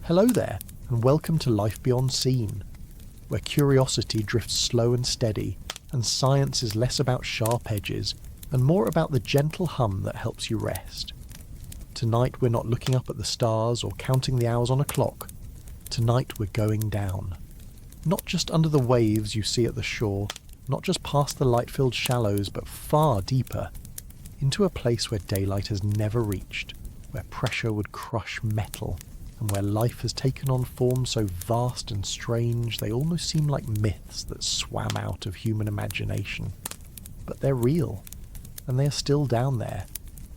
Hello there, and welcome to Life Beyond Seen, where curiosity drifts slow and steady, and science is less about sharp edges and more about the gentle hum that helps you rest. Tonight we're not looking up at the stars or counting the hours on a clock. Tonight we're going down. Not just under the waves you see at the shore, not just past the light-filled shallows, but far deeper, into a place where daylight has never reached, where pressure would crush metal, and where life has taken on forms so vast and strange they almost seem like myths that swam out of human imagination. But they're real, and they are still down there,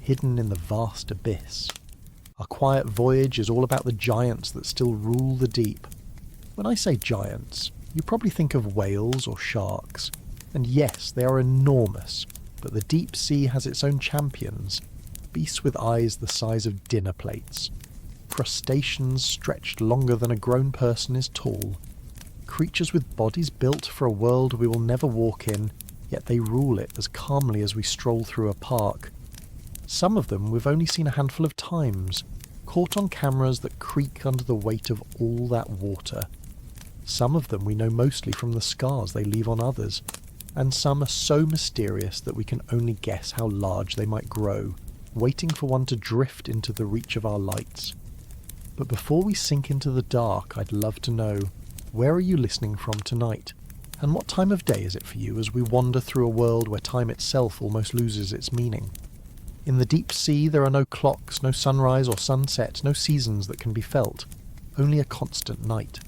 hidden in the vast abyss. Our quiet voyage is all about the giants that still rule the deep. When I say giants, you probably think of whales or sharks, and yes, they are enormous, but the deep sea has its own champions, beasts with eyes the size of dinner plates, crustaceans stretched longer than a grown person is tall, creatures with bodies built for a world we will never walk in, yet they rule it as calmly as we stroll through a park. Some of them we've only seen a handful of times, caught on cameras that creak under the weight of all that water. Some of them we know mostly from the scars they leave on others, and some are so mysterious that we can only guess how large they might grow, waiting for one to drift into the reach of our lights. But before we sink into the dark, I'd love to know, where are you listening from tonight? And what time of day is it for you as we wander through a world where time itself almost loses its meaning? In the deep sea there are no clocks, no sunrise or sunset, no seasons that can be felt, only a constant night.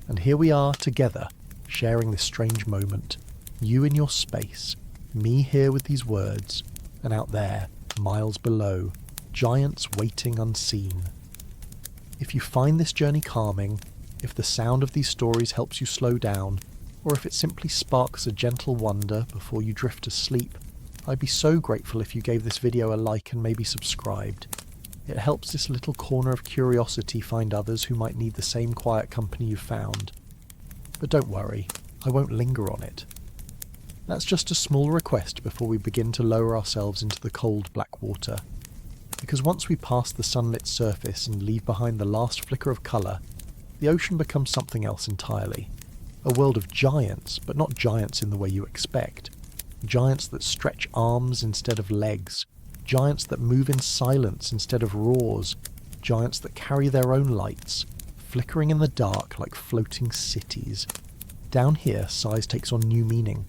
And here we are together, sharing this strange moment, you in your space, me here with these words, and out there, miles below, giants waiting unseen. If you find this journey calming, if the sound of these stories helps you slow down, or if it simply sparks a gentle wonder before you drift asleep, I'd be so grateful if you gave this video a like and maybe subscribed. It helps this little corner of curiosity find others who might need the same quiet company you found. But don't worry, I won't linger on it. That's just a small request before we begin to lower ourselves into the cold black water. Because once we pass the sunlit surface and leave behind the last flicker of colour, the ocean becomes something else entirely. A world of giants, but not giants in the way you expect. Giants that stretch arms instead of legs. Giants that move in silence instead of roars. Giants that carry their own lights, flickering in the dark like floating cities. Down here, size takes on new meaning.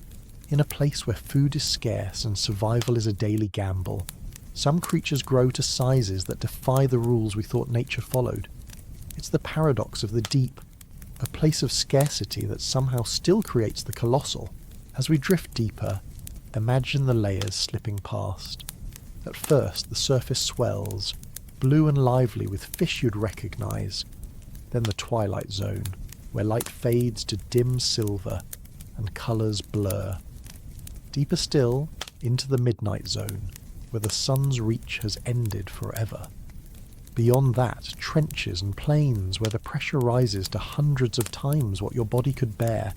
In a place where food is scarce and survival is a daily gamble, some creatures grow to sizes that defy the rules we thought nature followed. It's the paradox of the deep, a place of scarcity that somehow still creates the colossal. As we drift deeper, imagine the layers slipping past. At first, the surface swells, blue and lively with fish you'd recognise. Then the twilight zone, where light fades to dim silver and colours blur. Deeper still, into the midnight zone, where the sun's reach has ended forever. Beyond that, trenches and plains where the pressure rises to hundreds of times what your body could bear,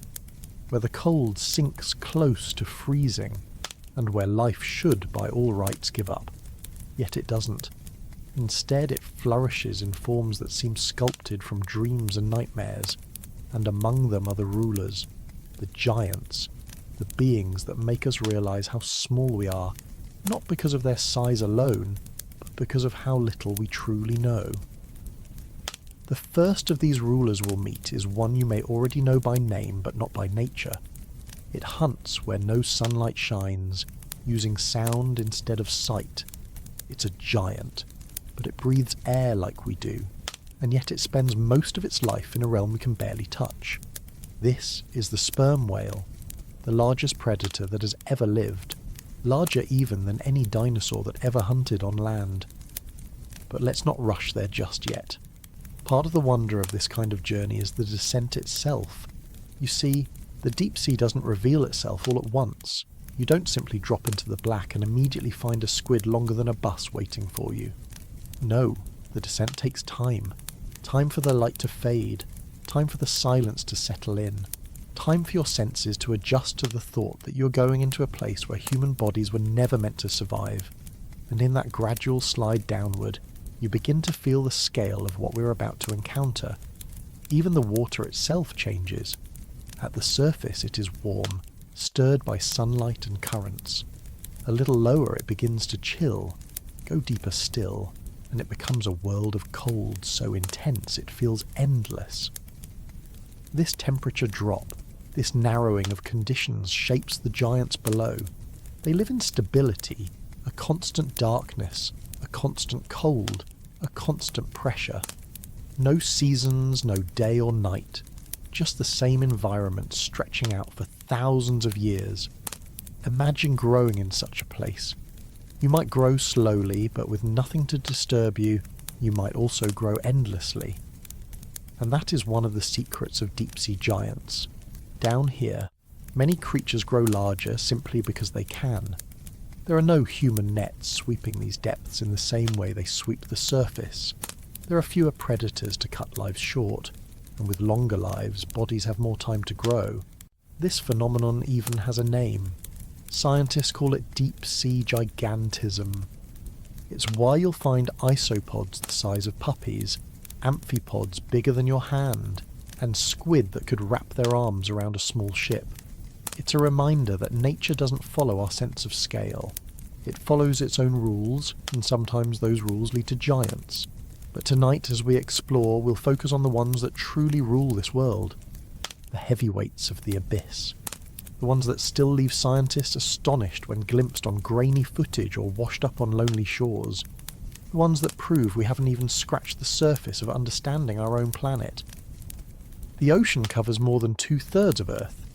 where the cold sinks close to freezing, and where life should by all rights give up. Yet it doesn't. Instead it flourishes in forms that seem sculpted from dreams and nightmares, and among them are the rulers, the giants, the beings that make us realise how small we are, not because of their size alone, but because of how little we truly know. The first of these rulers we'll meet is one you may already know by name but not by nature. It hunts where no sunlight shines, using sound instead of sight. It's a giant, but it breathes air like we do, and yet it spends most of its life in a realm we can barely touch. This is the sperm whale, the largest predator that has ever lived, larger even than any dinosaur that ever hunted on land. But let's not rush there just yet. Part of the wonder of this kind of journey is the descent itself. You see, the deep sea doesn't reveal itself all at once. You don't simply drop into the black and immediately find a squid longer than a bus waiting for you. No, the descent takes time. Time for the light to fade. Time for the silence to settle in. Time for your senses to adjust to the thought that you're going into a place where human bodies were never meant to survive. And in that gradual slide downward, you begin to feel the scale of what we're about to encounter. Even the water itself changes. At the surface it is warm, stirred by sunlight and currents. A little lower it begins to chill, go deeper still, and it becomes a world of cold so intense it feels endless. This temperature drop, this narrowing of conditions shapes the giants below. They live in stability, a constant darkness, a constant cold, a constant pressure. No seasons, no day or night, just the same environment stretching out for thousands of years. Imagine growing in such a place. You might grow slowly, but with nothing to disturb you, you might also grow endlessly. And that is one of the secrets of deep-sea giants. Down here, many creatures grow larger simply because they can. There are no human nets sweeping these depths in the same way they sweep the surface. There are fewer predators to cut lives short, and with longer lives, bodies have more time to grow. This phenomenon even has a name. Scientists call it deep-sea gigantism. It's why you'll find isopods the size of puppies, amphipods bigger than your hand, and squid that could wrap their arms around a small ship. It's a reminder that nature doesn't follow our sense of scale. It follows its own rules, and sometimes those rules lead to giants. But tonight, as we explore, we'll focus on the ones that truly rule this world. The heavyweights of the abyss. The ones that still leave scientists astonished when glimpsed on grainy footage or washed up on lonely shores. The ones that prove we haven't even scratched the surface of understanding our own planet. The ocean covers more than 2/3 of Earth,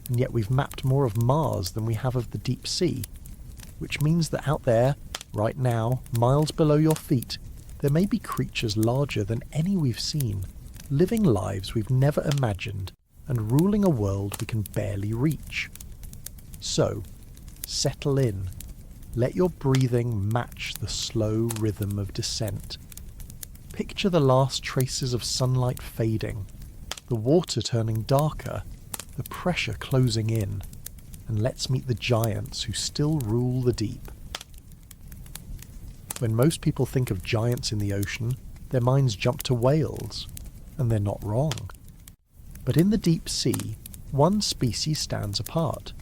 and yet we've mapped more of Mars than we have of the deep sea, which means that out there, right now, miles below your feet, there may be creatures larger than any we've seen, living lives we've never imagined, and ruling a world we can barely reach. So, settle in. Let your breathing match the slow rhythm of descent. Picture the last traces of sunlight fading, the water turning darker, the pressure closing in, and let's meet the giants who still rule the deep. When most people think of giants in the ocean, their minds jump to whales, and they're not wrong. But in the deep sea, one species stands apart.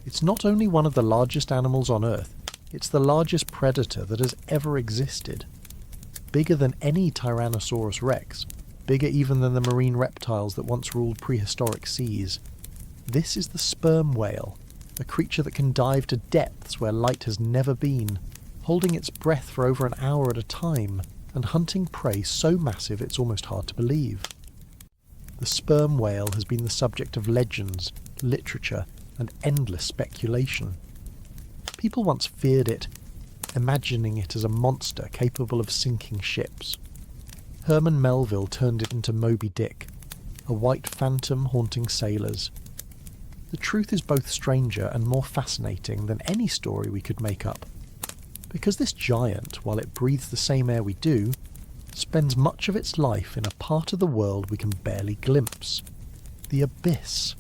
It's not only one of the largest animals on Earth, it's the largest predator that has ever existed. Bigger than any Tyrannosaurus rex, bigger even than the marine reptiles that once ruled prehistoric seas. This is the sperm whale, a creature that can dive to depths where light has never been, holding its breath for over an hour at a time, and hunting prey so massive it's almost hard to believe. The sperm whale has been the subject of legends, literature, and endless speculation. People once feared it, imagining it as a monster capable of sinking ships. Herman Melville turned it into Moby Dick, a white phantom haunting sailors. The truth is both stranger and more fascinating than any story we could make up. Because this giant, while it breathes the same air we do, spends much of its life in a part of the world we can barely glimpse. The abyss.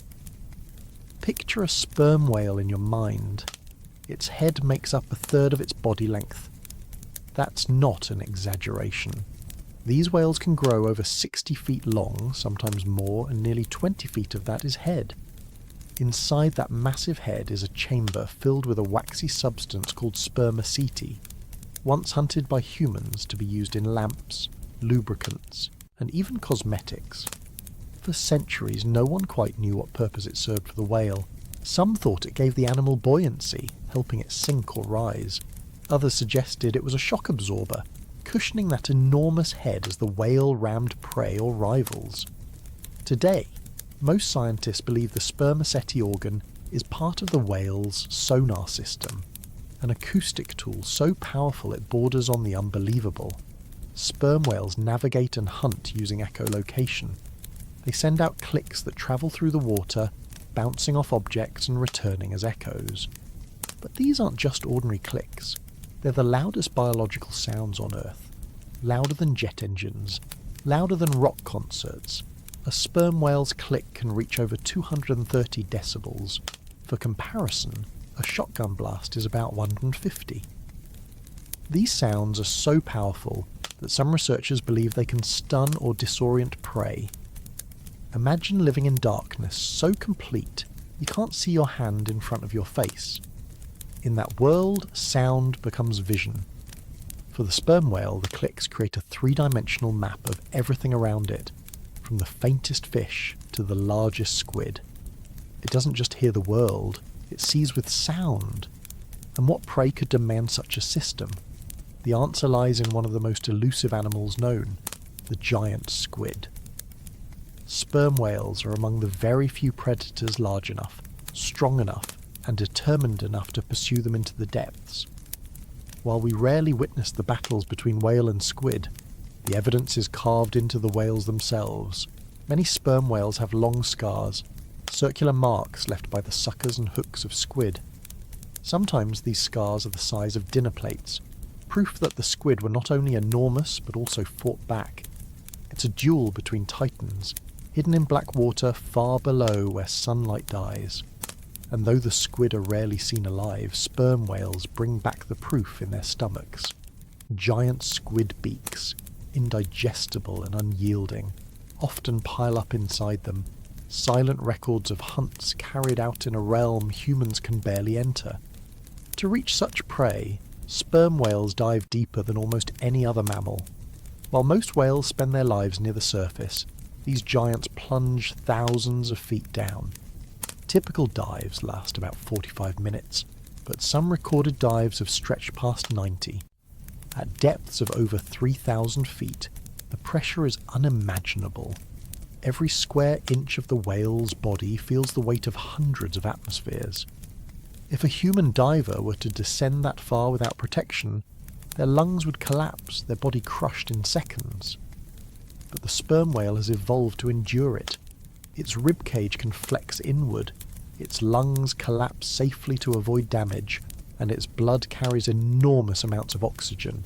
Picture a sperm whale in your mind. Its head makes up 1/3 of its body length. That's not an exaggeration. These whales can grow over 60 feet long, sometimes more, and nearly 20 feet of that is head. Inside that massive head is a chamber filled with a waxy substance called spermaceti, once hunted by humans to be used in lamps, lubricants, and even cosmetics. For centuries, no one quite knew what purpose it served for the whale. Some thought it gave the animal buoyancy, helping it sink or rise. Others suggested it was a shock absorber, cushioning that enormous head as the whale rammed prey or rivals. Today, most scientists believe the spermaceti organ is part of the whale's sonar system, an acoustic tool so powerful it borders on the unbelievable. Sperm whales navigate and hunt using echolocation. They send out clicks that travel through the water, bouncing off objects and returning as echoes. But these aren't just ordinary clicks. They're the loudest biological sounds on Earth. Louder than jet engines, louder than rock concerts. A sperm whale's click can reach over 230 decibels. For comparison, a shotgun blast is about 150. These sounds are so powerful, that some researchers believe they can stun or disorient prey. Imagine living in darkness so complete you can't see your hand in front of your face. In that world, sound becomes vision. For the sperm whale, the clicks create a three-dimensional map of everything around it, from the faintest fish to the largest squid. It doesn't just hear the world, it sees with sound. And what prey could demand such a system? The answer lies in one of the most elusive animals known, the giant squid. Sperm whales are among the very few predators large enough, strong enough, and determined enough to pursue them into the depths. While we rarely witness the battles between whale and squid, the evidence is carved into the whales themselves. Many sperm whales have long scars, circular marks left by the suckers and hooks of squid. Sometimes these scars are the size of dinner plates, proof that the squid were not only enormous but also fought back. It's a duel between titans, hidden in black water far below where sunlight dies. And though the squid are rarely seen alive, sperm whales bring back the proof in their stomachs. Giant squid beaks, indigestible and unyielding, often pile up inside them, silent records of hunts carried out in a realm humans can barely enter. To reach such prey, sperm whales dive deeper than almost any other mammal. While most whales spend their lives near the surface, these giants plunge thousands of feet down. Typical dives last about 45 minutes, but some recorded dives have stretched past 90. At depths of over 3,000 feet, the pressure is unimaginable. Every square inch of the whale's body feels the weight of hundreds of atmospheres. If a human diver were to descend that far without protection, their lungs would collapse, their body crushed in seconds. But the sperm whale has evolved to endure it. Its ribcage can flex inward, its lungs collapse safely to avoid damage, and its blood carries enormous amounts of oxygen.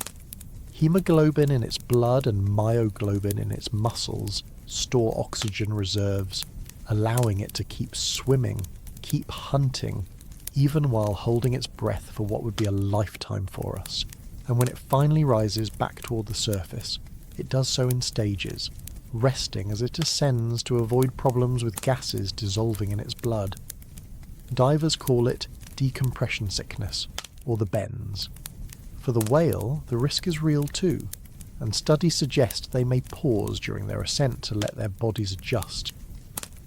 Hemoglobin in its blood and myoglobin in its muscles store oxygen reserves, allowing it to keep swimming, keep hunting, even while holding its breath for what would be a lifetime for us. And when it finally rises back toward the surface, it does so in stages, resting as it ascends to avoid problems with gases dissolving in its blood. Divers call it decompression sickness, or the bends. For the whale, the risk is real too, and studies suggest they may pause during their ascent to let their bodies adjust.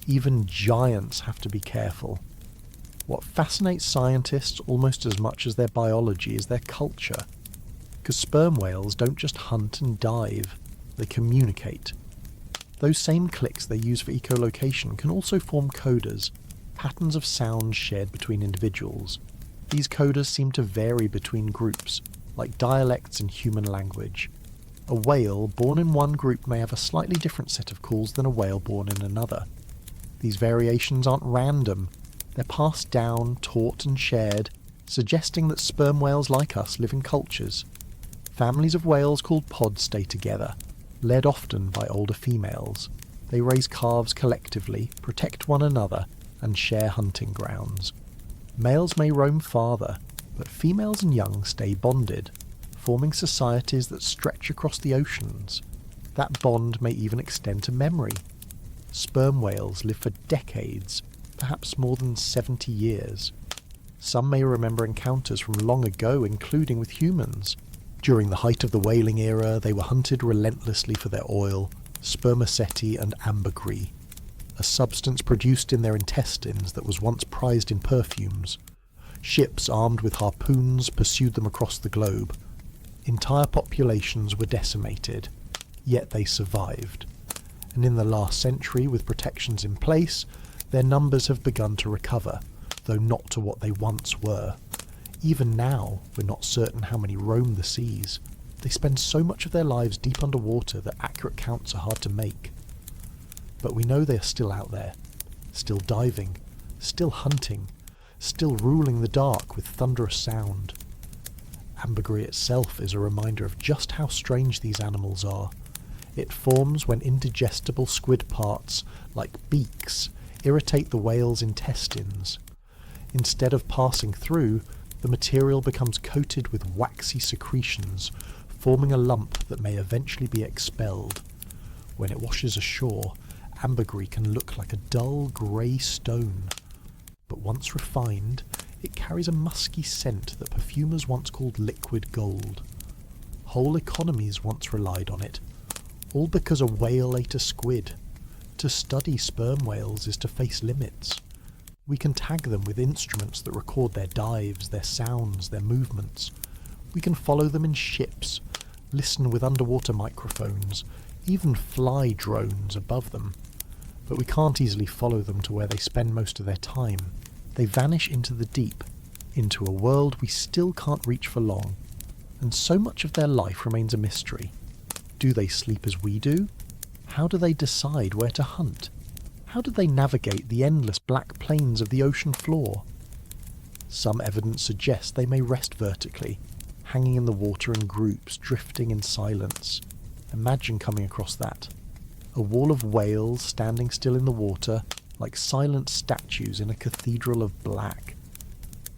Even giants have to be careful. What fascinates scientists almost as much as their biology is their culture. Because sperm whales don't just hunt and dive, they communicate. Those same clicks they use for echolocation can also form codas, patterns of sound shared between individuals. These codas seem to vary between groups, like dialects in human language. A whale born in one group may have a slightly different set of calls than a whale born in another. These variations aren't random, they're passed down, taught and shared, suggesting that sperm whales like us live in cultures. Families of whales called pods stay together, led often by older females. They raise calves collectively, protect one another, and share hunting grounds. Males may roam farther, but females and young stay bonded, forming societies that stretch across the oceans. That bond may even extend to memory. Sperm whales live for decades, perhaps more than 70 years. Some may remember encounters from long ago, including with humans. During the height of the whaling era, they were hunted relentlessly for their oil, spermaceti and ambergris, a substance produced in their intestines that was once prized in perfumes. Ships armed with harpoons pursued them across the globe. Entire populations were decimated, yet they survived. And in the last century, with protections in place, their numbers have begun to recover, though not to what they once were. Even now, we're not certain how many roam the seas. They spend so much of their lives deep underwater that accurate counts are hard to make. But we know they are still out there, still diving, still hunting, still ruling the dark with thunderous sound. Ambergris itself is a reminder of just how strange these animals are. It forms when indigestible squid parts, like beaks, irritate the whale's intestines. Instead of passing through, the material becomes coated with waxy secretions, forming a lump that may eventually be expelled. When it washes ashore, ambergris can look like a dull grey stone, but once refined, it carries a musky scent that perfumers once called liquid gold. Whole economies once relied on it, all because a whale ate a squid. To study sperm whales is to face limits. We can tag them with instruments that record their dives, their sounds, their movements. We can follow them in ships, listen with underwater microphones, even fly drones above them. But we can't easily follow them to where they spend most of their time. They vanish into the deep, into a world we still can't reach for long. And so much of their life remains a mystery. Do they sleep as we do? How do they decide where to hunt? How do they navigate the endless black plains of the ocean floor? Some evidence suggests they may rest vertically, hanging in the water in groups, drifting in silence. Imagine coming across that. A wall of whales standing still in the water, like silent statues in a cathedral of black.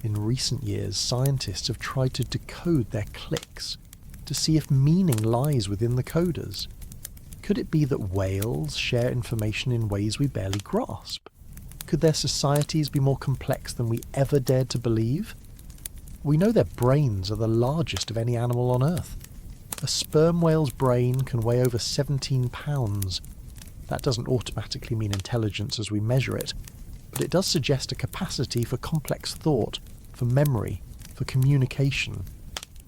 In recent years, scientists have tried to decode their clicks, to see if meaning lies within the coders. Could it be that whales share information in ways we barely grasp? Could their societies be more complex than we ever dared to believe? We know their brains are the largest of any animal on Earth. A sperm whale's brain can weigh over 17 pounds. That doesn't automatically mean intelligence as we measure it, but it does suggest a capacity for complex thought, for memory, for communication.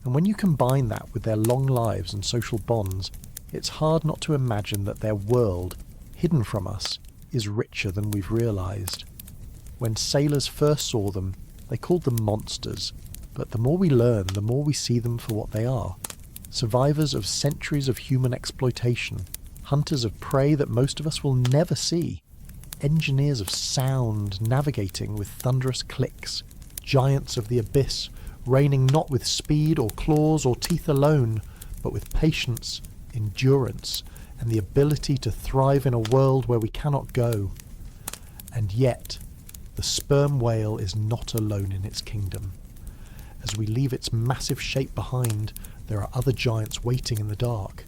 And when you combine that with their long lives and social bonds, it's hard not to imagine that their world, hidden from us, is richer than we've realised. When sailors first saw them, they called them monsters, but the more we learn, the more we see them for what they are. Survivors of centuries of human exploitation, hunters of prey that most of us will never see, engineers of sound navigating with thunderous clicks, giants of the abyss reigning not with speed or claws or teeth alone, but with patience, endurance, and the ability to thrive in a world where we cannot go. And yet, the sperm whale is not alone in its kingdom. As we leave its massive shape behind, there are other giants waiting in the dark.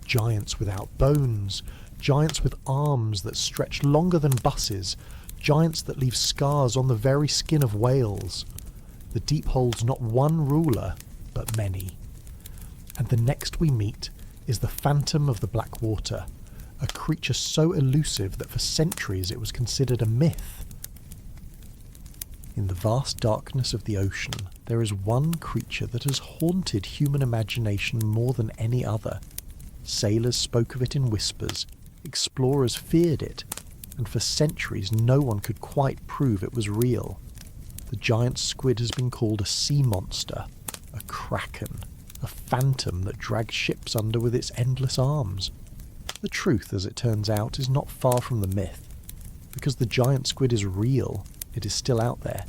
Giants without bones, giants with arms that stretch longer than buses, giants that leave scars on the very skin of whales. The deep holds not one ruler, but many. And the next we meet is the phantom of the black water, a creature so elusive that for centuries it was considered a myth. In the vast darkness of the ocean, there is one creature that has haunted human imagination more than any other. Sailors spoke of it in whispers, explorers feared it, and for centuries no one could quite prove it was real. The giant squid has been called a sea monster, a kraken, a phantom that drags ships under with its endless arms. The truth, as it turns out, is not far from the myth. Because the giant squid is real, it is still out there,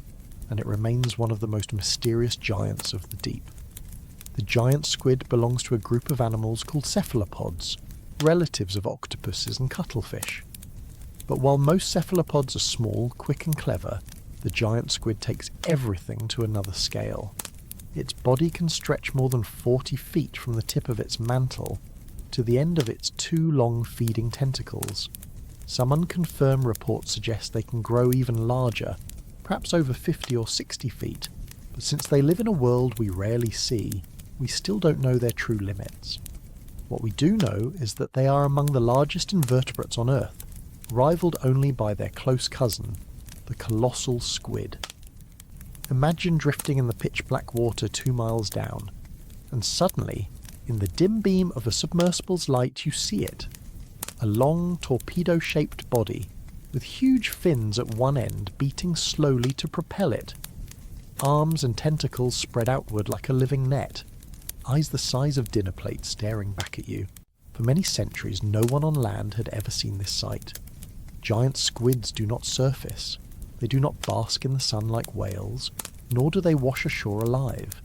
and it remains one of the most mysterious giants of the deep. The giant squid belongs to a group of animals called cephalopods, relatives of octopuses and cuttlefish. But while most cephalopods are small, quick and clever, the giant squid takes everything to another scale. Its body can stretch more than 40 feet from the tip of its mantle to the end of its two long feeding tentacles. Some unconfirmed reports suggest they can grow even larger, perhaps over 50 or 60 feet, but since they live in a world we rarely see, we still don't know their true limits. What we do know is that they are among the largest invertebrates on Earth, rivaled only by their close cousin, the colossal squid. Imagine drifting in the pitch-black water 2 miles down, and suddenly, in the dim beam of a submersible's light, you see it. A long, torpedo-shaped body, with huge fins at one end beating slowly to propel it. Arms and tentacles spread outward like a living net. Eyes the size of dinner plates staring back at you. For many centuries, no one on land had ever seen this sight. Giant squids do not surface. They do not bask in the sun like whales, nor do they wash ashore alive.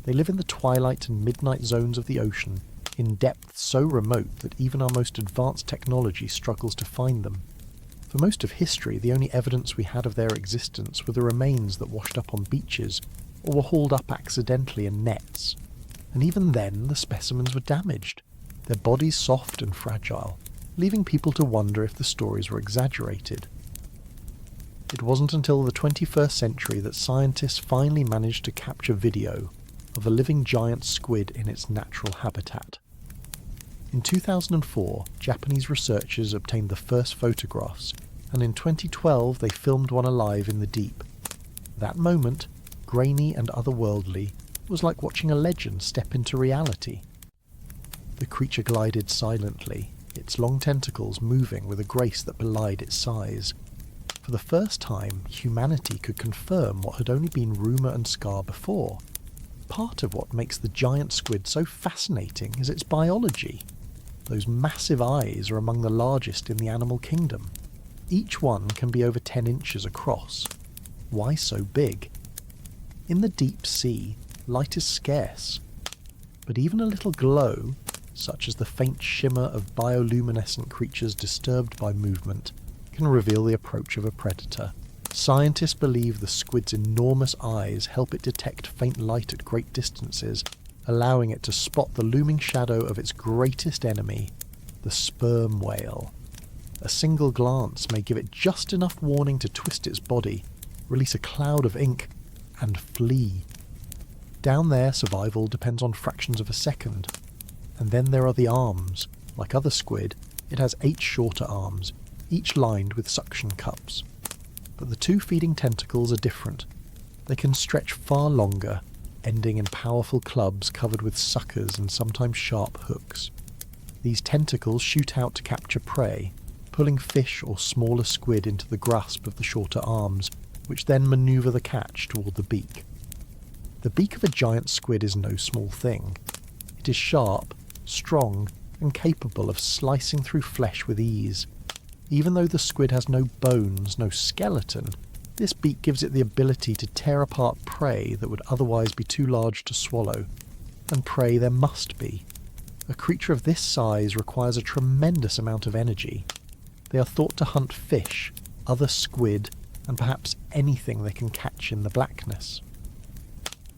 They live in the twilight and midnight zones of the ocean, in depths so remote that even our most advanced technology struggles to find them. For most of history, the only evidence we had of their existence were the remains that washed up on beaches, or were hauled up accidentally in nets. and even then the specimens were damaged, their bodies soft and fragile, leaving people to wonder if the stories were exaggerated. It wasn't until the 21st century that scientists finally managed to capture video of a living giant squid in its natural habitat. In 2004, Japanese researchers obtained the first photographs, and in 2012 they filmed one alive in the deep. That moment, grainy and otherworldly, was like watching a legend step into reality. The creature glided silently, its long tentacles moving with a grace that belied its size. For the first time, humanity could confirm what had only been rumour and scar before. Part of what makes the giant squid so fascinating is its biology. Those massive eyes are among the largest in the animal kingdom. Each one can be over 10 inches across. Why so big? In the deep sea, light is scarce. But even a little glow, such as the faint shimmer of bioluminescent creatures disturbed by movement, can reveal the approach of a predator. Scientists believe the squid's enormous eyes help it detect faint light at great distances, allowing it to spot the looming shadow of its greatest enemy, the sperm whale. A single glance may give it just enough warning to twist its body, release a cloud of ink, and flee. Down there, survival depends on fractions of a second. And then there are the arms. Like other squid, it has 8 shorter arms, each lined with suction cups. But the 2 feeding tentacles are different. They can stretch far longer, ending in powerful clubs covered with suckers and sometimes sharp hooks. These tentacles shoot out to capture prey, pulling fish or smaller squid into the grasp of the shorter arms, which then maneuver the catch toward the beak. The beak of a giant squid is no small thing. It is sharp, strong, and capable of slicing through flesh with ease. Even though the squid has no bones, no skeleton, this beak gives it the ability to tear apart prey that would otherwise be too large to swallow. And prey there must be. A creature of this size requires a tremendous amount of energy. They are thought to hunt fish, other squid, and perhaps anything they can catch in the blackness.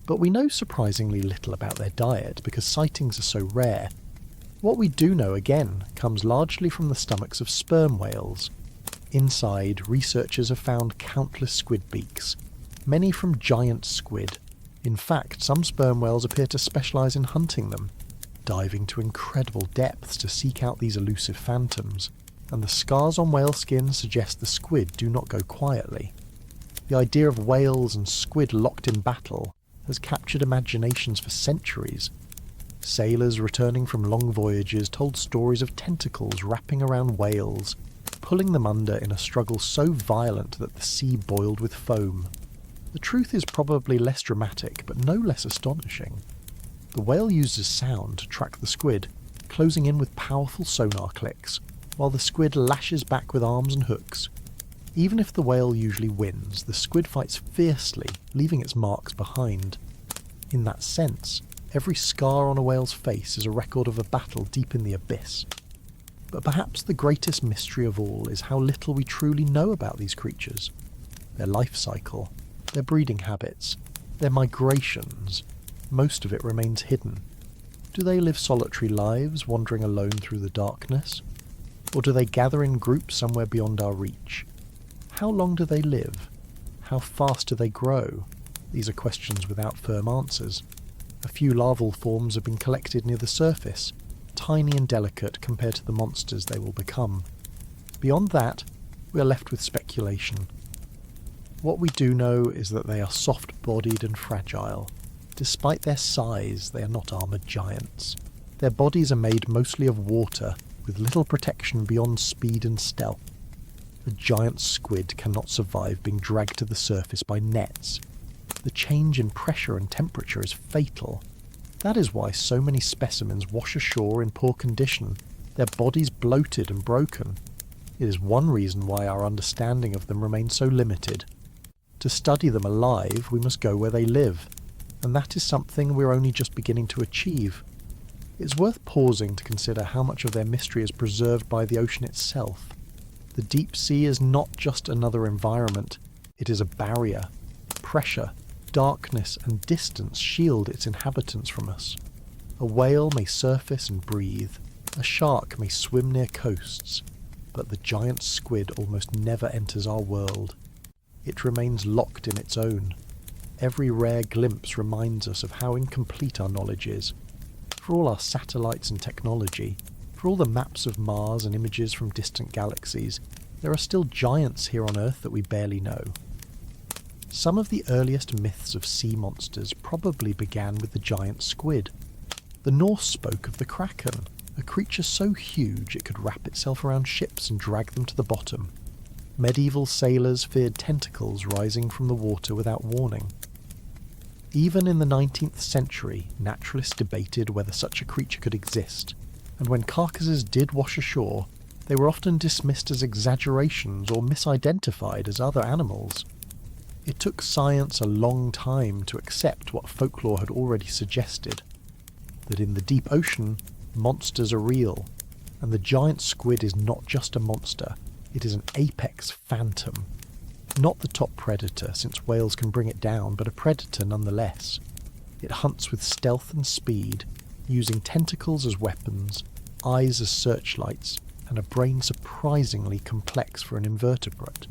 But we know surprisingly little about their diet because sightings are so rare. What we do know, again, comes largely from the stomachs of sperm whales. Inside, researchers have found countless squid beaks, many from giant squid. In fact, some sperm whales appear to specialise in hunting them, diving to incredible depths to seek out these elusive phantoms, and the scars on whale skin suggest the squid do not go quietly. The idea of whales and squid locked in battle has captured imaginations for centuries. Sailors returning from long voyages told stories of tentacles wrapping around whales, pulling them under in a struggle so violent that the sea boiled with foam. The truth is probably less dramatic, but no less astonishing. The whale uses sound to track the squid, closing in with powerful sonar clicks, while the squid lashes back with arms and hooks. Even if the whale usually wins, the squid fights fiercely, leaving its marks behind. In that sense, every scar on a whale's face is a record of a battle deep in the abyss. But perhaps the greatest mystery of all is how little we truly know about these creatures. Their life cycle, their breeding habits, their migrations. Most of it remains hidden. Do they live solitary lives, wandering alone through the darkness? Or do they gather in groups somewhere beyond our reach? How long do they live? How fast do they grow? These are questions without firm answers. A few larval forms have been collected near the surface, tiny and delicate compared to the monsters they will become. Beyond that, we are left with speculation. What we do know is that they are soft-bodied and fragile. Despite their size, they are not armoured giants. Their bodies are made mostly of water, with little protection beyond speed and stealth. A giant squid cannot survive being dragged to the surface by nets. The change in pressure and temperature is fatal. That is why so many specimens wash ashore in poor condition, their bodies bloated and broken. It is one reason why our understanding of them remains so limited. To study them alive, we must go where they live, and that is something we're only just beginning to achieve. It's worth pausing to consider how much of their mystery is preserved by the ocean itself. The deep sea is not just another environment, it is a barrier. Pressure, darkness and distance shield its inhabitants from us. A whale may surface and breathe, a shark may swim near coasts, but the giant squid almost never enters our world. It remains locked in its own. Every rare glimpse reminds us of how incomplete our knowledge is. For all our satellites and technology, for all the maps of Mars and images from distant galaxies, there are still giants here on Earth that we barely know. Some of the earliest myths of sea monsters probably began with the giant squid. The Norse spoke of the kraken, a creature so huge it could wrap itself around ships and drag them to the bottom. Medieval sailors feared tentacles rising from the water without warning. Even in the 19th century, naturalists debated whether such a creature could exist, and when carcasses did wash ashore, they were often dismissed as exaggerations or misidentified as other animals. It took science a long time to accept what folklore had already suggested, that in the deep ocean, monsters are real, and the giant squid is not just a monster, it is an apex phantom. Not the top predator, since whales can bring it down, but a predator nonetheless. It hunts with stealth and speed, using tentacles as weapons, eyes as searchlights, and a brain surprisingly complex for an invertebrate.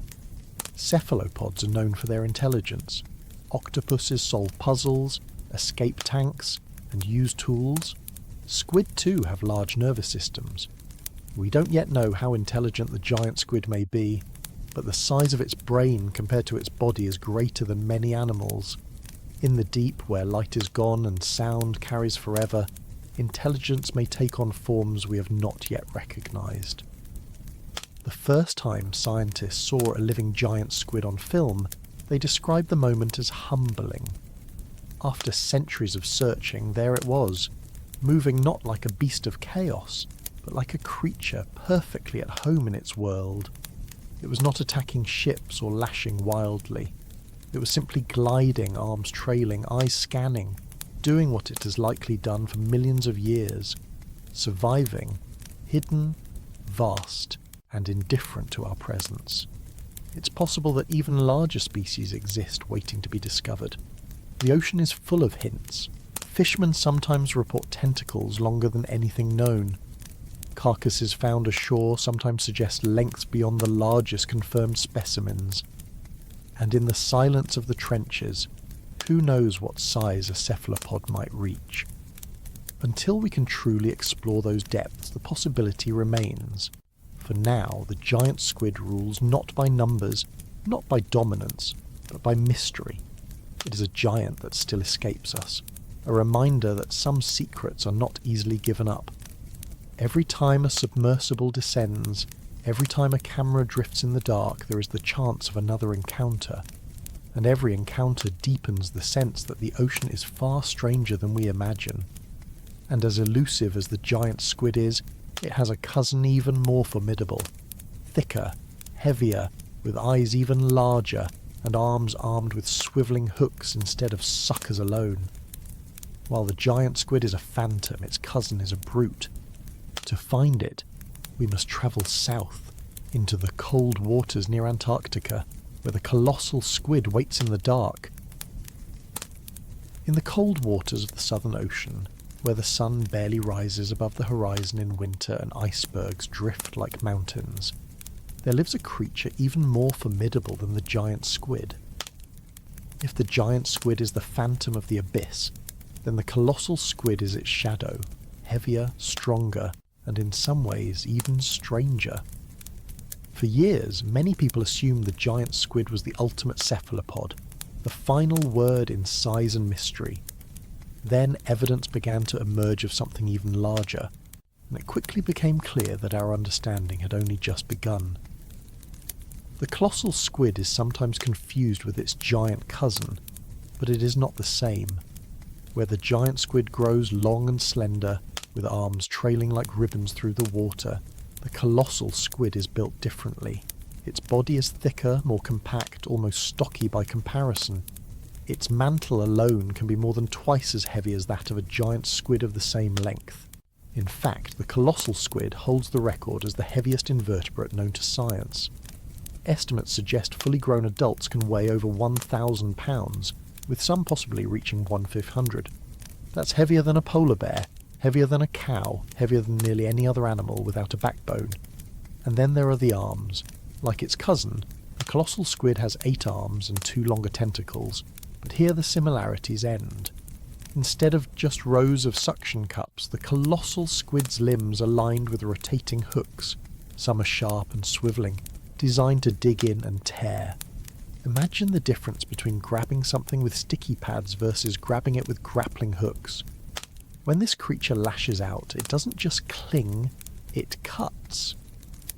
Cephalopods are known for their intelligence. Octopuses solve puzzles, escape tanks, and use tools. Squid too have large nervous systems. We don't yet know how intelligent the giant squid may be, but the size of its brain compared to its body is greater than many animals. In the deep, where light is gone and sound carries forever, intelligence may take on forms we have not yet recognized. The first time scientists saw a living giant squid on film, they described the moment as humbling. After centuries of searching, there it was, moving not like a beast of chaos, but like a creature perfectly at home in its world. It was not attacking ships or lashing wildly. It was simply gliding, arms trailing, eyes scanning, doing what it has likely done for millions of years, surviving, hidden, vast, and indifferent to our presence. It's possible that even larger species exist waiting to be discovered. The ocean is full of hints. Fishermen sometimes report tentacles longer than anything known. Carcasses found ashore sometimes suggest lengths beyond the largest confirmed specimens. And in the silence of the trenches, who knows what size a cephalopod might reach? Until we can truly explore those depths, the possibility remains. For now, the giant squid rules not by numbers, not by dominance, but by mystery. It is a giant that still escapes us, a reminder that some secrets are not easily given up. Every time a submersible descends, every time a camera drifts in the dark, there is the chance of another encounter. And every encounter deepens the sense that the ocean is far stranger than we imagine. And as elusive as the giant squid is, it has a cousin even more formidable. Thicker, heavier, with eyes even larger, and arms armed with swivelling hooks instead of suckers alone. While the giant squid is a phantom, its cousin is a brute. To find it, we must travel south, into the cold waters near Antarctica, where the colossal squid waits in the dark. In the cold waters of the Southern Ocean, where the sun barely rises above the horizon in winter and icebergs drift like mountains, there lives a creature even more formidable than the giant squid. If the giant squid is the phantom of the abyss, then the colossal squid is its shadow, heavier, stronger, and in some ways even stranger. For years, many people assumed the giant squid was the ultimate cephalopod, the final word in size and mystery. Then evidence began to emerge of something even larger, and it quickly became clear that our understanding had only just begun. The colossal squid is sometimes confused with its giant cousin, but it is not the same. Where the giant squid grows long and slender, with arms trailing like ribbons through the water, the colossal squid is built differently. Its body is thicker, more compact, almost stocky by comparison. Its mantle alone can be more than twice as heavy as that of a giant squid of the same length. In fact, the colossal squid holds the record as the heaviest invertebrate known to science. Estimates suggest fully grown adults can weigh over 1,000 pounds, with some possibly reaching 1/500. That's heavier than a polar bear, heavier than a cow, heavier than nearly any other animal without a backbone. And then there are the arms. Like its cousin, the colossal squid has 8 arms and 2 longer tentacles, but here the similarities end. Instead of just rows of suction cups, the colossal squid's limbs are lined with rotating hooks. Some are sharp and swivelling, designed to dig in and tear. Imagine the difference between grabbing something with sticky pads versus grabbing it with grappling hooks. When this creature lashes out, it doesn't just cling, it cuts.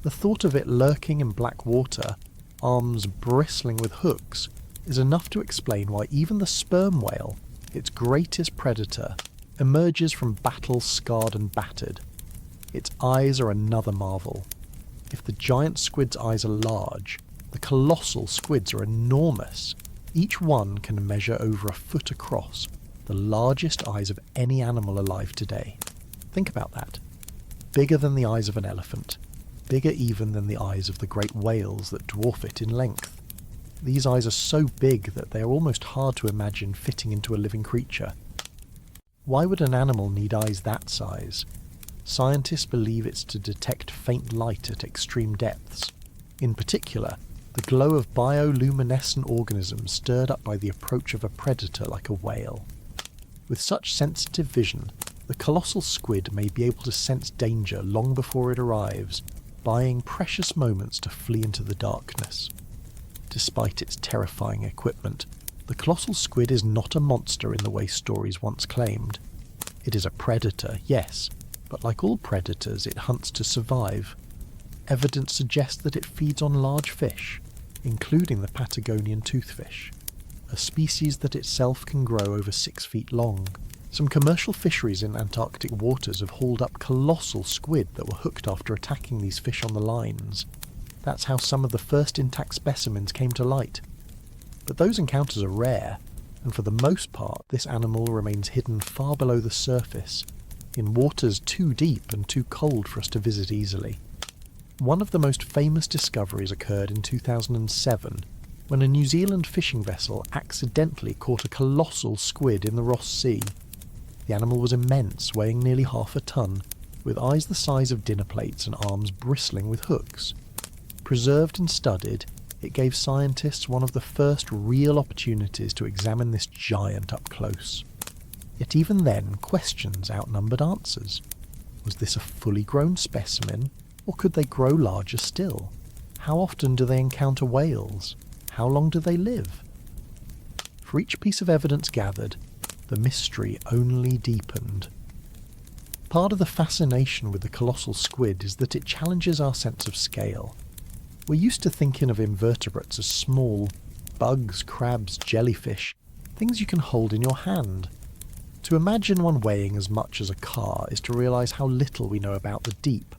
The thought of it lurking in black water, arms bristling with hooks, is enough to explain why even the sperm whale, its greatest predator, emerges from battle scarred and battered. Its eyes are another marvel. If the giant squid's eyes are large, the colossal squids are enormous. Each one can measure over a foot across, the largest eyes of any animal alive today. Think about that. Bigger than the eyes of an elephant, bigger even than the eyes of the great whales that dwarf it in length. These eyes are so big that they are almost hard to imagine fitting into a living creature. Why would an animal need eyes that size? Scientists believe it's to detect faint light at extreme depths. In particular, the glow of bioluminescent organisms stirred up by the approach of a predator like a whale. With such sensitive vision, the colossal squid may be able to sense danger long before it arrives, buying precious moments to flee into the darkness. Despite its terrifying equipment, the colossal squid is not a monster in the way stories once claimed. It is a predator, yes, but like all predators, it hunts to survive. Evidence suggests that it feeds on large fish, including the Patagonian toothfish, a species that itself can grow over 6 feet long. Some commercial fisheries in Antarctic waters have hauled up colossal squid that were hooked after attacking these fish on the lines. That's how some of the first intact specimens came to light. But those encounters are rare, and for the most part this animal remains hidden far below the surface, in waters too deep and too cold for us to visit easily. One of the most famous discoveries occurred in 2007, when a New Zealand fishing vessel accidentally caught a colossal squid in the Ross Sea. The animal was immense, weighing nearly half a ton, with eyes the size of dinner plates and arms bristling with hooks. Preserved and studied, it gave scientists one of the first real opportunities to examine this giant up close. Yet even then, questions outnumbered answers. Was this a fully grown specimen, or could they grow larger still? How often do they encounter whales? How long do they live? For each piece of evidence gathered, the mystery only deepened. Part of the fascination with the colossal squid is that it challenges our sense of scale. We're used to thinking of invertebrates as small, bugs, crabs, jellyfish, things you can hold in your hand. To imagine one weighing as much as a car is to realise how little we know about the deep.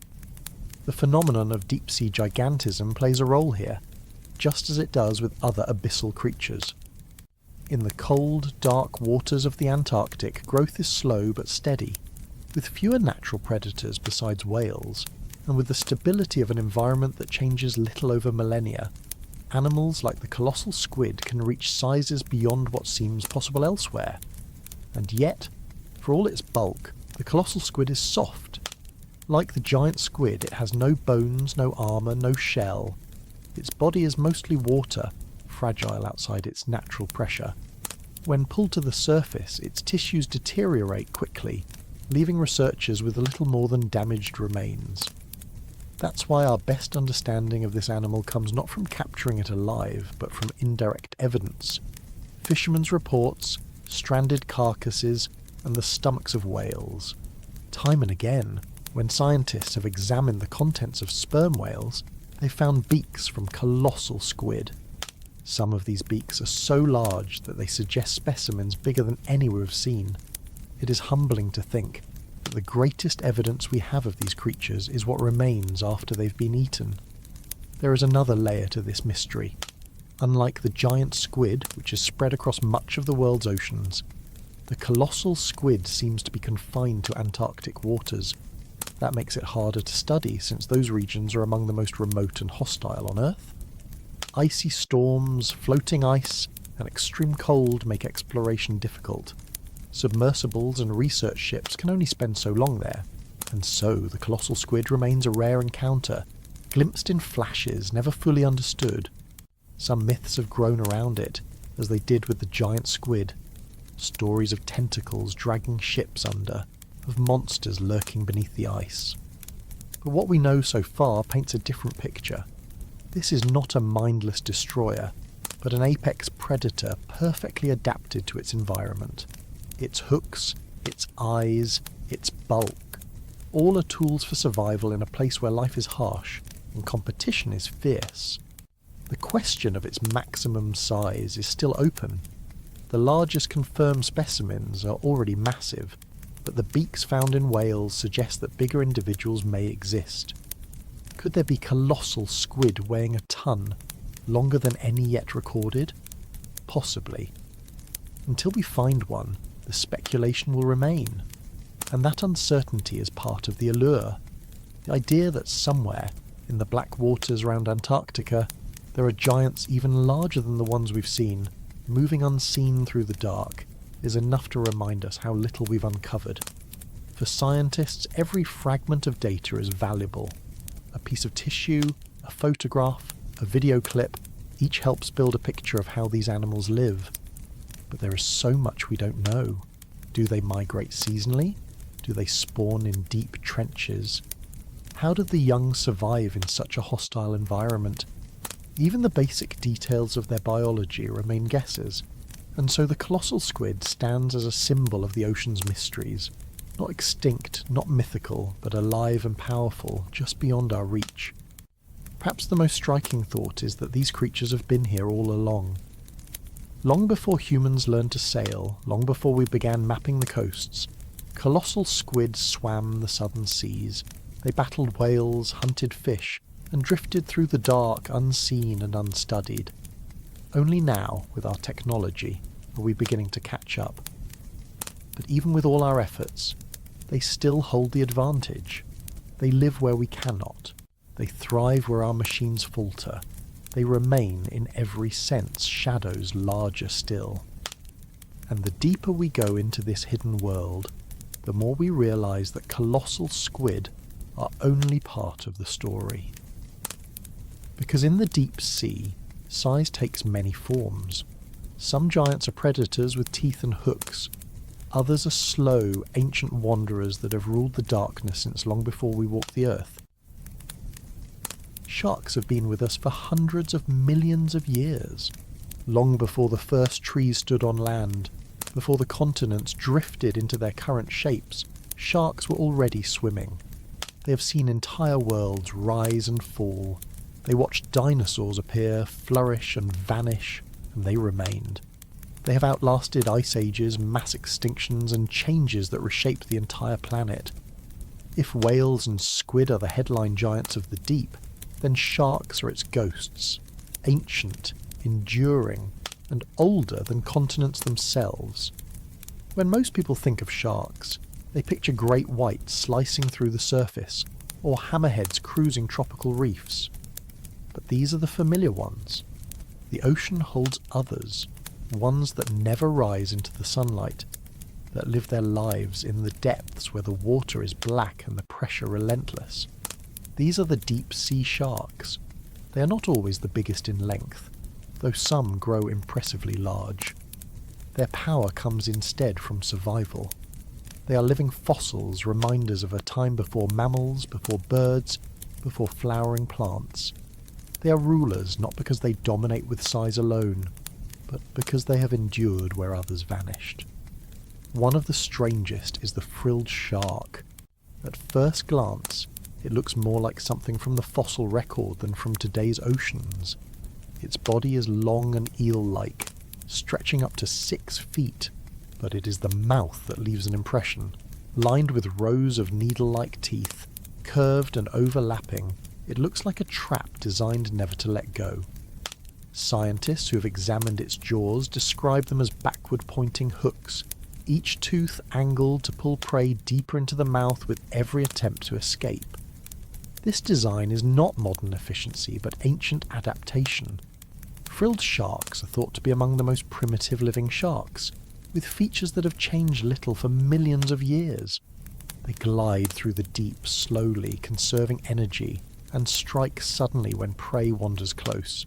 The phenomenon of deep-sea gigantism plays a role here, just as it does with other abyssal creatures. In the cold, dark waters of the Antarctic, growth is slow but steady, with fewer natural predators besides whales, and with the stability of an environment that changes little over millennia. Animals like the colossal squid can reach sizes beyond what seems possible elsewhere. And yet, for all its bulk, the colossal squid is soft. Like the giant squid, it has no bones, no armour, no shell. Its body is mostly water, fragile outside its natural pressure. When pulled to the surface, its tissues deteriorate quickly, leaving researchers with little more than damaged remains. That's why our best understanding of this animal comes not from capturing it alive, but from indirect evidence. Fishermen's reports, stranded carcasses, and the stomachs of whales. Time and again, when scientists have examined the contents of sperm whales, they found beaks from colossal squid. Some of these beaks are so large that they suggest specimens bigger than any we've seen. It is humbling to think that the greatest evidence we have of these creatures is what remains after they've been eaten. There is another layer to this mystery. Unlike the giant squid, which is spread across much of the world's oceans, the colossal squid seems to be confined to Antarctic waters. That makes it harder to study, since those regions are among the most remote and hostile on Earth. Icy storms, floating ice, and extreme cold make exploration difficult. Submersibles and research ships can only spend so long there, and so the colossal squid remains a rare encounter, glimpsed in flashes, never fully understood. Some myths have grown around it, as they did with the giant squid. Stories of tentacles dragging ships under, of monsters lurking beneath the ice. But what we know so far paints a different picture. This is not a mindless destroyer, but an apex predator perfectly adapted to its environment. Its hooks, its eyes, its bulk, all are tools for survival in a place where life is harsh and competition is fierce. The question of its maximum size is still open. The largest confirmed specimens are already massive, but the beaks found in whales suggest that bigger individuals may exist. Could there be colossal squid weighing a ton, longer than any yet recorded? Possibly. Until we find one, the speculation will remain, and that uncertainty is part of the allure. The idea that somewhere, in the black waters around Antarctica, there are giants even larger than the ones we've seen, moving unseen through the dark, is enough to remind us how little we've uncovered. For scientists, every fragment of data is valuable. A piece of tissue, a photograph, a video clip, each helps build a picture of how these animals live. But there is so much we don't know. Do they migrate seasonally? Do they spawn in deep trenches? How do the young survive in such a hostile environment? Even the basic details of their biology remain guesses, and so the colossal squid stands as a symbol of the ocean's mysteries. Not extinct, not mythical, but alive and powerful, just beyond our reach. Perhaps the most striking thought is that these creatures have been here all along. Long before humans learned to sail, long before we began mapping the coasts, colossal squid swam the southern seas. They battled whales, hunted fish, and drifted through the dark, unseen and unstudied. Only now, with our technology, are we beginning to catch up. But even with all our efforts, they still hold the advantage. They live where we cannot. They thrive where our machines falter. They remain, in every sense, shadows larger still. And the deeper we go into this hidden world, the more we realise that colossal squid are only part of the story. Because in the deep sea, size takes many forms. Some giants are predators with teeth and hooks. Others are slow, ancient wanderers that have ruled the darkness since long before we walked the earth. Sharks have been with us for hundreds of millions of years. Long before the first trees stood on land, before the continents drifted into their current shapes, sharks were already swimming. They have seen entire worlds rise and fall. They watched dinosaurs appear, flourish and vanish, and they remained. They have outlasted ice ages, mass extinctions, and changes that reshaped the entire planet. If whales and squid are the headline giants of the deep, then sharks are its ghosts, ancient, enduring, and older than continents themselves. When most people think of sharks, they picture great whites slicing through the surface, or hammerheads cruising tropical reefs. But these are the familiar ones. The ocean holds others, ones that never rise into the sunlight, that live their lives in the depths where the water is black and the pressure relentless. These are the deep sea sharks. They are not always the biggest in length, though some grow impressively large. Their power comes instead from survival. They are living fossils, reminders of a time before mammals, before birds, before flowering plants. They are rulers not because they dominate with size alone, but because they have endured where others vanished. One of the strangest is the frilled shark. At first glance, it looks more like something from the fossil record than from today's oceans. Its body is long and eel-like, stretching up to 6 feet, but it is the mouth that leaves an impression. Lined with rows of needle-like teeth, curved and overlapping, it looks like a trap designed never to let go. Scientists who have examined its jaws describe them as backward-pointing hooks, each tooth angled to pull prey deeper into the mouth with every attempt to escape. This design is not modern efficiency, but ancient adaptation. Frilled sharks are thought to be among the most primitive living sharks, with features that have changed little for millions of years. They glide through the deep slowly, conserving energy, and strike suddenly when prey wanders close.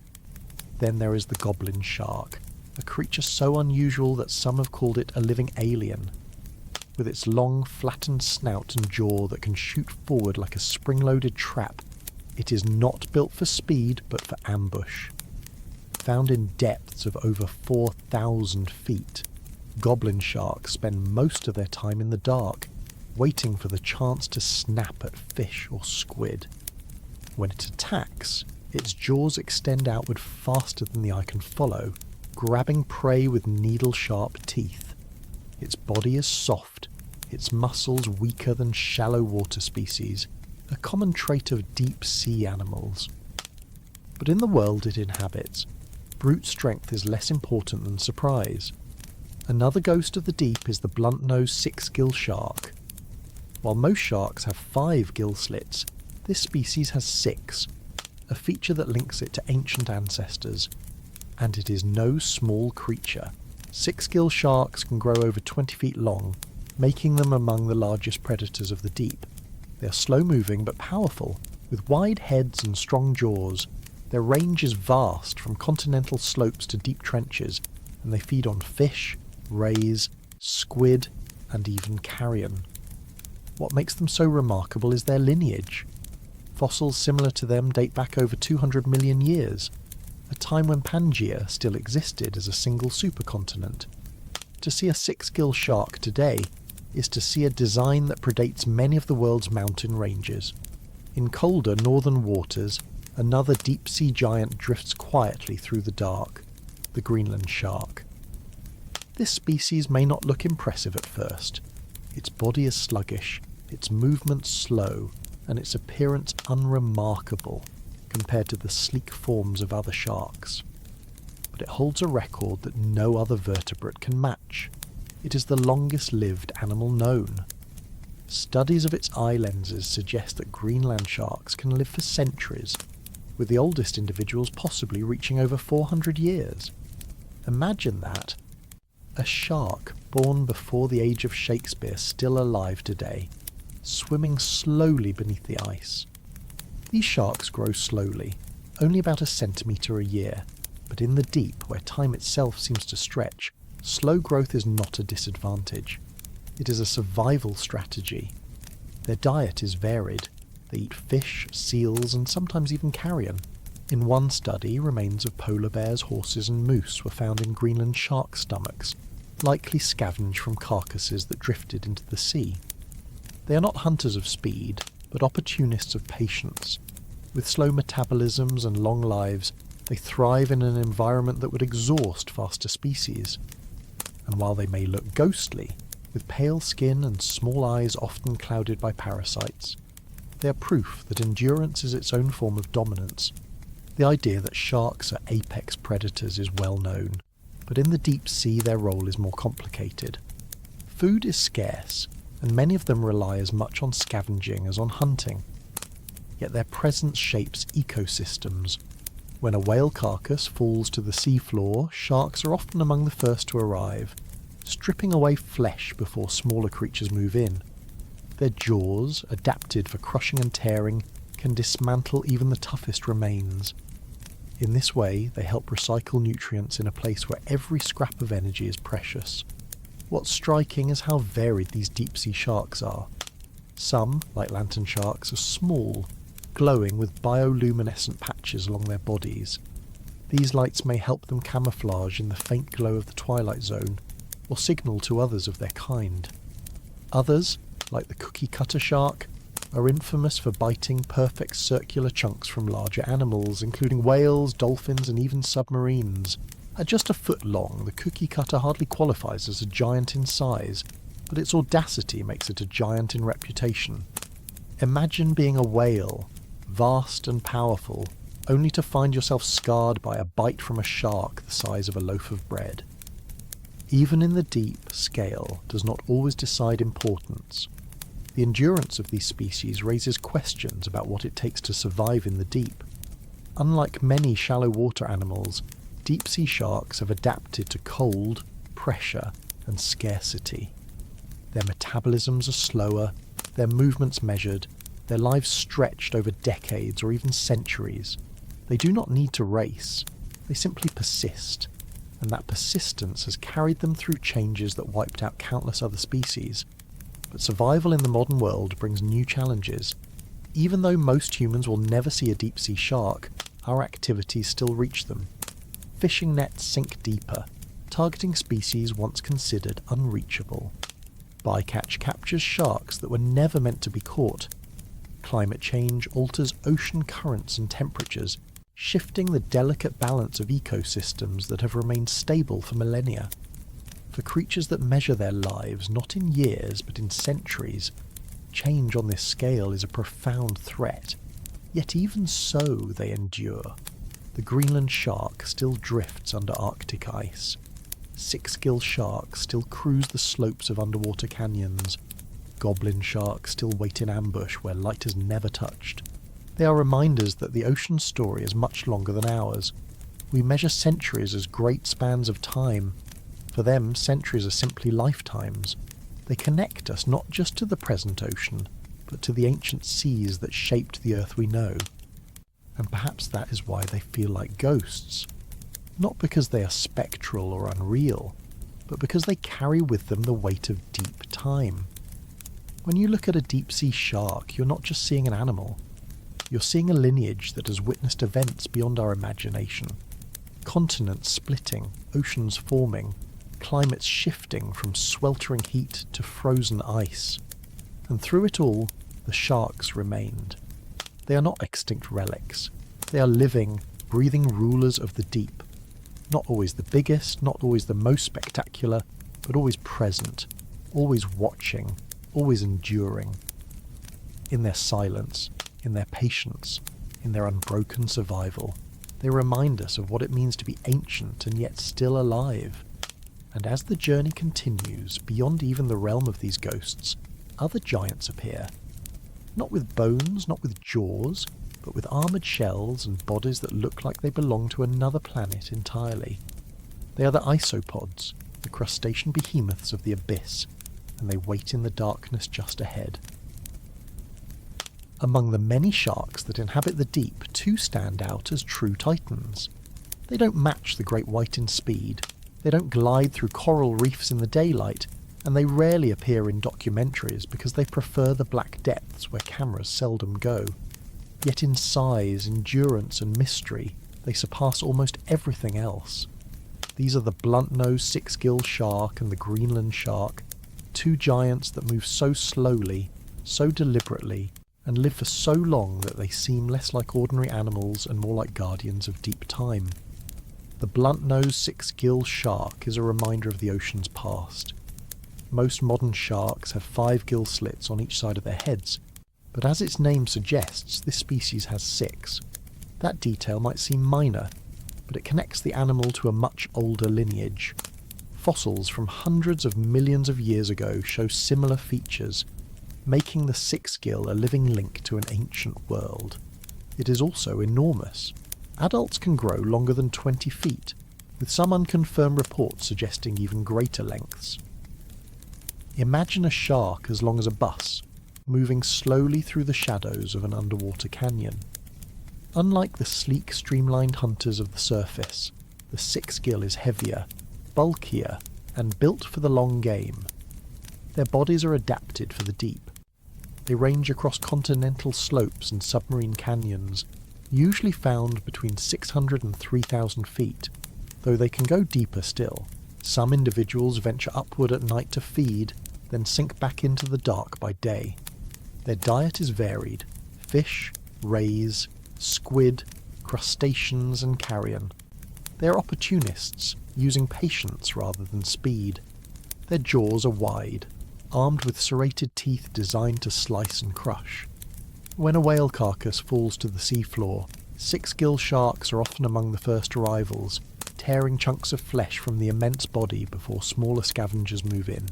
Then there is the goblin shark, a creature so unusual that some have called it a living alien. With its long, flattened snout and jaw that can shoot forward like a spring-loaded trap, it is not built for speed but for ambush. Found in depths of over 4,000 feet, goblin sharks spend most of their time in the dark, waiting for the chance to snap at fish or squid. When it attacks, its jaws extend outward faster than the eye can follow, grabbing prey with needle-sharp teeth. Its body is soft, its muscles weaker than shallow water species, a common trait of deep-sea animals. But in the world it inhabits, brute strength is less important than surprise. Another ghost of the deep is the blunt-nosed six-gill shark. While most sharks have 5 gill slits, this species has 6, a feature that links it to ancient ancestors. And it is no small creature. 6-gill sharks can grow over 20 feet long, making them among the largest predators of the deep. They are slow-moving but powerful, with wide heads and strong jaws. Their range is vast, from continental slopes to deep trenches, and they feed on fish, rays, squid, and even carrion. What makes them so remarkable is their lineage. Fossils similar to them date back over 200 million years, a time when Pangaea still existed as a single supercontinent. To see a 6-gill shark today is to see a design that predates many of the world's mountain ranges. In colder northern waters, another deep-sea giant drifts quietly through the dark, the Greenland shark. This species may not look impressive at first. Its body is sluggish, its movements slow, and its appearance unremarkable compared to the sleek forms of other sharks. But it holds a record that no other vertebrate can match. It is the longest-lived animal known. Studies of its eye lenses suggest that Greenland sharks can live for centuries, with the oldest individuals possibly reaching over 400 years. Imagine that. A shark born before the age of Shakespeare still alive today, swimming slowly beneath the ice. These sharks grow slowly, only about a centimetre a year, but in the deep, where time itself seems to stretch, slow growth is not a disadvantage. It is a survival strategy. Their diet is varied. They eat fish, seals, and sometimes even carrion. In one study, remains of polar bears, horses, and moose were found in Greenland shark stomachs, likely scavenged from carcasses that drifted into the sea. They are not hunters of speed, but opportunists of patience. With slow metabolisms and long lives, they thrive in an environment that would exhaust faster species. And while they may look ghostly, with pale skin and small eyes often clouded by parasites, they are proof that endurance is its own form of dominance. The idea that sharks are apex predators is well known, but in the deep sea their role is more complicated. Food is scarce, and many of them rely as much on scavenging as on hunting. Yet their presence shapes ecosystems. When a whale carcass falls to the seafloor, sharks are often among the first to arrive, stripping away flesh before smaller creatures move in. Their jaws, adapted for crushing and tearing, can dismantle even the toughest remains. In this way, they help recycle nutrients in a place where every scrap of energy is precious. What's striking is how varied these deep-sea sharks are. Some, like lantern sharks, are small, glowing with bioluminescent patches along their bodies. These lights may help them camouflage in the faint glow of the twilight zone, or signal to others of their kind. Others, like the cookie-cutter shark, are infamous for biting perfect circular chunks from larger animals, including whales, dolphins, and even submarines. At just a foot long, the cookie-cutter hardly qualifies as a giant in size, but its audacity makes it a giant in reputation. Imagine being a whale, vast and powerful, only to find yourself scarred by a bite from a shark the size of a loaf of bread. Even in the deep, scale does not always decide importance. The endurance of these species raises questions about what it takes to survive in the deep. Unlike many shallow water animals, deep-sea sharks have adapted to cold, pressure, and scarcity. Their metabolisms are slower, their movements measured, their lives stretched over decades or even centuries. They do not need to race, they simply persist, and that persistence has carried them through changes that wiped out countless other species. But survival in the modern world brings new challenges. Even though most humans will never see a deep-sea shark, our activities still reach them. Fishing nets sink deeper, targeting species once considered unreachable. Bycatch captures sharks that were never meant to be caught. Climate change alters ocean currents and temperatures, shifting the delicate balance of ecosystems that have remained stable for millennia. For creatures that measure their lives not in years but in centuries, change on this scale is a profound threat. Yet even so they endure. The Greenland shark still drifts under Arctic ice. Six-gill sharks still cruise the slopes of underwater canyons. Goblin sharks still wait in ambush where light has never touched. They are reminders that the ocean's story is much longer than ours. We measure centuries as great spans of time. For them, centuries are simply lifetimes. They connect us not just to the present ocean, but to the ancient seas that shaped the earth we know. And perhaps that is why they feel like ghosts. Not because they are spectral or unreal, but because they carry with them the weight of deep time. When you look at a deep-sea shark, you're not just seeing an animal. You're seeing a lineage that has witnessed events beyond our imagination. Continents splitting, oceans forming, climates shifting from sweltering heat to frozen ice. And through it all, the sharks remained. They are not extinct relics. They are living, breathing rulers of the deep. Not always the biggest, not always the most spectacular, but always present, always watching, always enduring. In their silence, in their patience, in their unbroken survival, they remind us of what it means to be ancient and yet still alive. And as the journey continues, beyond even the realm of these ghosts, other giants appear. Not with bones, not with jaws, but with armoured shells and bodies that look like they belong to another planet entirely. They are the isopods, the crustacean behemoths of the abyss, and they wait in the darkness just ahead. Among the many sharks that inhabit the deep, two stand out as true titans. They don't match the great white in speed, they don't glide through coral reefs in the daylight, and they rarely appear in documentaries because they prefer the black depths where cameras seldom go. Yet in size, endurance and mystery, they surpass almost everything else. These are the blunt-nosed six-gill shark and the Greenland shark, two giants that move so slowly, so deliberately, and live for so long that they seem less like ordinary animals and more like guardians of deep time. The blunt-nosed six-gill shark is a reminder of the ocean's past. Most modern sharks have 5 gill slits on each side of their heads, but as its name suggests, this species has 6. That detail might seem minor, but it connects the animal to a much older lineage. Fossils from hundreds of millions of years ago show similar features, making the six-gill a living link to an ancient world. It is also enormous. Adults can grow longer than 20 feet, with some unconfirmed reports suggesting even greater lengths. Imagine a shark as long as a bus, moving slowly through the shadows of an underwater canyon. Unlike the sleek, streamlined hunters of the surface, the six-gill is heavier, bulkier, and built for the long game. Their bodies are adapted for the deep. They range across continental slopes and submarine canyons, usually found between 600 and 3,000 feet, though they can go deeper still. Some individuals venture upward at night to feed, then sink back into the dark by day. Their diet is varied: fish, rays, squid, crustaceans and carrion. They are opportunists, using patience rather than speed. Their jaws are wide, armed with serrated teeth designed to slice and crush. When a whale carcass falls to the seafloor, six-gill sharks are often among the first arrivals, tearing chunks of flesh from the immense body before smaller scavengers move in.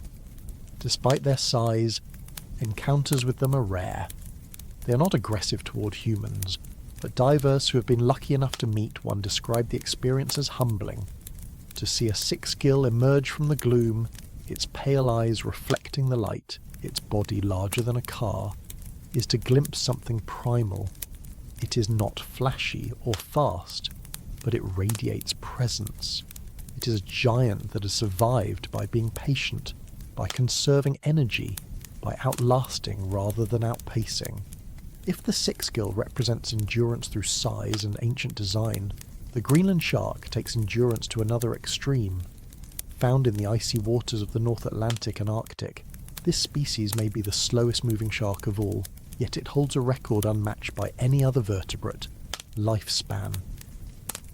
Despite their size, encounters with them are rare. They are not aggressive toward humans, but divers who have been lucky enough to meet one describe the experience as humbling. To see a six-gill emerge from the gloom, its pale eyes reflecting the light, its body larger than a car, is to glimpse something primal. It is not flashy or fast, but it radiates presence. It is a giant that has survived by being patient, by conserving energy, by outlasting rather than outpacing. If the sixth skill represents endurance through size and ancient design, the Greenland shark takes endurance to another extreme. Found in the icy waters of the North Atlantic and Arctic, this species may be the slowest moving shark of all, yet it holds a record unmatched by any other vertebrate: lifespan.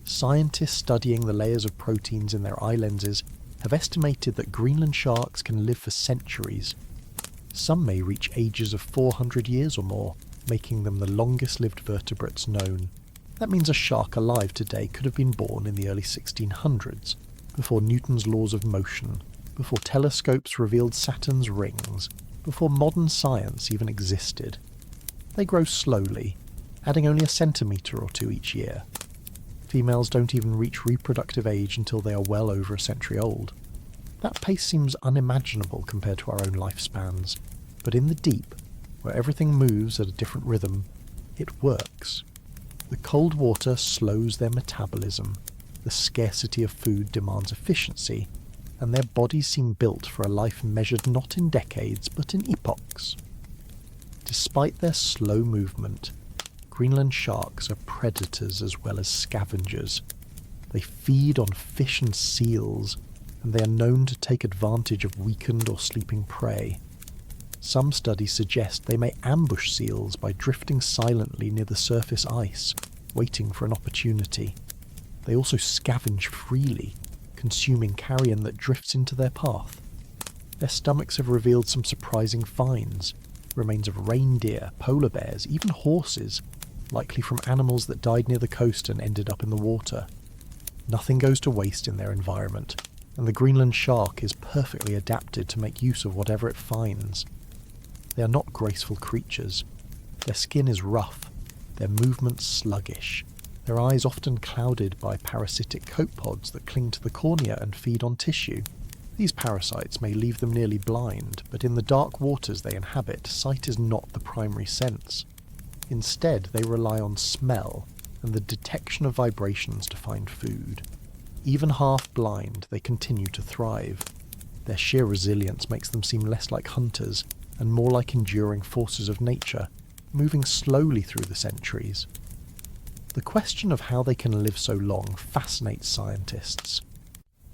Scientists studying the layers of proteins in their eye lenses have estimated that Greenland sharks can live for centuries. Some may reach ages of 400 years or more, making them the longest-lived vertebrates known. That means a shark alive today could have been born in the early 1600s, before Newton's laws of motion, before telescopes revealed Saturn's rings, before modern science even existed. They grow slowly, adding only a centimetre or two each year. Females don't even reach reproductive age until they are well over a century old. That pace seems unimaginable compared to our own lifespans, but in the deep, where everything moves at a different rhythm, it works. The cold water slows their metabolism, the scarcity of food demands efficiency, and their bodies seem built for a life measured not in decades but in epochs. Despite their slow movement, Greenland sharks are predators as well as scavengers. They feed on fish and seals, and they are known to take advantage of weakened or sleeping prey. Some studies suggest they may ambush seals by drifting silently near the surface ice, waiting for an opportunity. They also scavenge freely, consuming carrion that drifts into their path. Their stomachs have revealed some surprising finds: remains of reindeer, polar bears, even horses, likely from animals that died near the coast and ended up in the water. Nothing goes to waste in their environment, and the Greenland shark is perfectly adapted to make use of whatever it finds. They are not graceful creatures. Their skin is rough, their movements sluggish, their eyes often clouded by parasitic copepods that cling to the cornea and feed on tissue. These parasites may leave them nearly blind, but in the dark waters they inhabit, sight is not the primary sense. Instead, they rely on smell and the detection of vibrations to find food. Even half-blind, they continue to thrive. Their sheer resilience makes them seem less like hunters and more like enduring forces of nature, moving slowly through the centuries. The question of how they can live so long fascinates scientists.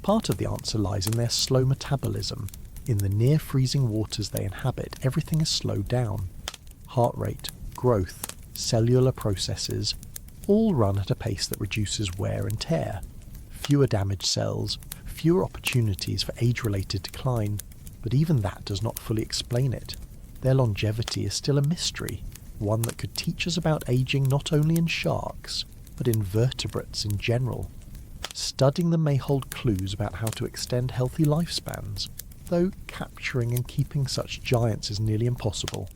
Part of the answer lies in their slow metabolism. In the near-freezing waters they inhabit, everything is slowed down. Heart rate, growth, cellular processes, all run at a pace that reduces wear and tear. Fewer damaged cells, fewer opportunities for age-related decline, but even that does not fully explain it. Their longevity is still a mystery, one that could teach us about aging not only in sharks, but in vertebrates in general. Studying them may hold clues about how to extend healthy lifespans, though capturing and keeping such giants is nearly impossible.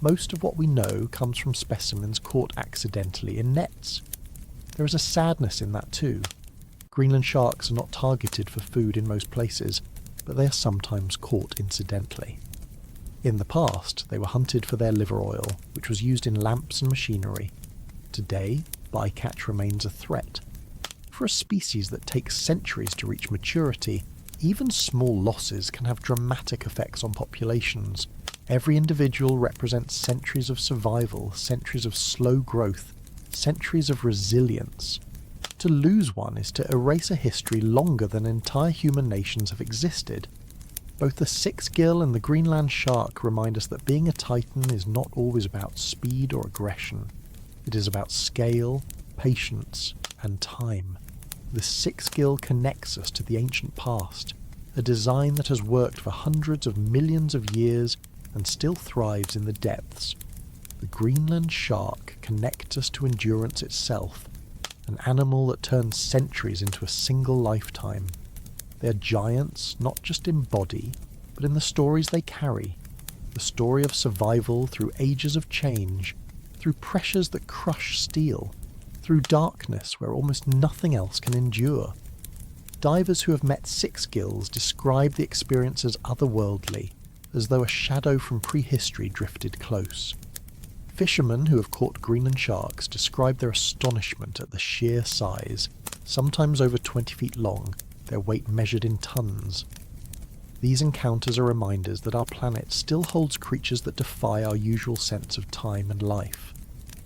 Most of what we know comes from specimens caught accidentally in nets. There is a sadness in that too. Greenland sharks are not targeted for food in most places, but they are sometimes caught incidentally. In the past, they were hunted for their liver oil, which was used in lamps and machinery. Today, bycatch remains a threat. For a species that takes centuries to reach maturity, even small losses can have dramatic effects on populations. Every individual represents centuries of survival, centuries of slow growth, centuries of resilience. To lose one is to erase a history longer than entire human nations have existed. Both the sixth gill and the Greenland shark remind us that being a titan is not always about speed or aggression. It is about scale, patience, and time. The sixth gill connects us to the ancient past, a design that has worked for hundreds of millions of years and still thrives in the depths. The Greenland shark connects us to endurance itself, an animal that turns centuries into a single lifetime. They are giants not just in body, but in the stories they carry, the story of survival through ages of change, through pressures that crush steel, through darkness where almost nothing else can endure. Divers who have met 6 gills describe the experience as otherworldly, as though a shadow from prehistory drifted close. Fishermen who have caught Greenland sharks describe their astonishment at the sheer size, sometimes over 20 feet long, their weight measured in tons. These encounters are reminders that our planet still holds creatures that defy our usual sense of time and life.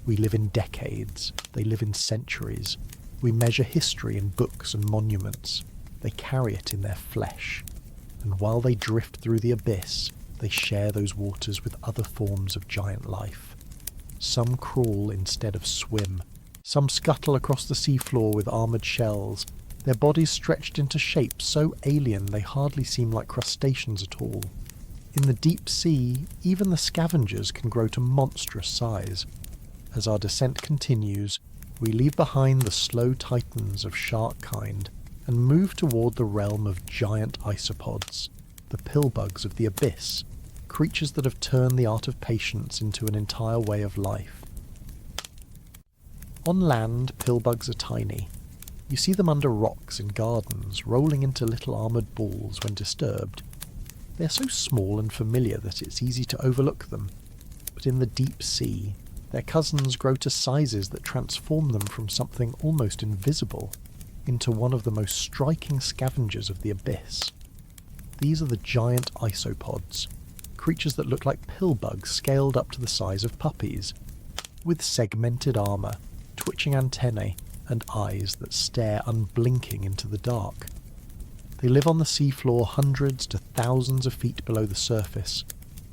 We live in decades, they live in centuries. We measure history in books and monuments. They carry it in their flesh. And while they drift through the abyss, they share those waters with other forms of giant life. Some crawl instead of swim. Some scuttle across the seafloor with armoured shells, their bodies stretched into shapes so alien they hardly seem like crustaceans at all. In the deep sea, even the scavengers can grow to monstrous size. As our descent continues, we leave behind the slow titans of shark kind and move toward the realm of giant isopods, the pillbugs of the abyss, creatures that have turned the art of patience into an entire way of life. On land, pillbugs are tiny. You see them under rocks in gardens, rolling into little armoured balls when disturbed. They are so small and familiar that it's easy to overlook them, but in the deep sea, their cousins grow to sizes that transform them from something almost invisible into one of the most striking scavengers of the abyss. These are the giant isopods, creatures that look like pillbugs scaled up to the size of puppies, with segmented armour, twitching antennae, and eyes that stare unblinking into the dark. They live on the seafloor hundreds to thousands of feet below the surface,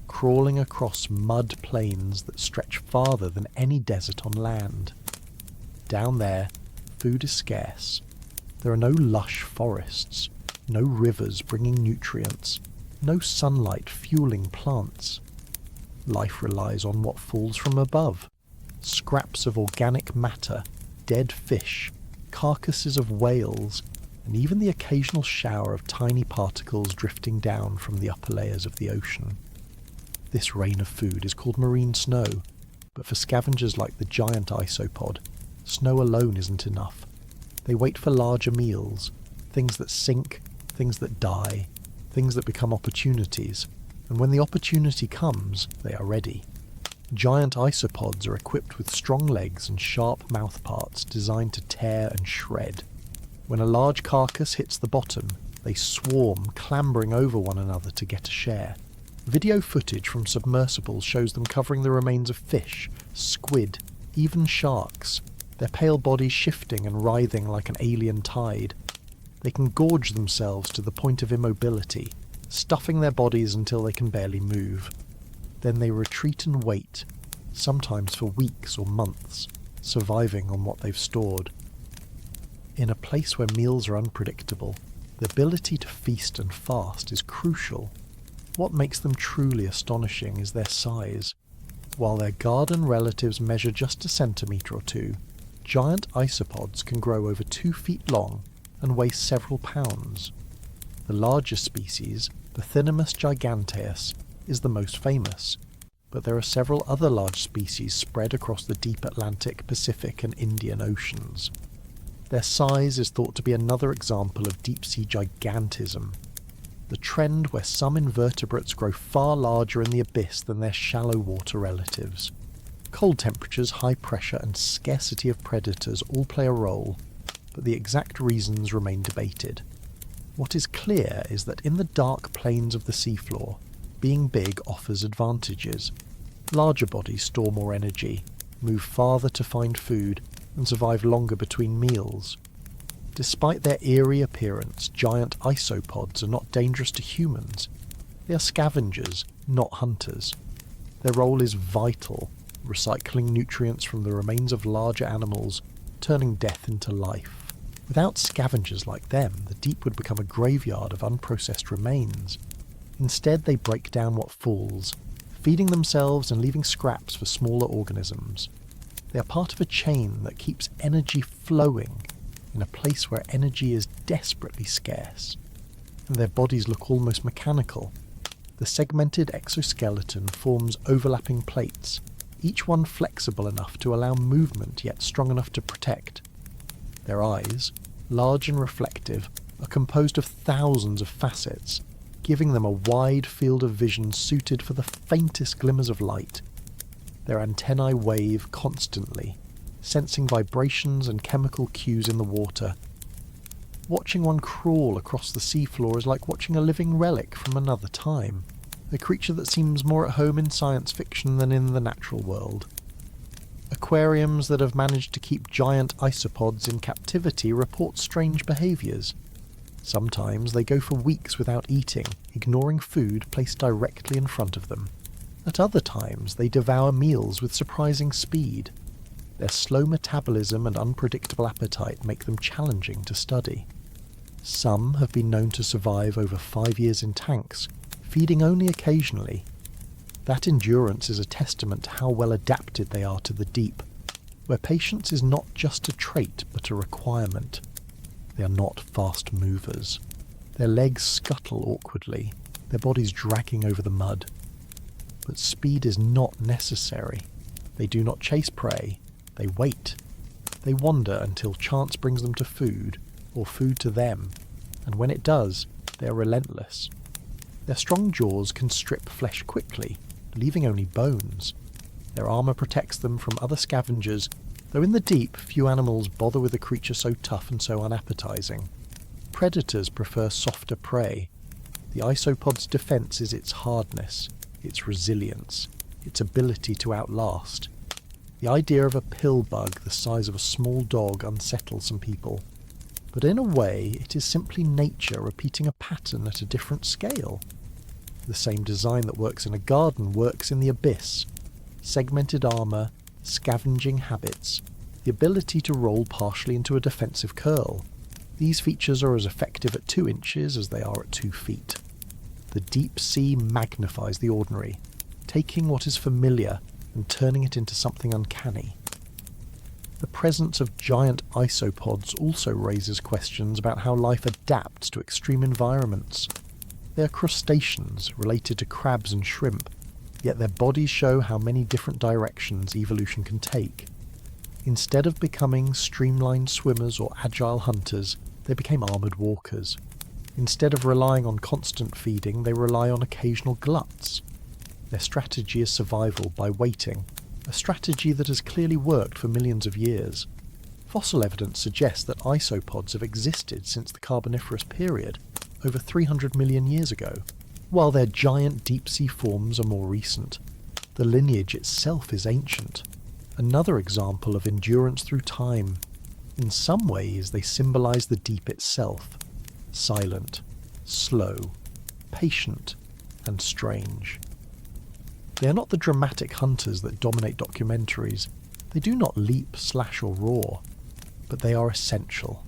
crawling across mud plains that stretch farther than any desert on land. Down there, food is scarce. There are no lush forests, no rivers bringing nutrients, no sunlight fueling plants. Life relies on what falls from above. Scraps of organic matter, dead fish, carcasses of whales, and even the occasional shower of tiny particles drifting down from the upper layers of the ocean. This rain of food is called marine snow, but for scavengers like the giant isopod, snow alone isn't enough. They wait for larger meals, things that sink, things that die, things that become opportunities, and when the opportunity comes, they are ready. Giant isopods are equipped with strong legs and sharp mouthparts designed to tear and shred. When a large carcass hits the bottom, they swarm, clambering over one another to get a share. Video footage from submersibles shows them covering the remains of fish, squid, even sharks, their pale bodies shifting and writhing like an alien tide. They can gorge themselves to the point of immobility, stuffing their bodies until they can barely move. Then they retreat and wait, sometimes for weeks or months, surviving on what they've stored. In a place where meals are unpredictable, the ability to feast and fast is crucial. What makes them truly astonishing is their size. While their garden relatives measure just a centimetre or two, giant isopods can grow over 2 feet long and weigh several pounds. The largest species, the Thynomus giganteus, is the most famous, but there are several other large species spread across the deep Atlantic, Pacific and Indian Oceans. Their size is thought to be another example of deep-sea gigantism, the trend where some invertebrates grow far larger in the abyss than their shallow water relatives. Cold temperatures, high pressure and scarcity of predators all play a role, but the exact reasons remain debated. What is clear is that in the dark plains of the seafloor, being big offers advantages. Larger bodies store more energy, move farther to find food, and survive longer between meals. Despite their eerie appearance, giant isopods are not dangerous to humans. They are scavengers, not hunters. Their role is vital, recycling nutrients from the remains of larger animals, turning death into life. Without scavengers like them, the deep would become a graveyard of unprocessed remains. Instead, they break down what falls, feeding themselves and leaving scraps for smaller organisms. They are part of a chain that keeps energy flowing in a place where energy is desperately scarce, and their bodies look almost mechanical. The segmented exoskeleton forms overlapping plates, each one flexible enough to allow movement yet strong enough to protect. Their eyes, large and reflective, are composed of thousands of facets, giving them a wide field of vision suited for the faintest glimmers of light. Their antennae wave constantly, sensing vibrations and chemical cues in the water. Watching one crawl across the seafloor is like watching a living relic from another time, a creature that seems more at home in science fiction than in the natural world. Aquariums that have managed to keep giant isopods in captivity report strange behaviours. Sometimes they go for weeks without eating, ignoring food placed directly in front of them. At other times they devour meals with surprising speed. Their slow metabolism and unpredictable appetite make them challenging to study. Some have been known to survive over 5 years in tanks, feeding only occasionally. That endurance is a testament to how well adapted they are to the deep, where patience is not just a trait but a requirement. They are not fast movers. Their legs scuttle awkwardly, their bodies dragging over the mud. But speed is not necessary. They do not chase prey, they wait. They wander until chance brings them to food, or food to them, and when it does, they are relentless. Their strong jaws can strip flesh quickly, leaving only bones. Their armour protects them from other scavengers, though in the deep few animals bother with a creature so tough and so unappetising. Predators prefer softer prey. The isopod's defence is its hardness, its resilience, its ability to outlast. The idea of a pill bug the size of a small dog unsettles some people. But in a way, it is simply nature repeating a pattern at a different scale. The same design that works in a garden works in the abyss. Segmented armour, scavenging habits, the ability to roll partially into a defensive curl. These features are as effective at 2 inches as they are at 2 feet. The deep sea magnifies the ordinary, taking what is familiar and turning it into something uncanny. The presence of giant isopods also raises questions about how life adapts to extreme environments. They are crustaceans related to crabs and shrimp, yet their bodies show how many different directions evolution can take. Instead of becoming streamlined swimmers or agile hunters, they became armoured walkers. Instead of relying on constant feeding, they rely on occasional gluts. Their strategy is survival by waiting, a strategy that has clearly worked for millions of years. Fossil evidence suggests that isopods have existed since the Carboniferous period, over 300 million years ago. While their giant deep-sea forms are more recent, the lineage itself is ancient. Another example of endurance through time. In some ways, they symbolize the deep itself. Silent, slow, patient, and strange. They are not the dramatic hunters that dominate documentaries. They do not leap, slash, or roar. But they are essential.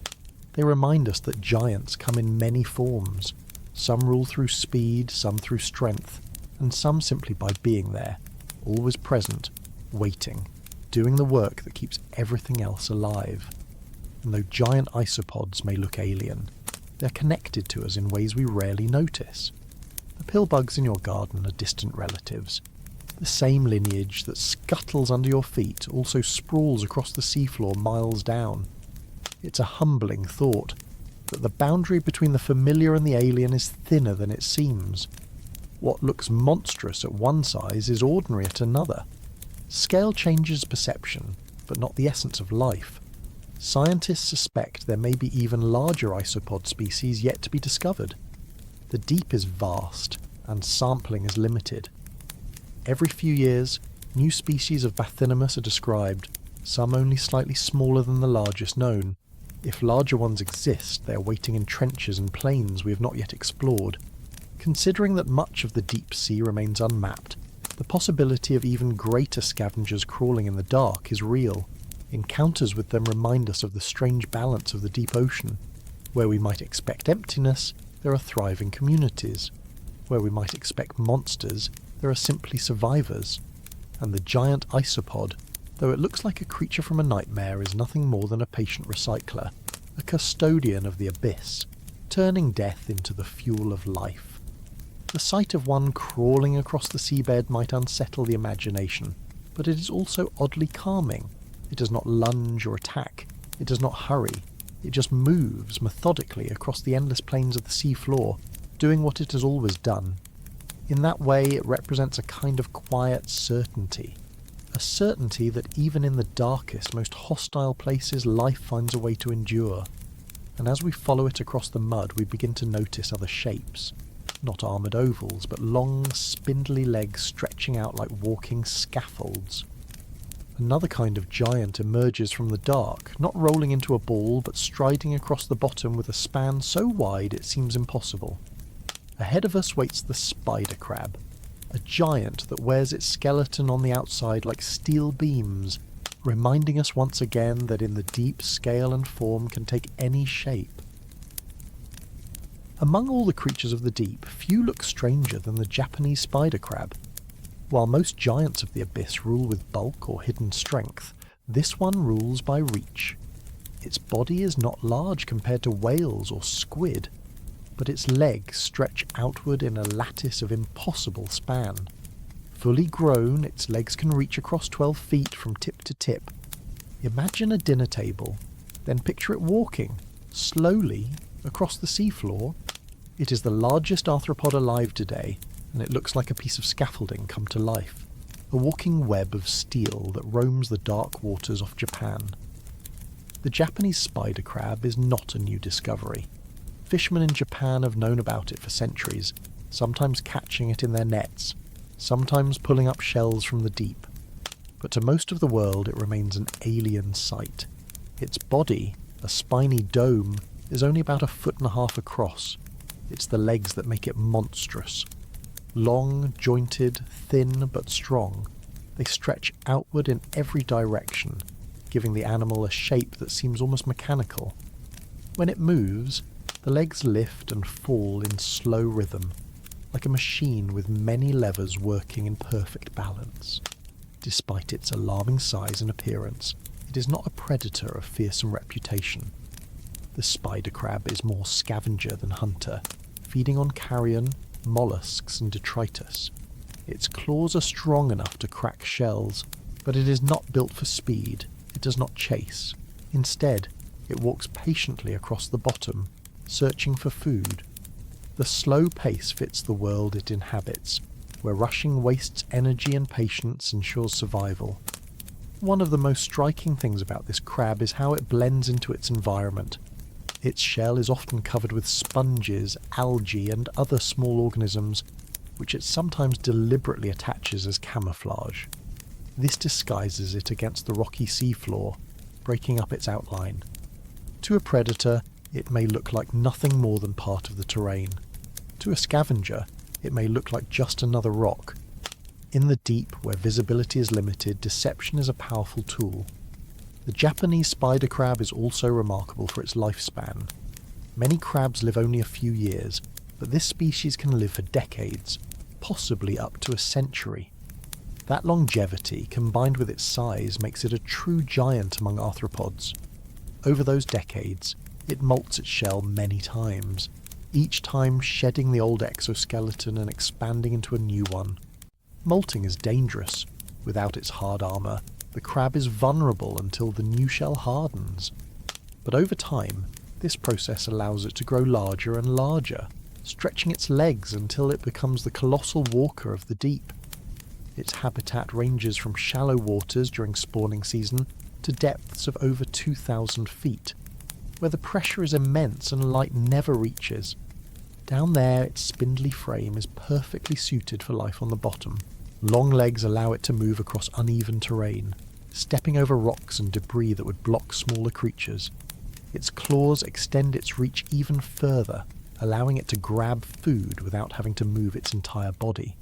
They remind us that giants come in many forms. Some rule through speed, some through strength, and some simply by being there, always present, waiting, doing the work that keeps everything else alive. And though giant isopods may look alien, they're connected to us in ways we rarely notice. The pillbugs in your garden are distant relatives. The same lineage that scuttles under your feet also sprawls across the seafloor miles down. It's a humbling thought that the boundary between the familiar and the alien is thinner than it seems. What looks monstrous at one size is ordinary at another. Scale changes perception, but not the essence of life. Scientists suspect there may be even larger isopod species yet to be discovered. The deep is vast, and sampling is limited. Every few years, new species of Bathynomus are described, some only slightly smaller than the largest known. If larger ones exist, they are waiting in trenches and plains we have not yet explored. Considering that much of the deep sea remains unmapped, the possibility of even greater scavengers crawling in the dark is real. Encounters with them remind us of the strange balance of the deep ocean. Where we might expect emptiness, there are thriving communities. Where we might expect monsters, there are simply survivors. And the giant isopod, though it looks like a creature from a nightmare, is nothing more than a patient recycler, a custodian of the abyss, turning death into the fuel of life. The sight of one crawling across the seabed might unsettle the imagination, but it is also oddly calming. It does not lunge or attack. It does not hurry. It just moves methodically across the endless plains of the sea floor, doing what it has always done. In that way, it represents a kind of quiet certainty. A certainty that even in the darkest, most hostile places, life finds a way to endure. And as we follow it across the mud, we begin to notice other shapes. Not armoured ovals, but long, spindly legs stretching out like walking scaffolds. Another kind of giant emerges from the dark, not rolling into a ball, but striding across the bottom with a span so wide it seems impossible. Ahead of us waits the spider crab, a giant that wears its skeleton on the outside like steel beams, reminding us once again that in the deep scale and form can take any shape. Among all the creatures of the deep, few look stranger than the Japanese spider crab. While most giants of the abyss rule with bulk or hidden strength, this one rules by reach. Its body is not large compared to whales or squid, but its legs stretch outward in a lattice of impossible span. Fully grown, its legs can reach across 12 feet from tip to tip. Imagine a dinner table, then picture it walking, slowly, across the seafloor. It is the largest arthropod alive today, and it looks like a piece of scaffolding come to life. A walking web of steel that roams the dark waters off Japan. The Japanese spider crab is not a new discovery. Fishermen in Japan have known about it for centuries, sometimes catching it in their nets, sometimes pulling up shells from the deep. But to most of the world it remains an alien sight. Its body, a spiny dome, is only about 1.5 feet across. It's the legs that make it monstrous. Long, jointed, thin but strong, they stretch outward in every direction, giving the animal a shape that seems almost mechanical. When it moves, the legs lift and fall in slow rhythm, like a machine with many levers working in perfect balance. Despite its alarming size and appearance, it is not a predator of fearsome reputation. The spider crab is more scavenger than hunter, feeding on carrion, mollusks and detritus. Its claws are strong enough to crack shells, but it is not built for speed. It does not chase. Instead, it walks patiently across the bottom, searching for food. The slow pace fits the world it inhabits, where rushing wastes energy and patience ensures survival. One of the most striking things about this crab is how it blends into its environment. Its shell is often covered with sponges, algae and other small organisms, which it sometimes deliberately attaches as camouflage. This disguises it against the rocky seafloor, breaking up its outline. To a predator, it may look like nothing more than part of the terrain. To a scavenger, it may look like just another rock. In the deep, where visibility is limited, deception is a powerful tool. The Japanese spider crab is also remarkable for its lifespan. Many crabs live only a few years, but this species can live for decades, possibly up to a century. That longevity, combined with its size, makes it a true giant among arthropods. Over those decades, it molts its shell many times, each time shedding the old exoskeleton and expanding into a new one. Molting is dangerous. Without its hard armour, the crab is vulnerable until the new shell hardens. But over time, this process allows it to grow larger and larger, stretching its legs until it becomes the colossal walker of the deep. Its habitat ranges from shallow waters during spawning season to depths of over 2,000 feet, where the pressure is immense and light never reaches. Down there, its spindly frame is perfectly suited for life on the bottom. Long legs allow it to move across uneven terrain, stepping over rocks and debris that would block smaller creatures. Its claws extend its reach even further, allowing it to grab food without having to move its entire body.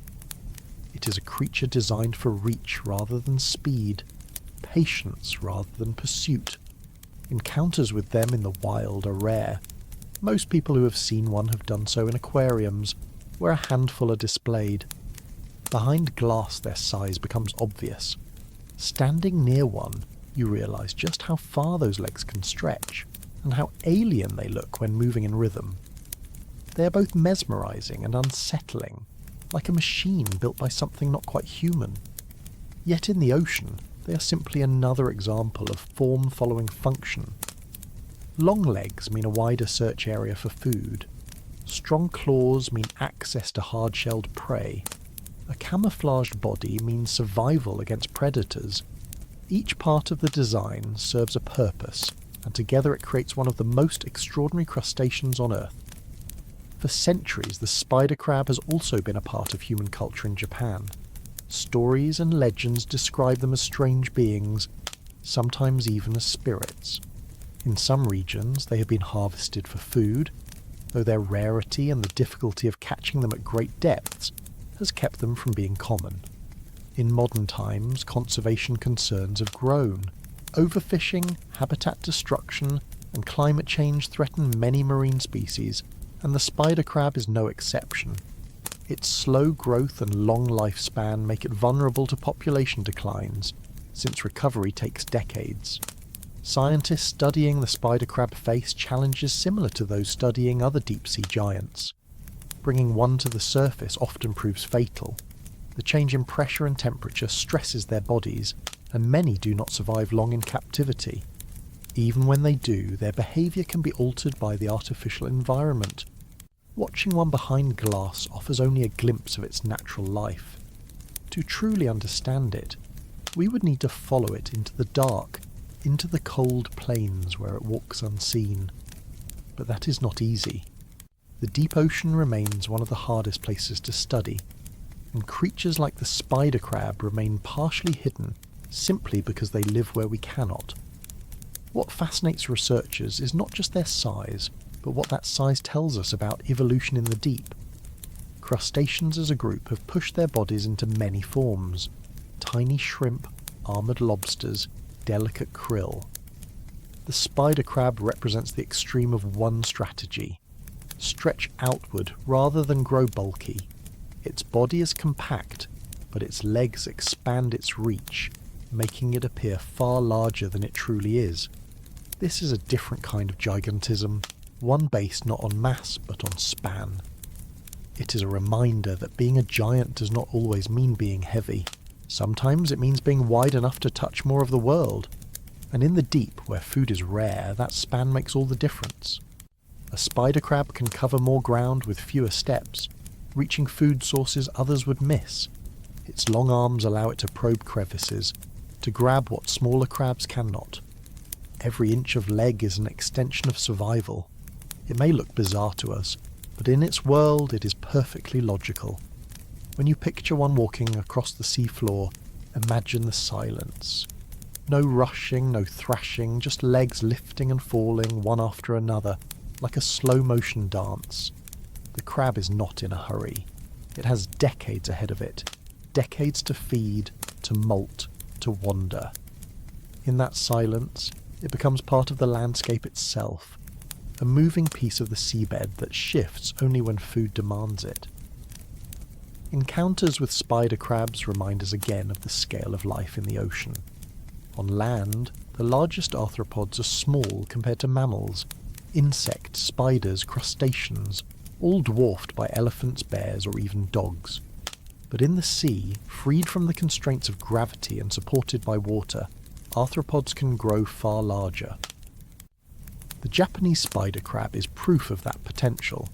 It is a creature designed for reach rather than speed, patience rather than pursuit. Encounters with them in the wild are rare. Most people who have seen one have done so in aquariums, where a handful are displayed. Behind glass their size becomes obvious. Standing near one, you realise just how far those legs can stretch, and how alien they look when moving in rhythm. They are both mesmerising and unsettling, like a machine built by something not quite human. Yet in the ocean, they are simply another example of form following function. Long legs mean a wider search area for food. Strong claws mean access to hard-shelled prey. A camouflaged body means survival against predators. Each part of the design serves a purpose, and together it creates one of the most extraordinary crustaceans on Earth. For centuries, the spider crab has also been a part of human culture in Japan. Stories and legends describe them as strange beings, sometimes even as spirits. In some regions, they have been harvested for food, though their rarity and the difficulty of catching them at great depths has kept them from being common. In modern times, conservation concerns have grown. Overfishing, habitat destruction, and climate change threaten many marine species, and the spider crab is no exception. Its slow growth and long lifespan make it vulnerable to population declines, since recovery takes decades. Scientists studying the spider crab face challenges similar to those studying other deep-sea giants. Bringing one to the surface often proves fatal. The change in pressure and temperature stresses their bodies, and many do not survive long in captivity. Even when they do, their behaviour can be altered by the artificial environment. Watching one behind glass offers only a glimpse of its natural life. To truly understand it, we would need to follow it into the dark, into the cold plains where it walks unseen. But that is not easy. The deep ocean remains one of the hardest places to study, and creatures like the spider crab remain partially hidden simply because they live where we cannot. What fascinates researchers is not just their size, but what that size tells us about evolution in the deep. Crustaceans as a group have pushed their bodies into many forms: tiny shrimp, armoured lobsters, delicate krill. The spider crab represents the extreme of one strategy: stretch outward rather than grow bulky. Its body is compact, but its legs expand its reach, making it appear far larger than it truly is. This is a different kind of gigantism, one based not on mass but on span. It is a reminder that being a giant does not always mean being heavy. Sometimes it means being wide enough to touch more of the world. And in the deep, where food is rare, that span makes all the difference. A spider crab can cover more ground with fewer steps, reaching food sources others would miss. Its long arms allow it to probe crevices, to grab what smaller crabs cannot. Every inch of leg is an extension of survival. It may look bizarre to us, but in its world it is perfectly logical. When you picture one walking across the seafloor, imagine the silence. No rushing, no thrashing, just legs lifting and falling one after another, like a slow-motion dance. The crab is not in a hurry. It has decades ahead of it. Decades to feed, to molt, to wander. In that silence, it becomes part of the landscape itself, a moving piece of the seabed that shifts only when food demands it. Encounters with spider crabs remind us again of the scale of life in the ocean. On land, the largest arthropods are small compared to mammals, insects, spiders, crustaceans, all dwarfed by elephants, bears, or even dogs. But in the sea, freed from the constraints of gravity and supported by water, arthropods can grow far larger. The Japanese spider crab is proof of that potential,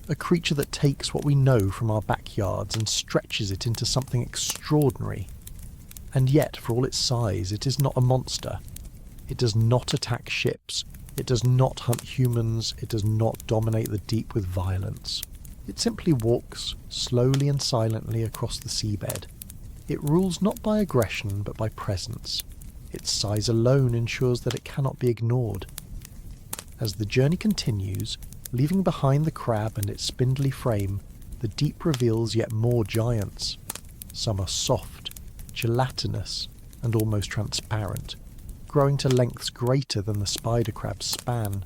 a creature that takes what we know from our backyards and stretches it into something extraordinary. And yet, for all its size, it is not a monster. It does not attack ships, it does not hunt humans, it does not dominate the deep with violence. It simply walks, slowly and silently, across the seabed. It rules not by aggression, but by presence. Its size alone ensures that it cannot be ignored. As the journey continues, leaving behind the crab and its spindly frame, the deep reveals yet more giants. Some are soft, gelatinous, and almost transparent, growing to lengths greater than the spider crab's span.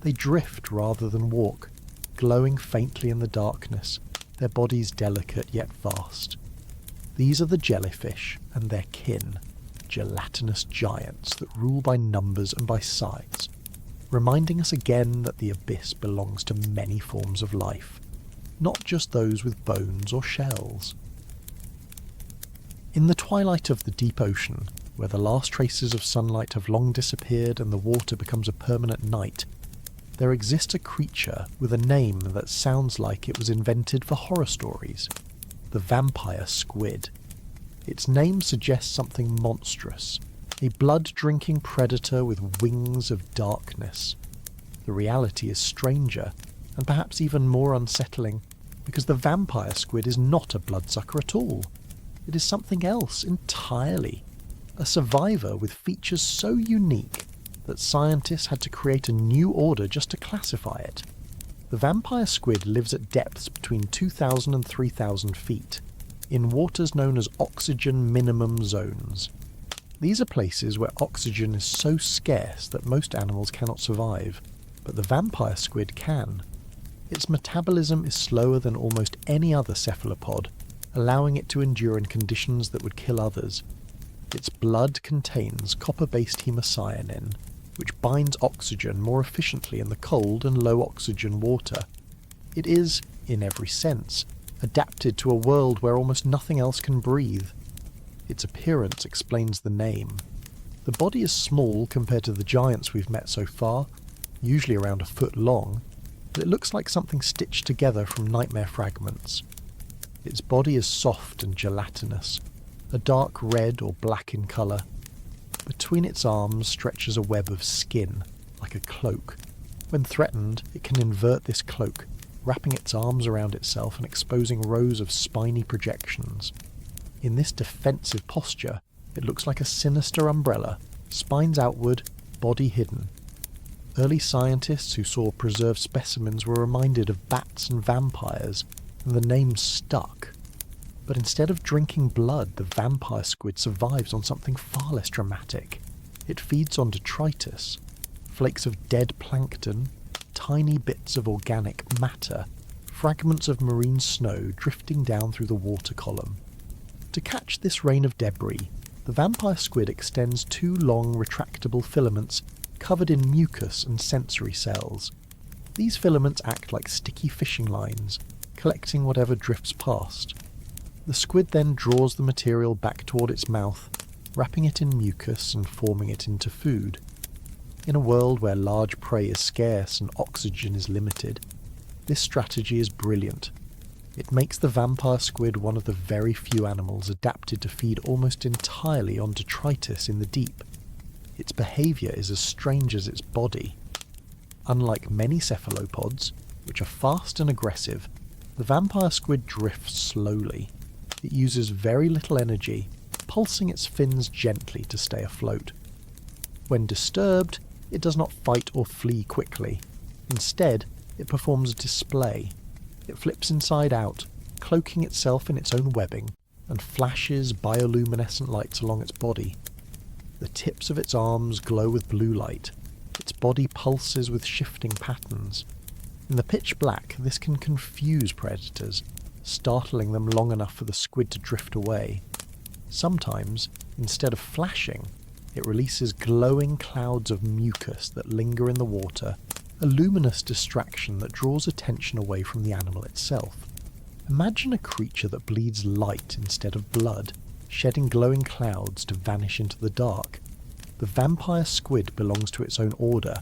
They drift rather than walk, glowing faintly in the darkness, their bodies delicate yet vast. These are the jellyfish and their kin, gelatinous giants that rule by numbers and by size, reminding us again that the abyss belongs to many forms of life, not just those with bones or shells. In the twilight of the deep ocean, where the last traces of sunlight have long disappeared and the water becomes a permanent night, there exists a creature with a name that sounds like it was invented for horror stories: the vampire squid. Its name suggests something monstrous, a blood-drinking predator with wings of darkness. The reality is stranger, and perhaps even more unsettling, because the vampire squid is not a bloodsucker at all. It is something else entirely. A survivor with features so unique that scientists had to create a new order just to classify it. The vampire squid lives at depths between 2,000 and 3,000 feet, in waters known as oxygen minimum zones. These are places where oxygen is so scarce that most animals cannot survive, but the vampire squid can. Its metabolism is slower than almost any other cephalopod, allowing it to endure in conditions that would kill others. Its blood contains copper-based hemocyanin, which binds oxygen more efficiently in the cold and low-oxygen water. It is, in every sense, adapted to a world where almost nothing else can breathe. Its appearance explains the name. The body is small compared to the giants we've met so far, usually around a foot long, but it looks like something stitched together from nightmare fragments. Its body is soft and gelatinous, a dark red or black in colour. Between its arms stretches a web of skin, like a cloak. When threatened, it can invert this cloak, wrapping its arms around itself and exposing rows of spiny projections. In this defensive posture, it looks like a sinister umbrella, spines outward, body hidden. Early scientists who saw preserved specimens were reminded of bats and vampires, and the name stuck. But instead of drinking blood, the vampire squid survives on something far less dramatic. It feeds on detritus, flakes of dead plankton, tiny bits of organic matter, fragments of marine snow drifting down through the water column. To catch this rain of debris, the vampire squid extends two long retractable filaments covered in mucus and sensory cells. These filaments act like sticky fishing lines, collecting whatever drifts past. The squid then draws the material back toward its mouth, wrapping it in mucus and forming it into food. In a world where large prey is scarce and oxygen is limited, this strategy is brilliant. It makes the vampire squid one of the very few animals adapted to feed almost entirely on detritus in the deep. Its behaviour is as strange as its body. Unlike many cephalopods, which are fast and aggressive, the vampire squid drifts slowly. It uses very little energy, pulsing its fins gently to stay afloat. When disturbed, it does not fight or flee quickly. Instead, it performs a display. It flips inside out, cloaking itself in its own webbing, and flashes bioluminescent lights along its body. The tips of its arms glow with blue light. Its body pulses with shifting patterns. In the pitch black, this can confuse predators, startling them long enough for the squid to drift away. Sometimes, instead of flashing, it releases glowing clouds of mucus that linger in the water, a luminous distraction that draws attention away from the animal itself. Imagine a creature that bleeds light instead of blood, shedding glowing clouds to vanish into the dark. The vampire squid belongs to its own order,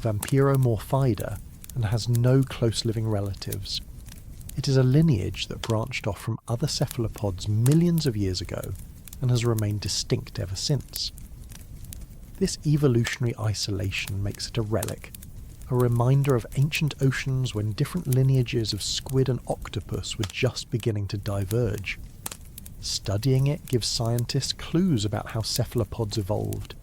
Vampiromorphida, and has no close living relatives. It is a lineage that branched off from other cephalopods millions of years ago and has remained distinct ever since. This evolutionary isolation makes it a relic, a reminder of ancient oceans when different lineages of squid and octopus were just beginning to diverge. Studying it gives scientists clues about how cephalopods evolved,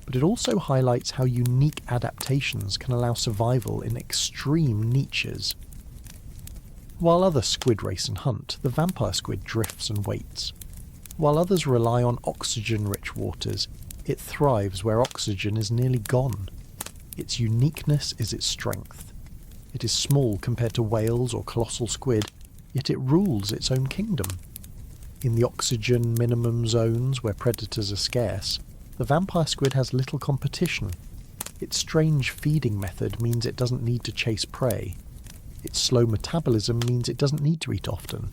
but it also highlights how unique adaptations can allow survival in extreme niches. While others squid race and hunt, the vampire squid drifts and waits. While others rely on oxygen-rich waters, it thrives where oxygen is nearly gone. Its uniqueness is its strength. It is small compared to whales or colossal squid, yet it rules its own kingdom. In the oxygen minimum zones where predators are scarce, the vampire squid has little competition. Its strange feeding method means it doesn't need to chase prey. Its slow metabolism means it doesn't need to eat often.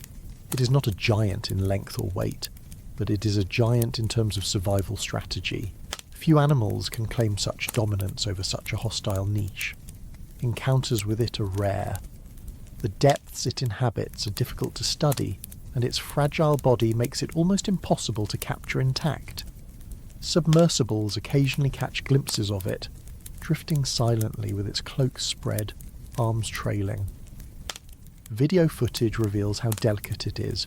It is not a giant in length or weight. but it is a giant in terms of survival strategy. Few animals can claim such dominance over such a hostile niche. Encounters with it are rare. The depths it inhabits are difficult to study, and its fragile body makes it almost impossible to capture intact. Submersibles occasionally catch glimpses of it, drifting silently with its cloak spread, arms trailing. Video footage reveals how delicate it is,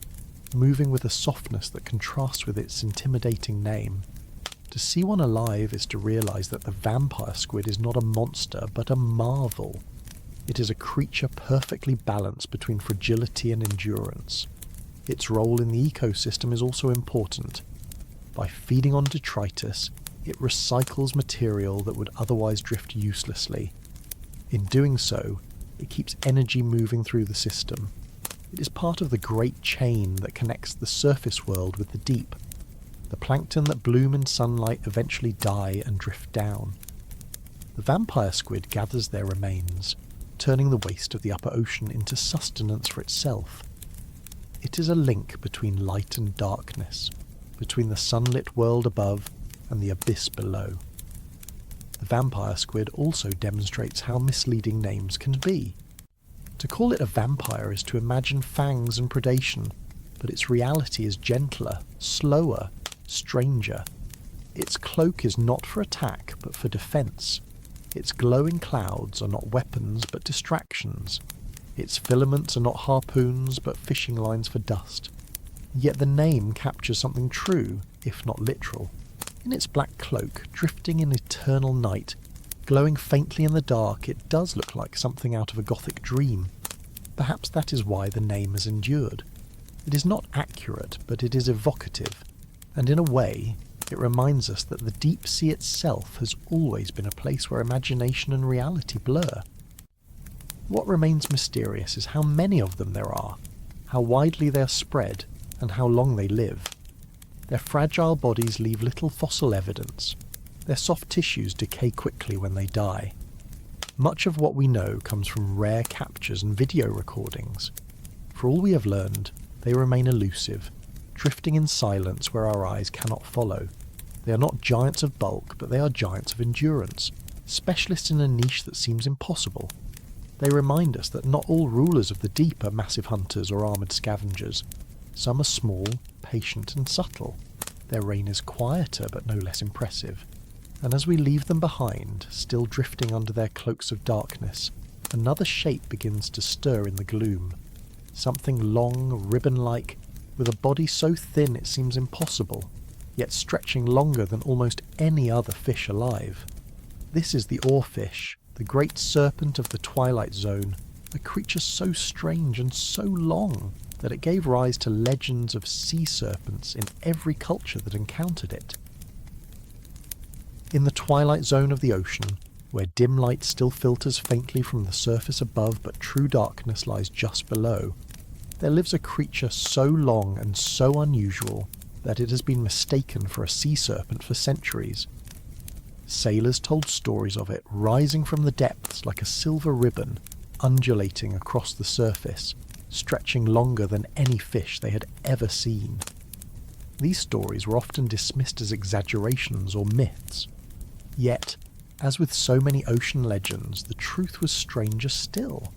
moving with a softness that contrasts with its intimidating name. To see one alive is to realise that the vampire squid is not a monster, but a marvel. It is a creature perfectly balanced between fragility and endurance. Its role in the ecosystem is also important. By feeding on detritus, it recycles material that would otherwise drift uselessly. In doing so, it keeps energy moving through the system. It is part of the great chain that connects the surface world with the deep. The plankton that bloom in sunlight eventually die and drift down. The vampire squid gathers their remains, turning the waste of the upper ocean into sustenance for itself. It is a link between light and darkness, between the sunlit world above and the abyss below. The vampire squid also demonstrates how misleading names can be. To call it a vampire is to imagine fangs and predation, but its reality is gentler, slower, stranger. Its cloak is not for attack, but for defence. Its glowing clouds are not weapons, but distractions. Its filaments are not harpoons, but fishing lines for dust. Yet the name captures something true, if not literal. In its black cloak, drifting in eternal night, glowing faintly in the dark, it does look like something out of a Gothic dream. Perhaps that is why the name has endured. It is not accurate, but it is evocative, and in a way, it reminds us that the deep sea itself has always been a place where imagination and reality blur. What remains mysterious is how many of them there are, how widely they are spread, and how long they live. Their fragile bodies leave little fossil evidence. Their soft tissues decay quickly when they die. Much of what we know comes from rare captures and video recordings. For all we have learned, they remain elusive, drifting in silence where our eyes cannot follow. They are not giants of bulk, but they are giants of endurance, specialists in a niche that seems impossible. They remind us that not all rulers of the deep are massive hunters or armoured scavengers. Some are small, patient and subtle. Their reign is quieter but no less impressive. And as we leave them behind, still drifting under their cloaks of darkness, another shape begins to stir in the gloom. Something long, ribbon-like, with a body so thin it seems impossible, yet stretching longer than almost any other fish alive. This is the oarfish, the great serpent of the twilight zone, a creature so strange and so long that it gave rise to legends of sea serpents in every culture that encountered it. In the twilight zone of the ocean, where dim light still filters faintly from the surface above but true darkness lies just below, there lives a creature so long and so unusual that it has been mistaken for a sea serpent for centuries. Sailors told stories of it rising from the depths like a silver ribbon, undulating across the surface, stretching longer than any fish they had ever seen. These stories were often dismissed as exaggerations or myths. Yet, as with so many ocean legends, the truth was stranger still.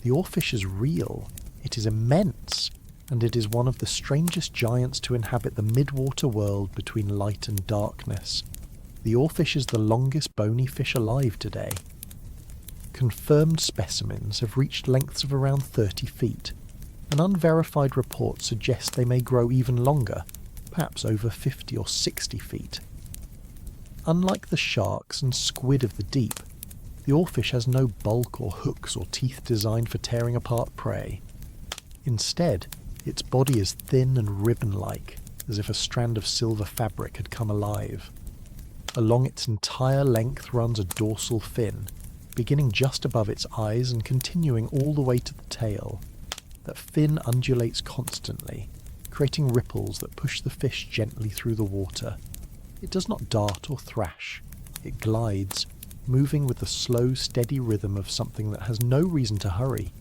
The oarfish is real, it is immense, and it is one of the strangest giants to inhabit the mid-water world between light and darkness. The oarfish is the longest bony fish alive today. Confirmed specimens have reached lengths of around 30 feet. An unverified report suggests they may grow even longer, perhaps over 50 or 60 feet. Unlike the sharks and squid of the deep, the oarfish has no bulk or hooks or teeth designed for tearing apart prey. Instead, its body is thin and ribbon-like, as if a strand of silver fabric had come alive. Along its entire length runs a dorsal fin, beginning just above its eyes and continuing all the way to the tail. That fin undulates constantly, creating ripples that push the fish gently through the water. It does not dart or thrash. It glides, moving with the slow, steady rhythm of something that has no reason to hurry.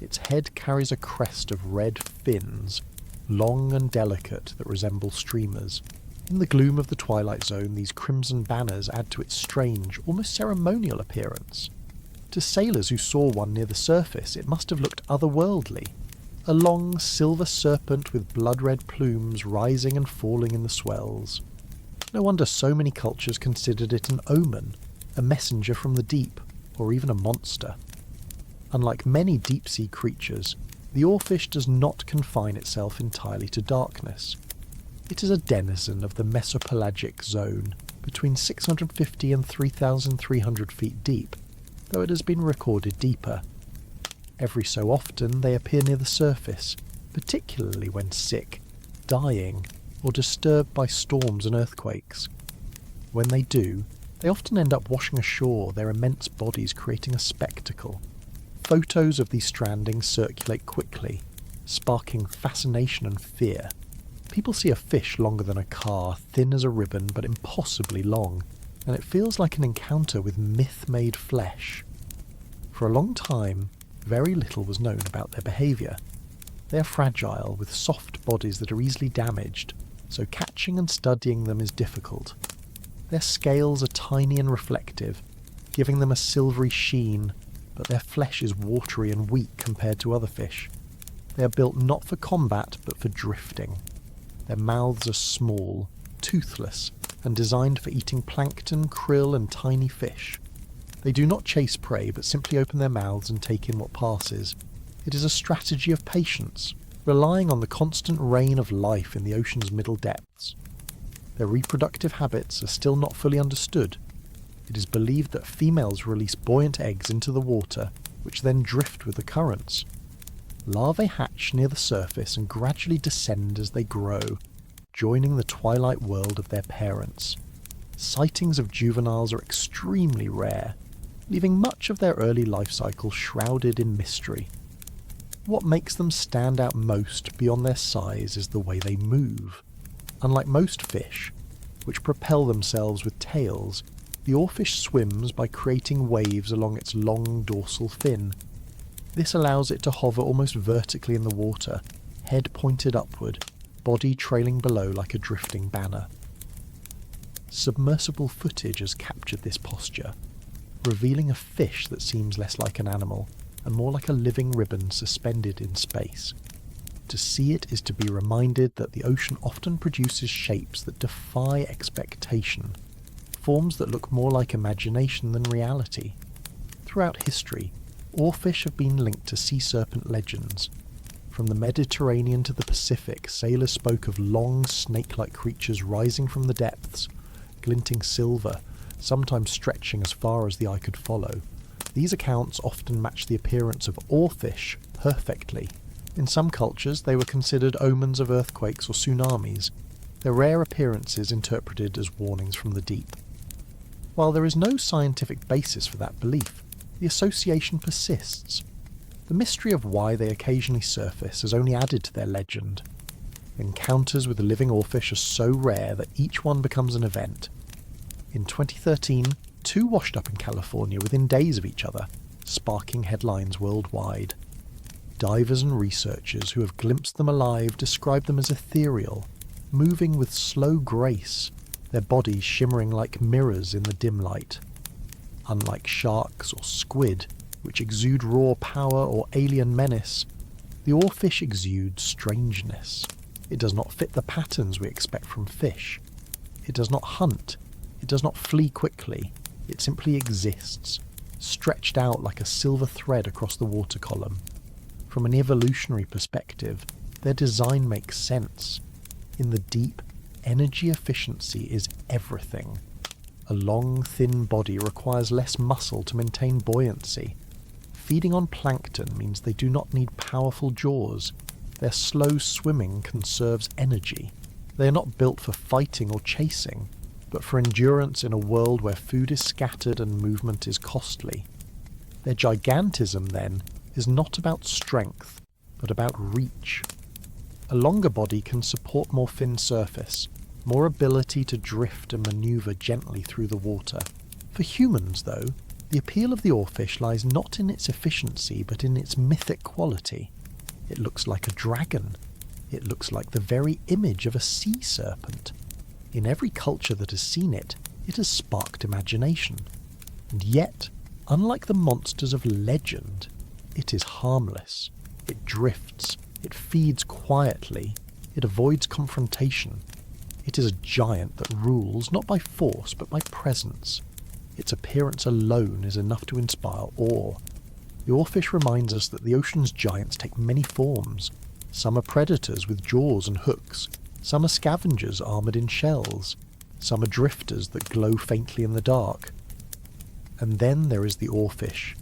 Its head carries a crest of red fins, long and delicate that resemble streamers. In the gloom of the twilight zone, these crimson banners add to its strange, almost ceremonial appearance. To sailors who saw one near the surface, it must have looked otherworldly. A long silver serpent with blood-red plumes rising and falling in the swells. No wonder so many cultures considered it an omen, a messenger from the deep, or even a monster. Unlike many deep-sea creatures, the oarfish does not confine itself entirely to darkness. It is a denizen of the mesopelagic zone, between 650 and 3,300 feet deep, though it has been recorded deeper. Every so often they appear near the surface, particularly when sick, dying, or disturbed by storms and earthquakes. When they do, they often end up washing ashore, their immense bodies creating a spectacle. Photos of these strandings circulate quickly, sparking fascination and fear. People see a fish longer than a car, thin as a ribbon but impossibly long, and it feels like an encounter with myth-made flesh. For a long time, very little was known about their behaviour. They are fragile, with soft bodies that are easily damaged, so catching and studying them is difficult. Their scales are tiny and reflective, giving them a silvery sheen, but their flesh is watery and weak compared to other fish. They are built not for combat, but for drifting. Their mouths are small, toothless, and designed for eating plankton, krill, and tiny fish. They do not chase prey, but simply open their mouths and take in what passes. It is a strategy of patience, relying on the constant rain of life in the ocean's middle depths. Their reproductive habits are still not fully understood. It is believed that females release buoyant eggs into the water, which then drift with the currents. Larvae hatch near the surface and gradually descend as they grow, joining the twilight world of their parents. Sightings of juveniles are extremely rare, leaving much of their early life cycle shrouded in mystery. What makes them stand out most beyond their size is the way they move. Unlike most fish, which propel themselves with tails, the oarfish swims by creating waves along its long dorsal fin. This allows it to hover almost vertically in the water, head pointed upward, body trailing below like a drifting banner. Submersible footage has captured this posture, revealing a fish that seems less like an animal and more like a living ribbon suspended in space. To see it is to be reminded that the ocean often produces shapes that defy expectation, forms that look more like imagination than reality. Throughout history, oarfish have been linked to sea serpent legends. From the Mediterranean to the Pacific, sailors spoke of long, snake-like creatures rising from the depths, glinting silver, sometimes stretching as far as the eye could follow. These accounts often match the appearance of oarfish perfectly. In some cultures, they were considered omens of earthquakes or tsunamis, their rare appearances interpreted as warnings from the deep. While there is no scientific basis for that belief, the association persists. The mystery of why they occasionally surface has only added to their legend. Encounters with the living oarfish are so rare that each one becomes an event. In 2013, 2 washed up in California within days of each other, sparking headlines worldwide. Divers and researchers who have glimpsed them alive describe them as ethereal, moving with slow grace, their bodies shimmering like mirrors in the dim light. Unlike sharks or squid, which exude raw power or alien menace, the oarfish exudes strangeness. It does not fit the patterns we expect from fish. It does not hunt. It does not flee quickly. It simply exists, stretched out like a silver thread across the water column. From an evolutionary perspective, their design makes sense. In the deep, energy efficiency is everything. A long, thin body requires less muscle to maintain buoyancy. Feeding on plankton means they do not need powerful jaws. Their slow swimming conserves energy. They are not built for fighting or chasing, but for endurance in a world where food is scattered and movement is costly. Their gigantism, then, is not about strength, but about reach. A longer body can support more thin surface, more ability to drift and maneuver gently through the water. For humans, though, the appeal of the oarfish lies not in its efficiency, but in its mythic quality. It looks like a dragon. It looks like the very image of a sea serpent. In every culture that has seen it, it has sparked imagination. And yet, unlike the monsters of legend, it is harmless. It drifts. It feeds quietly. It avoids confrontation. It is a giant that rules not by force but by presence. Its appearance alone is enough to inspire awe. The oarfish reminds us that the ocean's giants take many forms. Some are predators with jaws and hooks. Some are scavengers armoured in shells. Some are drifters that glow faintly in the dark. And then there is the oarfish,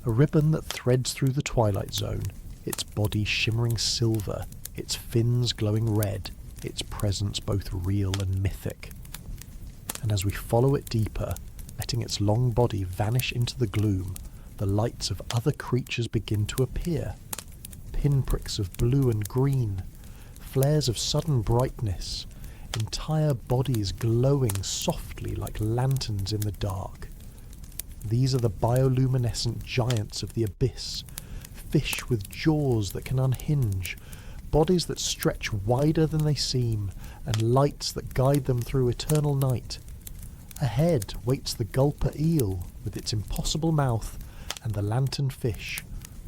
a ribbon that threads through the twilight zone, its body shimmering silver, its fins glowing red, its presence both real and mythic. And as we follow it deeper, letting its long body vanish into the gloom, the lights of other creatures begin to appear. Pinpricks of blue and green, flares of sudden brightness, entire bodies glowing softly like lanterns in the dark. These are the bioluminescent giants of the abyss, fish with jaws that can unhinge, bodies that stretch wider than they seem, and lights that guide them through eternal night. Ahead waits the gulper eel with its impossible mouth, and the lantern fish,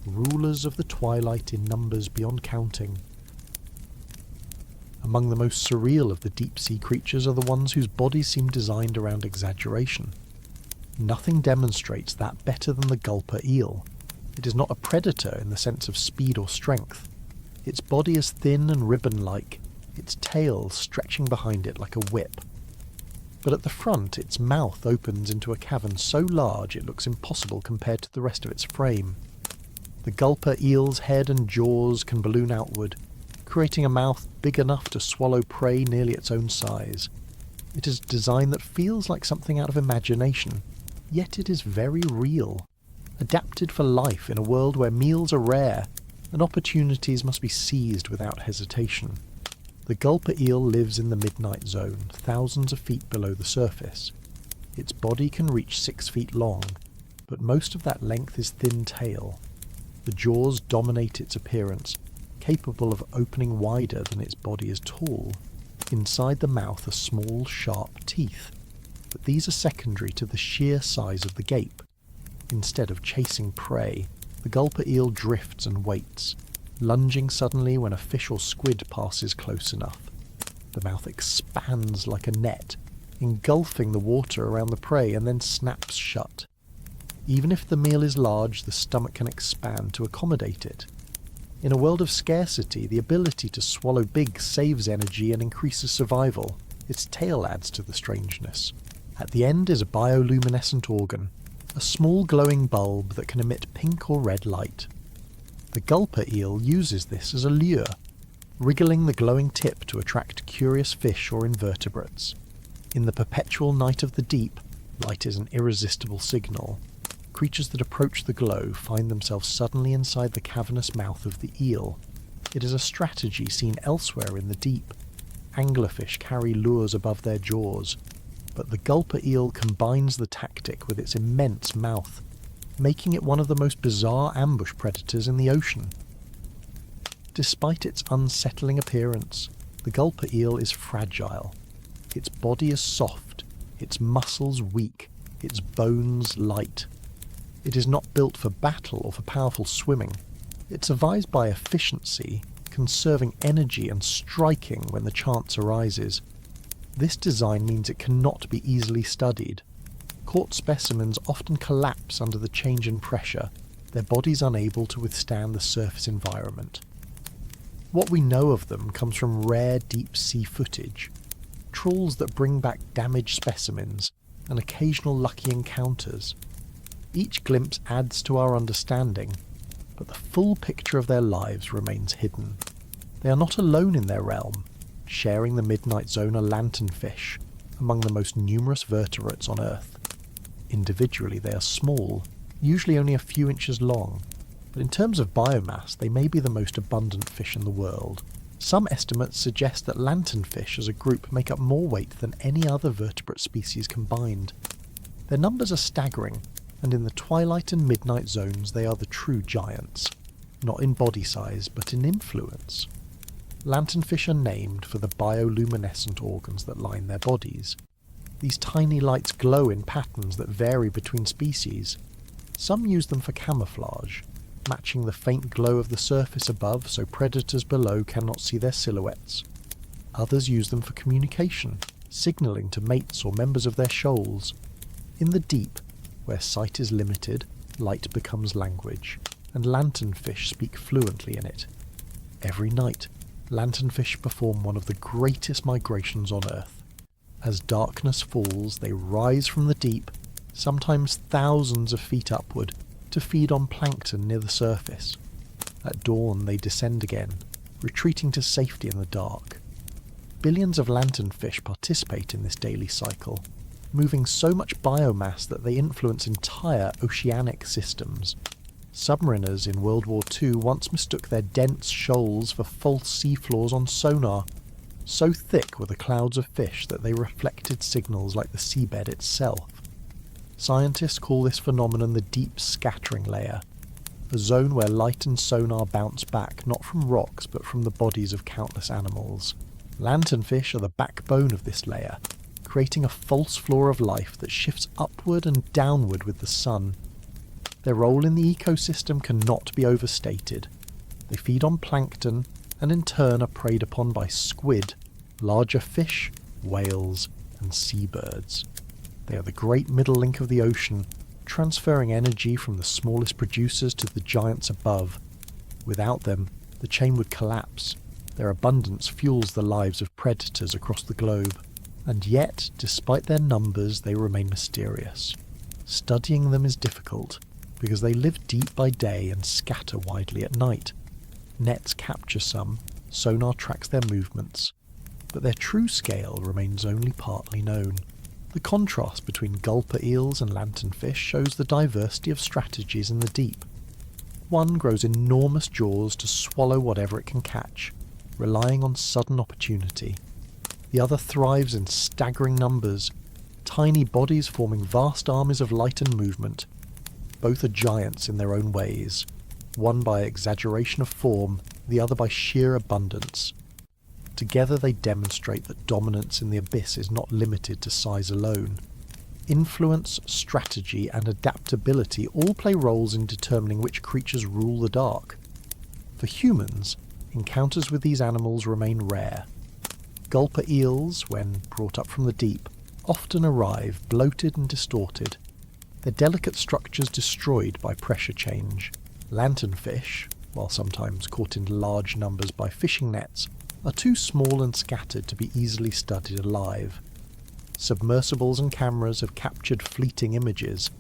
rulers of the twilight in numbers beyond counting. Among the most surreal of the deep-sea creatures are the ones whose bodies seem designed around exaggeration. Nothing demonstrates that better than the gulper eel. It is not a predator in the sense of speed or strength. Its body is thin and ribbon-like, its tail stretching behind it like a whip. But at the front, its mouth opens into a cavern so large it looks impossible compared to the rest of its frame. The gulper eel's head and jaws can balloon outward, creating a mouth big enough to swallow prey nearly its own size. It is a design that feels like something out of imagination, yet it is very real, adapted for life in a world where meals are rare and opportunities must be seized without hesitation. The gulper eel lives in the midnight zone, thousands of feet below the surface. Its body can reach 6 feet long, but most of that length is thin tail. The jaws dominate its appearance, capable of opening wider than its body is tall. Inside the mouth are small, sharp teeth, but these are secondary to the sheer size of the gape. Instead of chasing prey, the gulper eel drifts and waits, lunging suddenly when a fish or squid passes close enough. The mouth expands like a net, engulfing the water around the prey, and then snaps shut. Even if the meal is large, the stomach can expand to accommodate it. In a world of scarcity, the ability to swallow big saves energy and increases survival. Its tail adds to the strangeness. At the end is a bioluminescent organ, a small glowing bulb that can emit pink or red light. The gulper eel uses this as a lure, wriggling the glowing tip to attract curious fish or invertebrates. In the perpetual night of the deep, light is an irresistible signal. Creatures that approach the glow find themselves suddenly inside the cavernous mouth of the eel. It is a strategy seen elsewhere in the deep. Anglerfish carry lures above their jaws, but the gulper eel combines the tactic with its immense mouth, making it one of the most bizarre ambush predators in the ocean. Despite its unsettling appearance, the gulper eel is fragile. Its body is soft, its muscles weak, its bones light. It is not built for battle or for powerful swimming. It survives by efficiency, conserving energy and striking when the chance arises. This design means it cannot be easily studied. Caught specimens often collapse under the change in pressure, their bodies unable to withstand the surface environment. What we know of them comes from rare deep-sea footage, trawls that bring back damaged specimens, and occasional lucky encounters. Each glimpse adds to our understanding, but the full picture of their lives remains hidden. They are not alone in their realm. Sharing the midnight zone are lanternfish, among the most numerous vertebrates on Earth. Individually they are small, usually only a few inches long, but in terms of biomass they may be the most abundant fish in the world. Some estimates suggest that lanternfish as a group make up more weight than any other vertebrate species combined. Their numbers are staggering, and in the twilight and midnight zones they are the true giants, not in body size but in influence. Lanternfish are named for the bioluminescent organs that line their bodies. These tiny lights glow in patterns that vary between species. Some use them for camouflage, matching the faint glow of the surface above so predators below cannot see their silhouettes. Others use them for communication, signalling to mates or members of their shoals. In the deep, where sight is limited, light becomes language, and lanternfish speak fluently in it. Every night, lanternfish perform one of the greatest migrations on Earth. As darkness falls, they rise from the deep, sometimes thousands of feet upward, to feed on plankton near the surface. At dawn they descend again, retreating to safety in the dark. Billions of lanternfish participate in this daily cycle, moving so much biomass that they influence entire oceanic systems. Submariners in World War II once mistook their dense shoals for false seafloors on sonar. So thick were the clouds of fish that they reflected signals like the seabed itself. Scientists call this phenomenon the deep scattering layer, a zone where light and sonar bounce back not from rocks but from the bodies of countless animals. Lanternfish are the backbone of this layer, creating a false floor of life that shifts upward and downward with the sun. Their role in the ecosystem cannot be overstated. They feed on plankton and in turn are preyed upon by squid, larger fish, whales, and seabirds. They are the great middle link of the ocean, transferring energy from the smallest producers to the giants above. Without them, the chain would collapse. Their abundance fuels the lives of predators across the globe. And yet, despite their numbers, they remain mysterious. Studying them is difficult, because they live deep by day and scatter widely at night. Nets capture some, sonar tracks their movements, but their true scale remains only partly known. The contrast between gulper eels and lanternfish shows the diversity of strategies in the deep. One grows enormous jaws to swallow whatever it can catch, relying on sudden opportunity. The other thrives in staggering numbers, tiny bodies forming vast armies of light and movement. Both are giants in their own ways, one by exaggeration of form, the other by sheer abundance. Together they demonstrate that dominance in the abyss is not limited to size alone. Influence, strategy, and adaptability all play roles in determining which creatures rule the dark. For humans, encounters with these animals remain rare. Gulper eels, when brought up from the deep, often arrive bloated and distorted, their delicate structures destroyed by pressure change. Lanternfish, while sometimes caught in large numbers by fishing nets, are too small and scattered to be easily studied alive. Submersibles and cameras have captured fleeting images,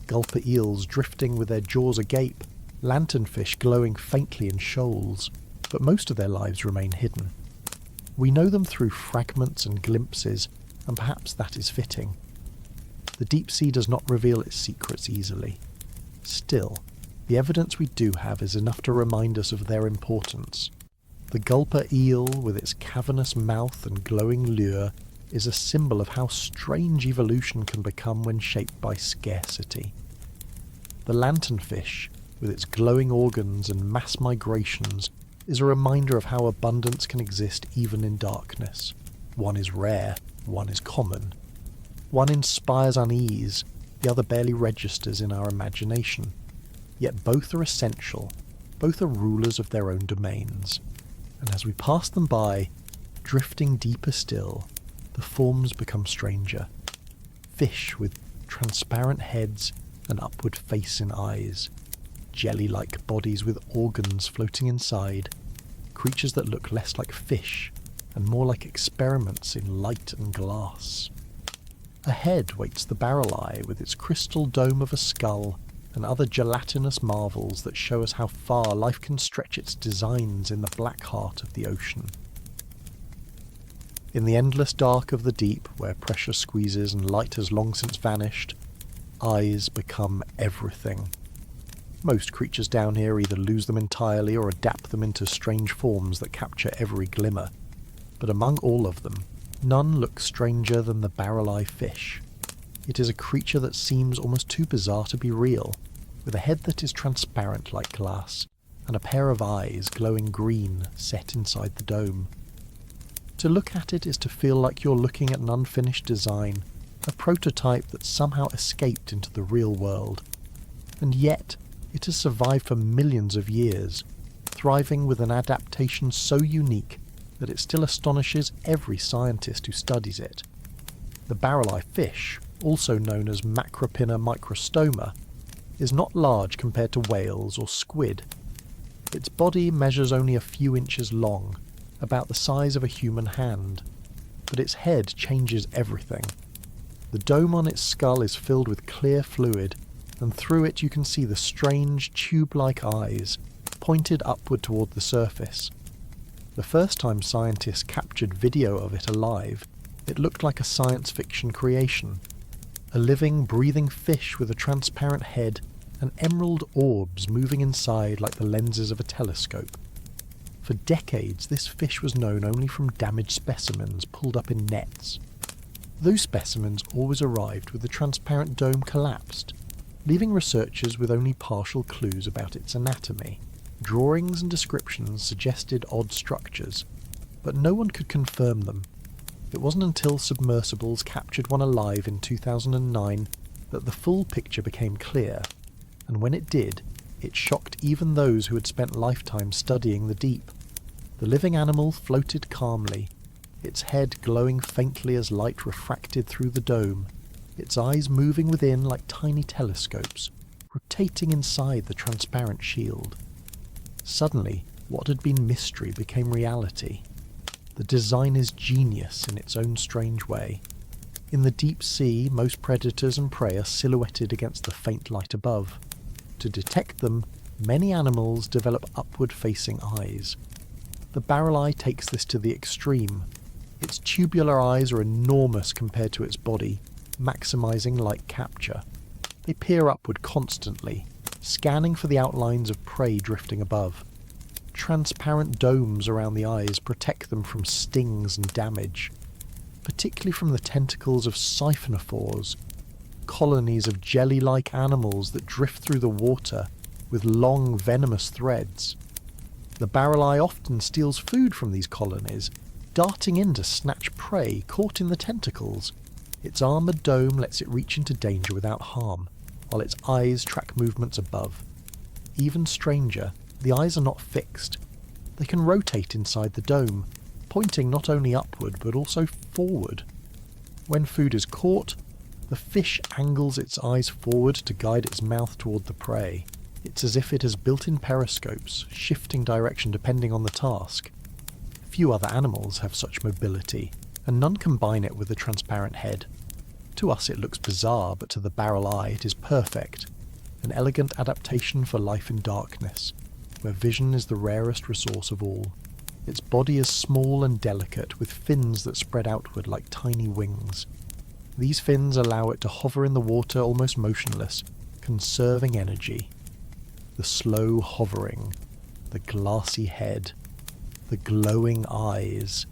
gulper eels drifting with their jaws agape, lanternfish glowing faintly in shoals, but most of their lives remain hidden. We know them through fragments and glimpses, and perhaps that is fitting. The deep sea does not reveal its secrets easily. Still, the evidence we do have is enough to remind us of their importance. The gulper eel, with its cavernous mouth and glowing lure, is a symbol of how strange evolution can become when shaped by scarcity. The lanternfish, with its glowing organs and mass migrations, is a reminder of how abundance can exist even in darkness. One is rare, one is common. One inspires unease, the other barely registers in our imagination. Yet both are essential, both are rulers of their own domains. And as we pass them by, drifting deeper still, the forms become stranger. Fish with transparent heads and upward facing eyes, jelly-like bodies with organs floating inside, creatures that look less like fish and more like experiments in light and glass. Ahead waits the barrel eye with its crystal dome of a skull and other gelatinous marvels that show us how far life can stretch its designs in the black heart of the ocean. In the endless dark of the deep, where pressure squeezes and light has long since vanished, eyes become everything. Most creatures down here either lose them entirely or adapt them into strange forms that capture every glimmer. But among all of them, none looks stranger than the barrel-eye fish. It is a creature that seems almost too bizarre to be real, with a head that is transparent like glass, and a pair of eyes glowing green set inside the dome. To look at it is to feel like you're looking at an unfinished design, a prototype that somehow escaped into the real world. And yet, it has survived for millions of years, thriving with an adaptation so unique that it still astonishes every scientist who studies it. The barrel-eye fish, also known as Macropinna microstoma, is not large compared to whales or squid. Its body measures only a few inches long, about the size of a human hand, but its head changes everything. The dome on its skull is filled with clear fluid, and through it you can see the strange tube-like eyes, pointed upward toward the surface. The first time scientists captured video of it alive, it looked like a science fiction creation. A living, breathing fish with a transparent head and emerald orbs moving inside like the lenses of a telescope. For decades, this fish was known only from damaged specimens pulled up in nets. Those specimens always arrived with the transparent dome collapsed, leaving researchers with only partial clues about its anatomy. Drawings and descriptions suggested odd structures, but no one could confirm them. It wasn't until submersibles captured one alive in 2009 that the full picture became clear, and when it did, it shocked even those who had spent lifetimes studying the deep. The living animal floated calmly, its head glowing faintly as light refracted through the dome, its eyes moving within like tiny telescopes, rotating inside the transparent shield. Suddenly, what had been mystery became reality. The design is genius in its own strange way. In the deep sea, most predators and prey are silhouetted against the faint light above. To detect them, many animals develop upward-facing eyes. The barrel eye takes this to the extreme. Its tubular eyes are enormous compared to its body, maximizing light capture. They peer upward constantly, scanning for the outlines of prey drifting above. Transparent domes around the eyes protect them from stings and damage, particularly from the tentacles of siphonophores, colonies of jelly-like animals that drift through the water with long venomous threads. The barrel eye often steals food from these colonies, darting in to snatch prey caught in the tentacles. Its armoured dome lets it reach into danger without harm, while its eyes track movements above. Even stranger, the eyes are not fixed. They can rotate inside the dome, pointing not only upward but also forward. When food is caught, the fish angles its eyes forward to guide its mouth toward the prey. It's as if it has built-in periscopes, shifting direction depending on the task. Few other animals have such mobility, and none combine it with a transparent head. To us it looks bizarre, but to the barrel eye it is perfect, an elegant adaptation for life in darkness, where vision is the rarest resource of all. Its body is small and delicate, with fins that spread outward like tiny wings. These fins allow it to hover in the water almost motionless, conserving energy. The slow hovering, the glassy head, the glowing eyes.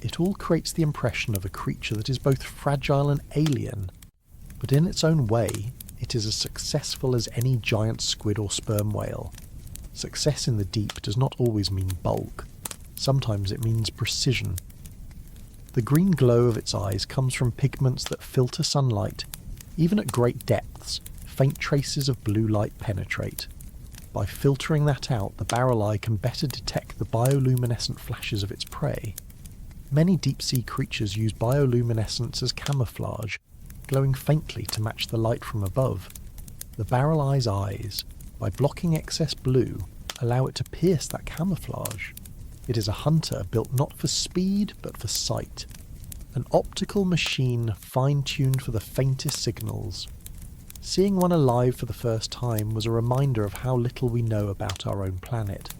It all creates the impression of a creature that is both fragile and alien, but in its own way, it is as successful as any giant squid or sperm whale. Success in the deep does not always mean bulk. Sometimes it means precision. The green glow of its eyes comes from pigments that filter sunlight. Even at great depths, faint traces of blue light penetrate. By filtering that out, the barrel eye can better detect the bioluminescent flashes of its prey. Many deep-sea creatures use bioluminescence as camouflage, glowing faintly to match the light from above. The barrel eye's eyes, by blocking excess blue, allow it to pierce that camouflage. It is a hunter built not for speed, but for sight. An optical machine fine-tuned for the faintest signals. Seeing one alive for the first time was a reminder of how little we know about our own planet.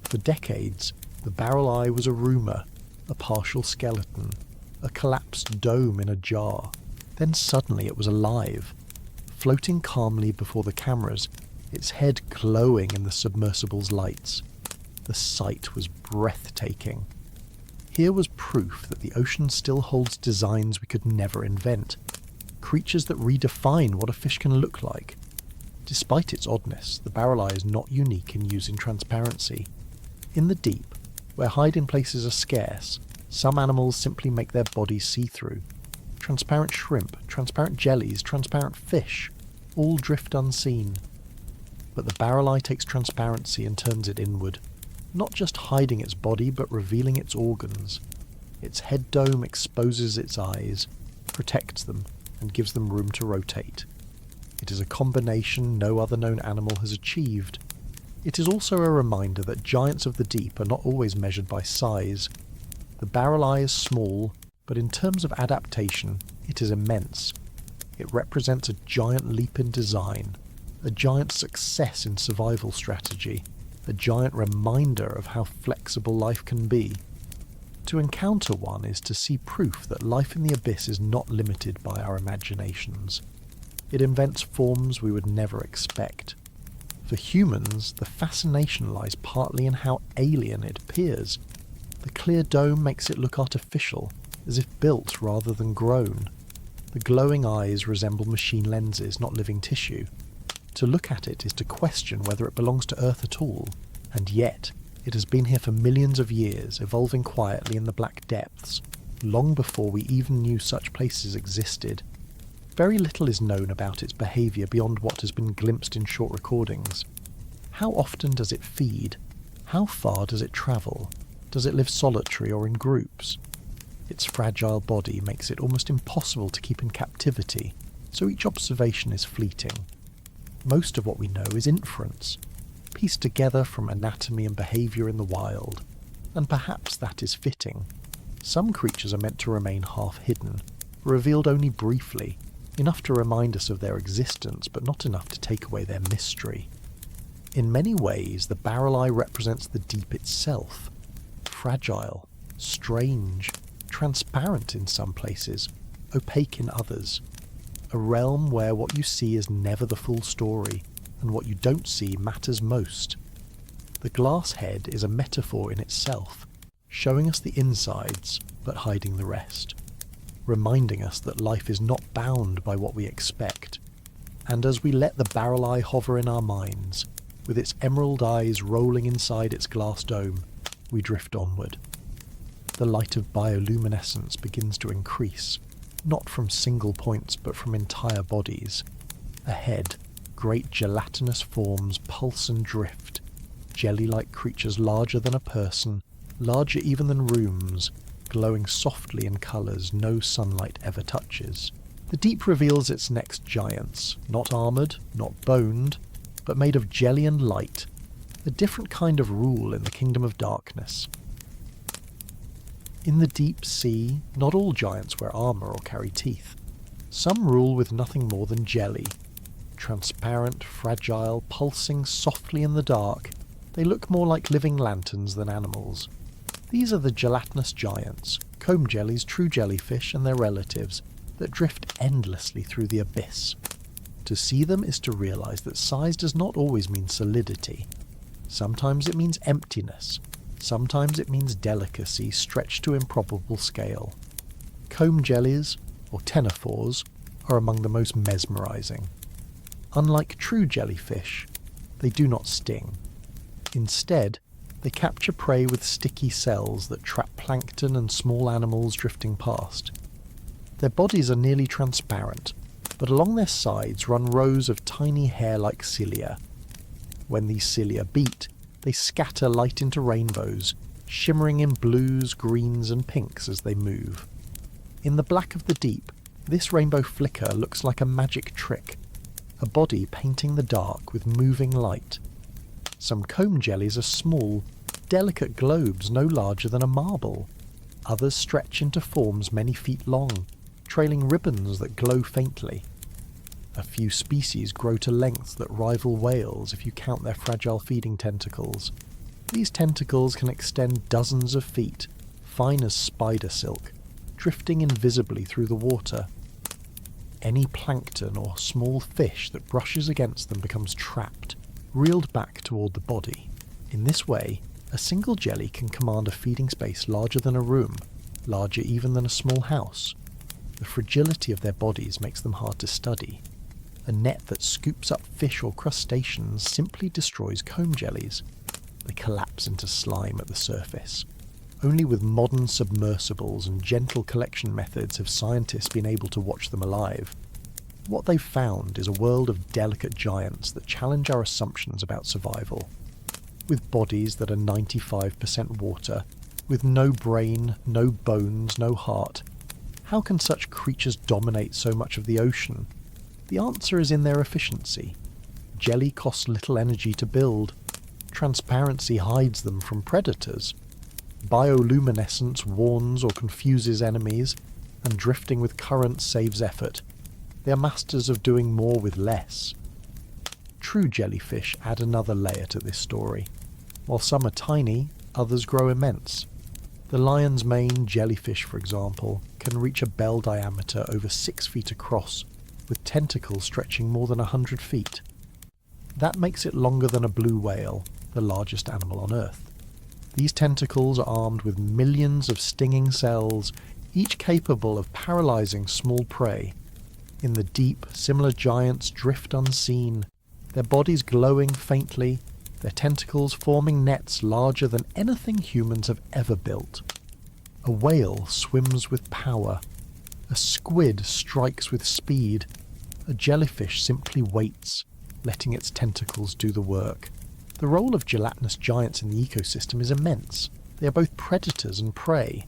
For decades, the barrel eye was a rumour, a partial skeleton, a collapsed dome in a jar. Then suddenly it was alive, floating calmly before the cameras, its head glowing in the submersible's lights. The sight was breathtaking. Here was proof that the ocean still holds designs we could never invent, creatures that redefine what a fish can look like. Despite its oddness, the barrel eye is not unique in using transparency. In the deep, where hiding places are scarce, some animals simply make their bodies see-through. Transparent shrimp, transparent jellies, transparent fish, all drift unseen. But the barrel eye takes transparency and turns it inward, not just hiding its body but revealing its organs. Its head dome exposes its eyes, protects them, and gives them room to rotate. It is a combination no other known animal has achieved. It is also a reminder that giants of the deep are not always measured by size. The barrel eye is small, but in terms of adaptation, it is immense. It represents a giant leap in design, a giant success in survival strategy, a giant reminder of how flexible life can be. To encounter one is to see proof that life in the abyss is not limited by our imaginations. It invents forms we would never expect. For humans, the fascination lies partly in how alien it appears. The clear dome makes it look artificial, as if built rather than grown. The glowing eyes resemble machine lenses, not living tissue. To look at it is to question whether it belongs to Earth at all, and yet it has been here for millions of years, evolving quietly in the black depths, long before we even knew such places existed. Very little is known about its behaviour beyond what has been glimpsed in short recordings. How often does it feed? How far does it travel? Does it live solitary or in groups? Its fragile body makes it almost impossible to keep in captivity, so each observation is fleeting. Most of what we know is inference, pieced together from anatomy and behaviour in the wild, and perhaps that is fitting. Some creatures are meant to remain half hidden, revealed only briefly, enough to remind us of their existence but not enough to take away their mystery. In many ways, the barrel eye represents the deep itself. Fragile, strange, transparent in some places, opaque in others. A realm where what you see is never the full story, and what you don't see matters most. The glass head is a metaphor in itself, showing us the insides but hiding the rest, reminding us that life is not bound by what we expect. And as we let the barrel eye hover in our minds, with its emerald eyes rolling inside its glass dome, we drift onward. The light of bioluminescence begins to increase, not from single points but from entire bodies. Ahead, great gelatinous forms pulse and drift, jelly-like creatures larger than a person, larger even than rooms, glowing softly in colours no sunlight ever touches. The deep reveals its next giants, not armoured, not boned, but made of jelly and light, a different kind of rule in the kingdom of darkness. In the deep sea, not all giants wear armour or carry teeth. Some rule with nothing more than jelly. Transparent, fragile, pulsing softly in the dark, they look more like living lanterns than animals. These are the gelatinous giants, comb jellies, true jellyfish and their relatives, that drift endlessly through the abyss. To see them is to realise that size does not always mean solidity. Sometimes it means emptiness. Sometimes it means delicacy stretched to improbable scale. Comb jellies, or ctenophores, are among the most mesmerising. Unlike true jellyfish, they do not sting. Instead, they capture prey with sticky cells that trap plankton and small animals drifting past. Their bodies are nearly transparent, but along their sides run rows of tiny hair-like cilia. When these cilia beat, they scatter light into rainbows, shimmering in blues, greens and pinks as they move. In the black of the deep, this rainbow flicker looks like a magic trick, a body painting the dark with moving light. Some comb jellies are small, delicate globes no larger than a marble. Others stretch into forms many feet long, trailing ribbons that glow faintly. A few species grow to lengths that rival whales if you count their fragile feeding tentacles. These tentacles can extend dozens of feet, fine as spider silk, drifting invisibly through the water. Any plankton or small fish that brushes against them becomes trapped, reeled back toward the body. In this way, a single jelly can command a feeding space larger than a room, larger even than a small house. The fragility of their bodies makes them hard to study. A net that scoops up fish or crustaceans simply destroys comb jellies. They collapse into slime at the surface. Only with modern submersibles and gentle collection methods have scientists been able to watch them alive. What they've found is a world of delicate giants that challenge our assumptions about survival. With bodies that are 95% water, with no brain, no bones, no heart, how can such creatures dominate so much of the ocean? The answer is in their efficiency. Jelly costs little energy to build. Transparency hides them from predators. Bioluminescence warns or confuses enemies, and drifting with currents saves effort. They are masters of doing more with less. True jellyfish add another layer to this story. While some are tiny, others grow immense. The lion's mane jellyfish, for example, can reach a bell diameter over 6 feet across, with tentacles stretching more than 100 feet. That makes it longer than a blue whale, the largest animal on Earth. These tentacles are armed with millions of stinging cells, each capable of paralyzing small prey. In the deep, similar giants drift unseen, their bodies glowing faintly, their tentacles forming nets larger than anything humans have ever built. A whale swims with power. A squid strikes with speed. A jellyfish simply waits, letting its tentacles do the work. The role of gelatinous giants in the ecosystem is immense. They are both predators and prey.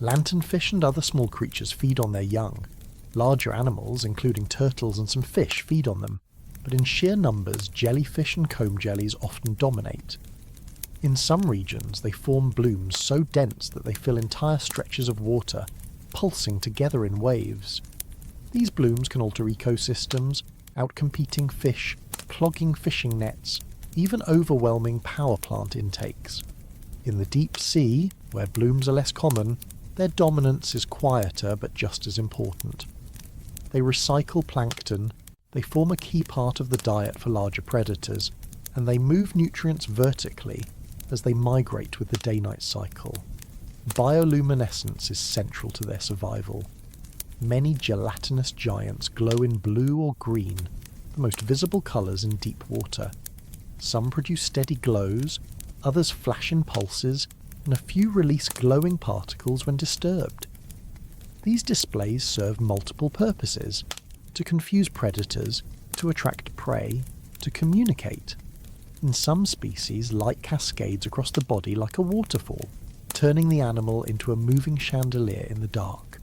Lanternfish and other small creatures feed on their young. Larger animals, including turtles and some fish, feed on them. But in sheer numbers, jellyfish and comb jellies often dominate. In some regions, they form blooms so dense that they fill entire stretches of water, pulsing together in waves. These blooms can alter ecosystems, outcompeting fish, clogging fishing nets, even overwhelming power plant intakes. In the deep sea, where blooms are less common, their dominance is quieter but just as important. They recycle plankton, they form a key part of the diet for larger predators, and they move nutrients vertically as they migrate with the day-night cycle. Bioluminescence is central to their survival. Many gelatinous giants glow in blue or green, the most visible colours in deep water. Some produce steady glows, others flash in pulses, and a few release glowing particles when disturbed. These displays serve multiple purposes: to confuse predators, to attract prey, to communicate. In some species, light cascades across the body like a waterfall, turning the animal into a moving chandelier in the dark.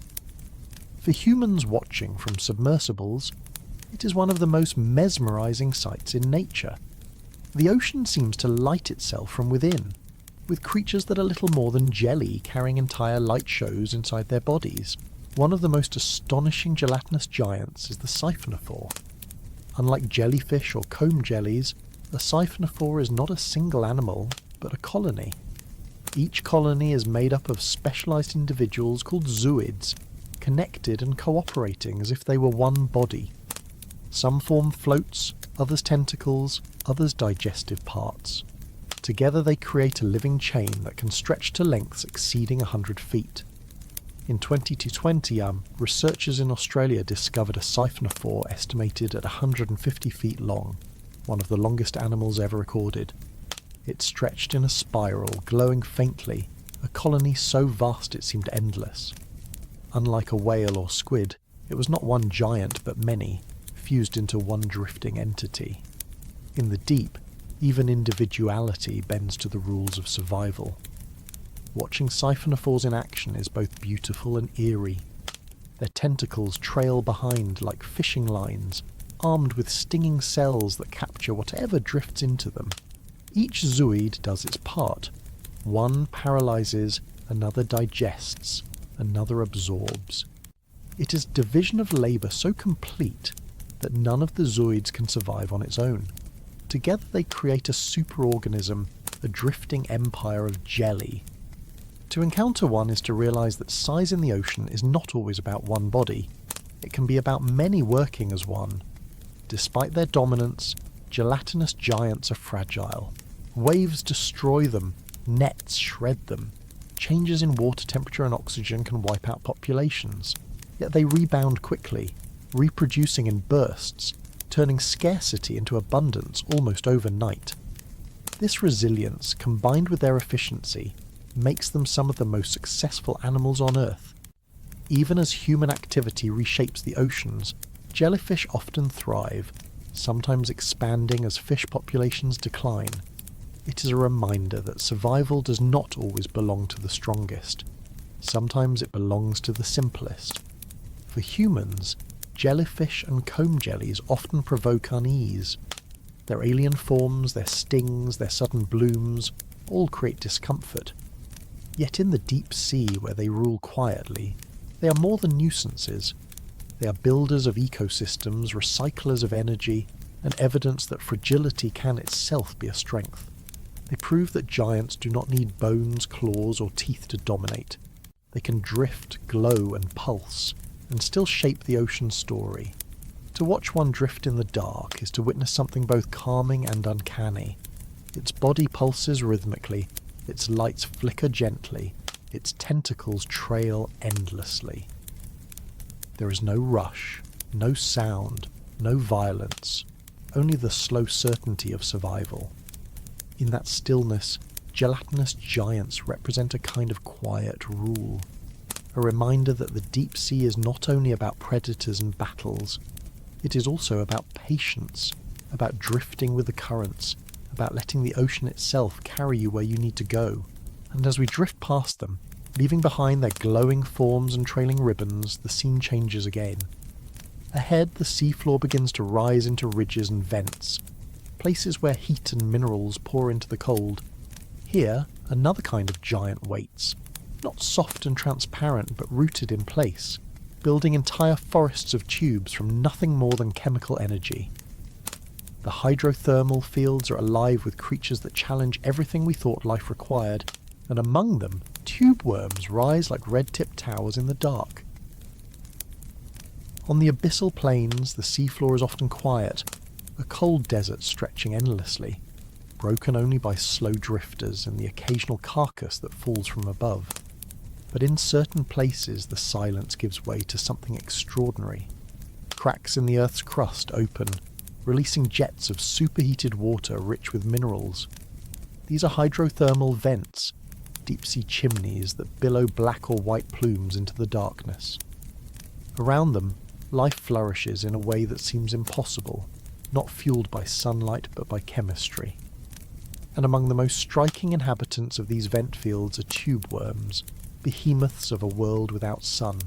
For humans watching from submersibles, it is one of the most mesmerizing sights in nature. The ocean seems to light itself from within, with creatures that are little more than jelly carrying entire light shows inside their bodies. One of the most astonishing gelatinous giants is the siphonophore. Unlike jellyfish or comb jellies, a siphonophore is not a single animal, but a colony. Each colony is made up of specialized individuals called zooids, connected and cooperating as if they were one body. Some form floats, others tentacles, others digestive parts. Together they create a living chain that can stretch to lengths exceeding 100 feet. In 2020, researchers in Australia discovered a siphonophore estimated at 150 feet long, one of the longest animals ever recorded. It stretched in a spiral, glowing faintly, a colony so vast it seemed endless. Unlike a whale or squid, it was not one giant but many, fused into one drifting entity. In the deep, even individuality bends to the rules of survival. Watching siphonophores in action is both beautiful and eerie. Their tentacles trail behind like fishing lines, armed with stinging cells that capture whatever drifts into them. Each zooid does its part. One paralyzes, another digests, another absorbs. It is division of labour so complete that none of the zooids can survive on its own. Together they create a superorganism, a drifting empire of jelly. To encounter one is to realise that size in the ocean is not always about one body. It can be about many working as one. Despite their dominance, gelatinous giants are fragile. Waves destroy them, nets shred them. Changes in water temperature and oxygen can wipe out populations. Yet they rebound quickly, reproducing in bursts, turning scarcity into abundance almost overnight. This resilience, combined with their efficiency, makes them some of the most successful animals on Earth. Even as human activity reshapes the oceans, jellyfish often thrive, sometimes expanding as fish populations decline. It is a reminder that survival does not always belong to the strongest. Sometimes it belongs to the simplest. For humans, jellyfish and comb jellies often provoke unease. Their alien forms, their stings, their sudden blooms, all create discomfort. Yet in the deep sea where they rule quietly, they are more than nuisances. They are builders of ecosystems, recyclers of energy, and evidence that fragility can itself be a strength. They prove that giants do not need bones, claws, or teeth to dominate. They can drift, glow, and pulse, and still shape the ocean's story. To watch one drift in the dark is to witness something both calming and uncanny. Its body pulses rhythmically, its lights flicker gently, its tentacles trail endlessly. There is no rush, no sound, no violence, only the slow certainty of survival. In that stillness, gelatinous giants represent a kind of quiet rule, a reminder that the deep sea is not only about predators and battles, it is also about patience, about drifting with the currents, about letting the ocean itself carry you where you need to go. And as we drift past them, leaving behind their glowing forms and trailing ribbons, the scene changes again. Ahead, the seafloor begins to rise into ridges and vents, places where heat and minerals pour into the cold. Here, another kind of giant waits, not soft and transparent but rooted in place, building entire forests of tubes from nothing more than chemical energy. The hydrothermal fields are alive with creatures that challenge everything we thought life required, and among them, tube worms rise like red-tipped towers in the dark. On the abyssal plains, the seafloor is often quiet, a cold desert stretching endlessly, broken only by slow drifters and the occasional carcass that falls from above. But in certain places the silence gives way to something extraordinary. Cracks in the Earth's crust open, releasing jets of superheated water rich with minerals. These are hydrothermal vents, deep-sea chimneys that billow black or white plumes into the darkness. Around them, life flourishes in a way that seems impossible, not fueled by sunlight but by chemistry. And among the most striking inhabitants of these vent fields are tube worms, behemoths of a world without sun,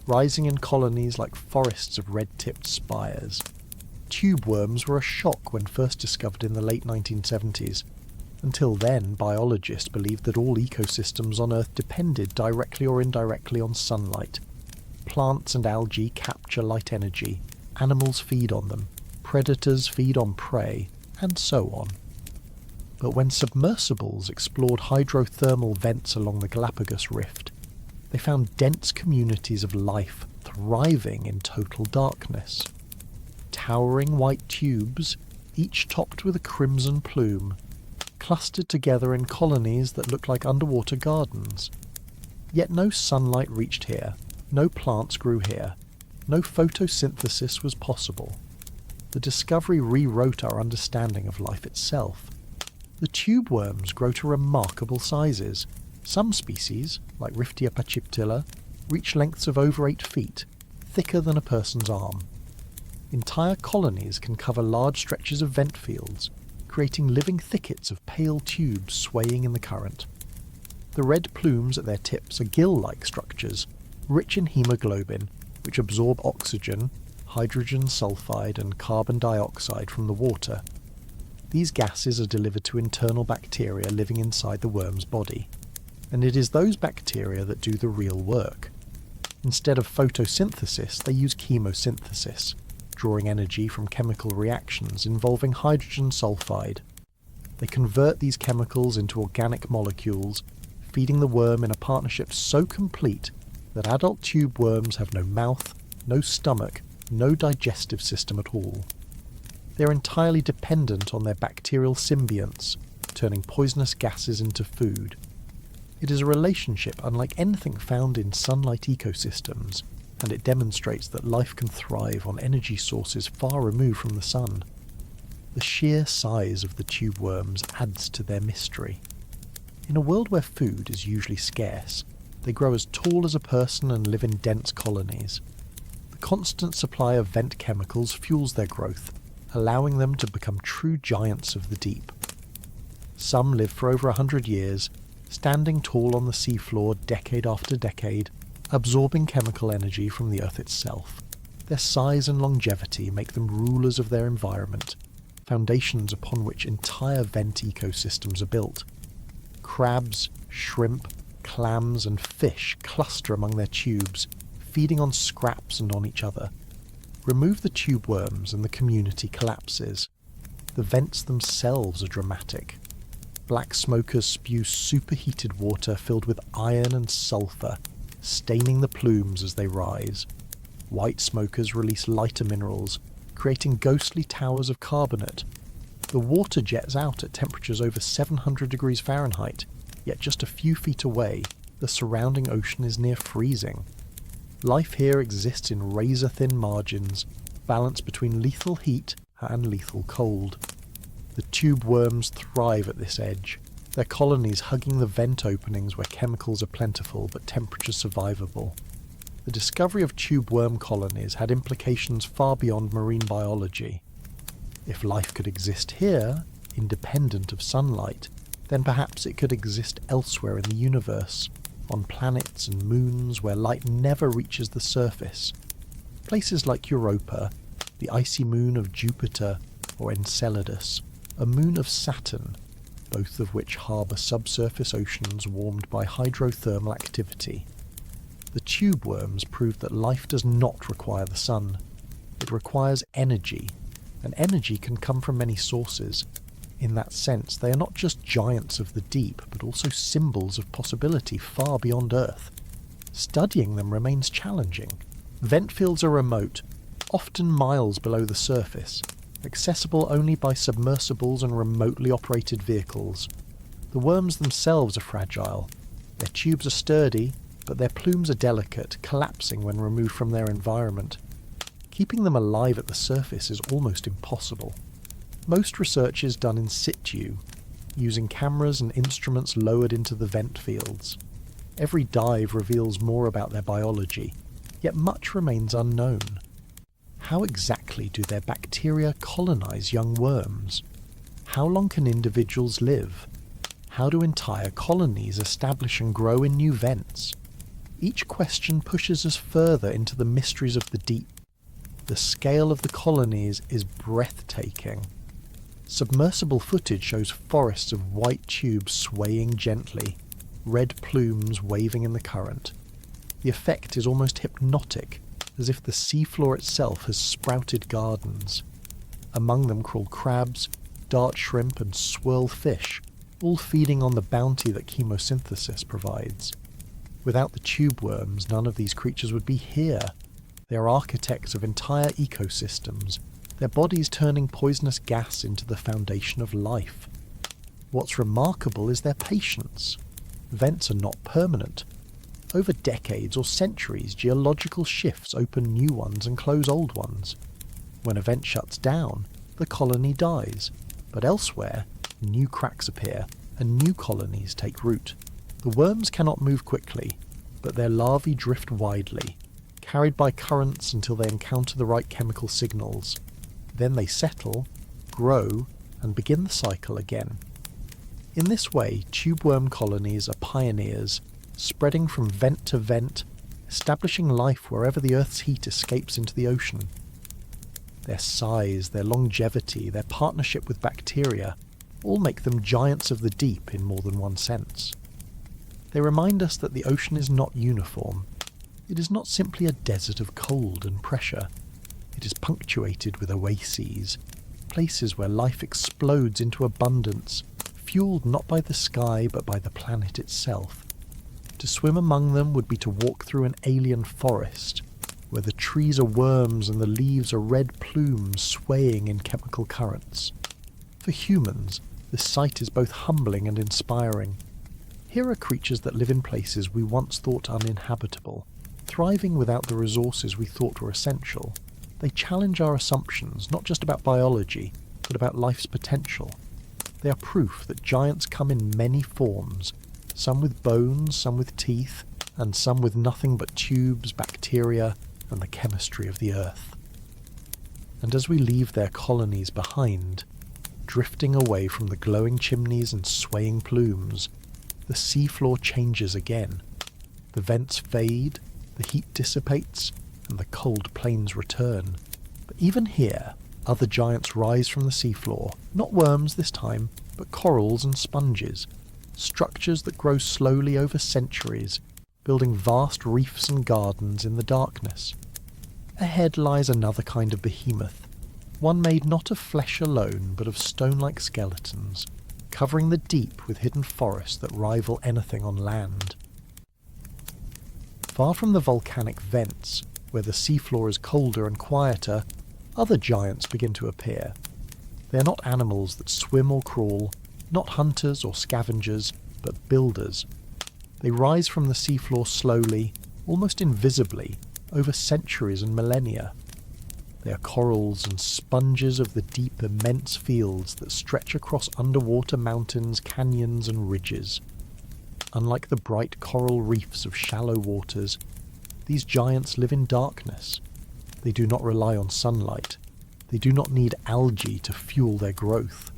rising in colonies like forests of red-tipped spires. Tube worms were a shock when first discovered in the late 1970s. Until then, biologists believed that all ecosystems on Earth depended directly or indirectly on sunlight. Plants and algae capture light energy, animals feed on them, predators feed on prey, and so on. But when submersibles explored hydrothermal vents along the Galapagos Rift, they found dense communities of life thriving in total darkness. Towering white tubes, each topped with a crimson plume, clustered together in colonies that looked like underwater gardens. Yet no sunlight reached here, no plants grew here, no photosynthesis was possible. The discovery rewrote our understanding of life itself. The tube worms grow to remarkable sizes. Some species, like Riftia pachyptilla, reach lengths of over 8 feet, thicker than a person's arm. Entire colonies can cover large stretches of vent fields, creating living thickets of pale tubes swaying in the current. The red plumes at their tips are gill-like structures, rich in hemoglobin, which absorb oxygen, hydrogen sulfide and carbon dioxide from the water. These gases are delivered to internal bacteria living inside the worm's body, and it is those bacteria that do the real work. Instead of photosynthesis, they use chemosynthesis, drawing energy from chemical reactions involving hydrogen sulfide. They convert these chemicals into organic molecules, feeding the worm in a partnership so complete that adult tube worms have no mouth, no stomach, no digestive system at all. They are entirely dependent on their bacterial symbionts, turning poisonous gases into food. It is a relationship unlike anything found in sunlight ecosystems, and it demonstrates that life can thrive on energy sources far removed from the sun. The sheer size of the tube worms adds to their mystery. In a world where food is usually scarce, they grow as tall as a person and live in dense colonies. The constant supply of vent chemicals fuels their growth, allowing them to become true giants of the deep. Some live for over 100 years, standing tall on the seafloor decade after decade, absorbing chemical energy from the earth itself. Their size and longevity make them rulers of their environment, foundations upon which entire vent ecosystems are built. Crabs, shrimp, clams and fish cluster among their tubes, feeding on scraps and on each other. Remove the tube worms and the community collapses. The vents themselves are dramatic. Black smokers spew superheated water filled with iron and sulfur, staining the plumes as they rise. White smokers release lighter minerals, creating ghostly towers of carbonate. The water jets out at temperatures over 700 degrees Fahrenheit, yet just a few feet away, the surrounding ocean is near freezing. Life here exists in razor-thin margins, balanced between lethal heat and lethal cold. The tube worms thrive at this edge, their colonies hugging the vent openings where chemicals are plentiful but temperatures survivable. The discovery of tube worm colonies had implications far beyond marine biology. If life could exist here, independent of sunlight, then perhaps it could exist elsewhere in the universe, on planets and moons where light never reaches the surface. Places like Europa, the icy moon of Jupiter, or Enceladus, a moon of Saturn, both of which harbour subsurface oceans warmed by hydrothermal activity. The tube worms proved that life does not require the sun. It requires energy, and energy can come from many sources. In that sense, they are not just giants of the deep, but also symbols of possibility far beyond Earth. Studying them remains challenging. Vent fields are remote, often miles below the surface, accessible only by submersibles and remotely operated vehicles. The worms themselves are fragile. Their tubes are sturdy, but their plumes are delicate, collapsing when removed from their environment. Keeping them alive at the surface is almost impossible. Most research is done in situ, using cameras and instruments lowered into the vent fields. Every dive reveals more about their biology, yet much remains unknown. How exactly do their bacteria colonize young worms? How long can individuals live? How do entire colonies establish and grow in new vents? Each question pushes us further into the mysteries of the deep. The scale of the colonies is breathtaking. Submersible footage shows forests of white tubes swaying gently, red plumes waving in the current. The effect is almost hypnotic, as if the seafloor itself has sprouted gardens. Among them crawl crabs, dart shrimp and swirl fish, all feeding on the bounty that chemosynthesis provides. Without the tube worms, none of these creatures would be here. They are architects of entire ecosystems, their bodies turning poisonous gas into the foundation of life. What's remarkable is their patience. Vents are not permanent. Over decades or centuries, geological shifts open new ones and close old ones. When a vent shuts down, the colony dies, but elsewhere, new cracks appear and new colonies take root. The worms cannot move quickly, but their larvae drift widely, carried by currents until they encounter the right chemical signals. Then they settle, grow, and begin the cycle again. In this way, tube worm colonies are pioneers, spreading from vent to vent, establishing life wherever the Earth's heat escapes into the ocean. Their size, their longevity, their partnership with bacteria all make them giants of the deep in more than one sense. They remind us that the ocean is not uniform. It is not simply a desert of cold and pressure. It is punctuated with oases, places where life explodes into abundance, fueled not by the sky but by the planet itself. To swim among them would be to walk through an alien forest, where the trees are worms and the leaves are red plumes swaying in chemical currents. For humans, this sight is both humbling and inspiring. Here are creatures that live in places we once thought uninhabitable. Thriving without the resources we thought were essential, they challenge our assumptions not just about biology, but about life's potential. They are proof that giants come in many forms, some with bones, some with teeth, and some with nothing but tubes, bacteria, and the chemistry of the earth. And as we leave their colonies behind, drifting away from the glowing chimneys and swaying plumes, the seafloor changes again. The vents fade, the heat dissipates, and the cold plains return. But even here, other giants rise from the seafloor, not worms this time, but corals and sponges, structures that grow slowly over centuries, building vast reefs and gardens in the darkness. Ahead lies another kind of behemoth, one made not of flesh alone, but of stone-like skeletons, covering the deep with hidden forests that rival anything on land. Far from the volcanic vents, where the seafloor is colder and quieter, other giants begin to appear. They are not animals that swim or crawl, not hunters or scavengers, but builders. They rise from the seafloor slowly, almost invisibly, over centuries and millennia. They are corals and sponges of the deep, immense fields that stretch across underwater mountains, canyons, and ridges. Unlike the bright coral reefs of shallow waters, these giants live in darkness. They do not rely on sunlight. They do not need algae to fuel their growth.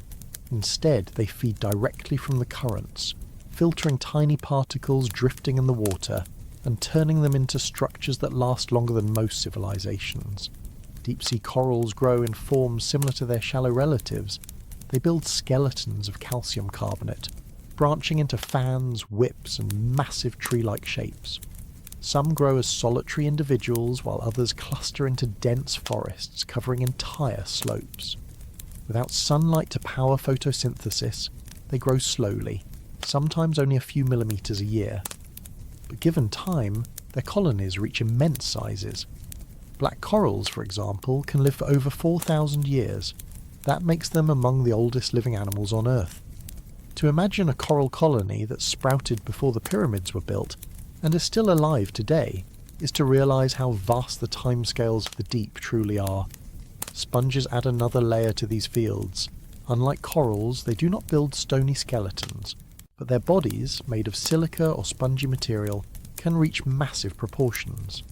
Instead, they feed directly from the currents, filtering tiny particles drifting in the water and turning them into structures that last longer than most civilizations. Deep-sea corals grow in forms similar to their shallow relatives. They build skeletons of calcium carbonate, branching into fans, whips, and massive tree-like shapes. Some grow as solitary individuals, while others cluster into dense forests covering entire slopes. Without sunlight to power photosynthesis, they grow slowly, sometimes only a few millimeters a year. But given time, their colonies reach immense sizes. Black corals, for example, can live for over 4,000 years. That makes them among the oldest living animals on Earth. To imagine a coral colony that sprouted before the pyramids were built, and is still alive today, is to realise how vast the timescales of the deep truly are. Sponges add another layer to these fields. Unlike corals, they do not build stony skeletons, but their bodies, made of silica or spongy material, can reach massive proportions.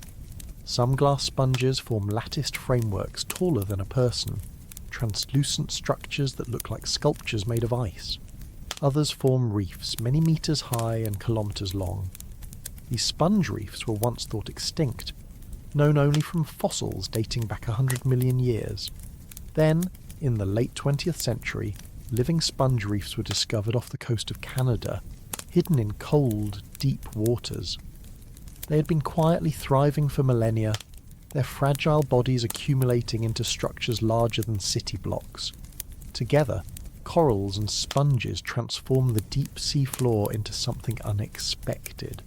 Some glass sponges form latticed frameworks taller than a person, translucent structures that look like sculptures made of ice. Others form reefs many meters high and kilometers long. These sponge reefs were once thought extinct, known only from fossils dating back 100 million years. Then, in the late 20th century, living sponge reefs were discovered off the coast of Canada, hidden in cold, deep waters. They had been quietly thriving for millennia, their fragile bodies accumulating into structures larger than city blocks. Together, corals and sponges transform the deep sea floor into something unexpected.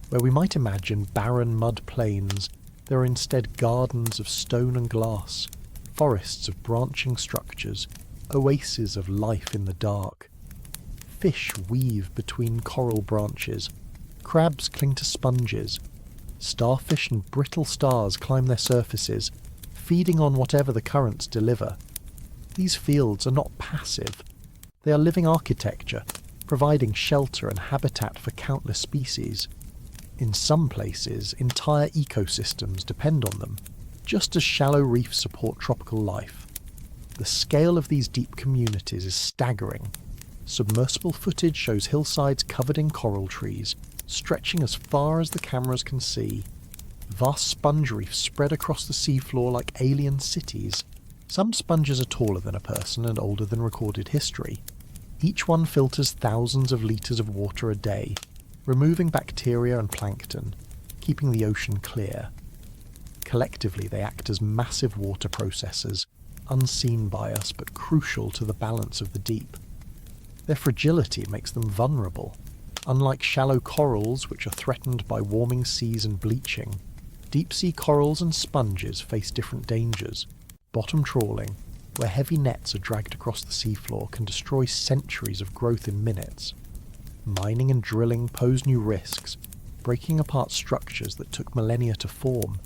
Where we might imagine barren mud plains, there are instead gardens of stone and glass, forests of branching structures, oases of life in the dark. Fish weave between coral branches, crabs cling to sponges, starfish and brittle stars climb their surfaces, feeding on whatever the currents deliver. These fields are not passive. They are living architecture, providing shelter and habitat for countless species. In some places, entire ecosystems depend on them, just as shallow reefs support tropical life. The scale of these deep communities is staggering. Submersible footage shows hillsides covered in coral trees, stretching as far as the cameras can see. Vast sponge reefs spread across the seafloor like alien cities. Some sponges are taller than a person and older than recorded history. Each one filters thousands of litres of water a day, removing bacteria and plankton, keeping the ocean clear. Collectively, they act as massive water processors, unseen by us but crucial to the balance of the deep. Their fragility makes them vulnerable. Unlike shallow corals, which are threatened by warming seas and bleaching, deep-sea corals and sponges face different dangers. Bottom trawling, where heavy nets are dragged across the seafloor, can destroy centuries of growth in minutes. Mining and drilling pose new risks. breaking apart structures that took millennia to form.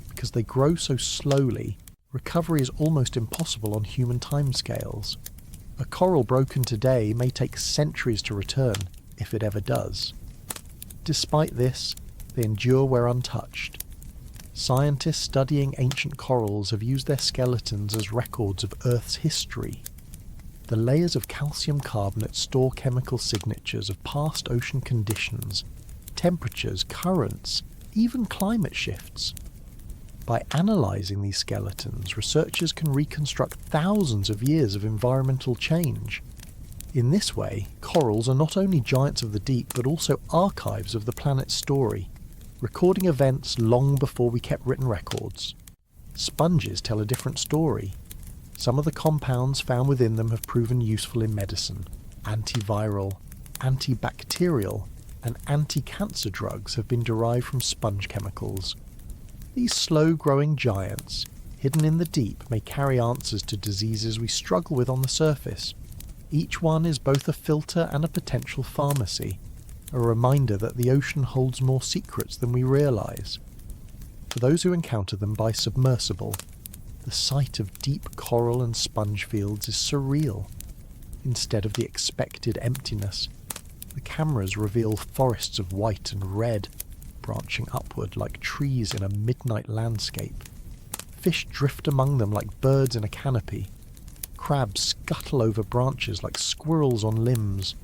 Because they grow so slowly, recovery is almost impossible on human timescales. A coral broken today may take centuries to return, if it ever does. Despite this, they endure where untouched. Scientists studying ancient corals have used their skeletons as records of Earth's history. The layers of calcium carbonate store chemical signatures of past ocean conditions, temperatures, currents, even climate shifts. By analysing these skeletons, researchers can reconstruct thousands of years of environmental change. In this way, corals are not only giants of the deep but also archives of the planet's story, recording events long before we kept written records. Sponges tell a different story. Some of the compounds found within them have proven useful in medicine. Antiviral, antibacterial, and anti-cancer drugs have been derived from sponge chemicals. These slow-growing giants, hidden in the deep, may carry answers to diseases we struggle with on the surface. Each one is both a filter and a potential pharmacy, a reminder that the ocean holds more secrets than we realise. For those who encounter them by submersible, the sight of deep coral and sponge fields is surreal. Instead of the expected emptiness, the cameras reveal forests of white and red, branching upward like trees in a midnight landscape. Fish drift among them like birds in a canopy. Crabs scuttle over branches like squirrels on limbs.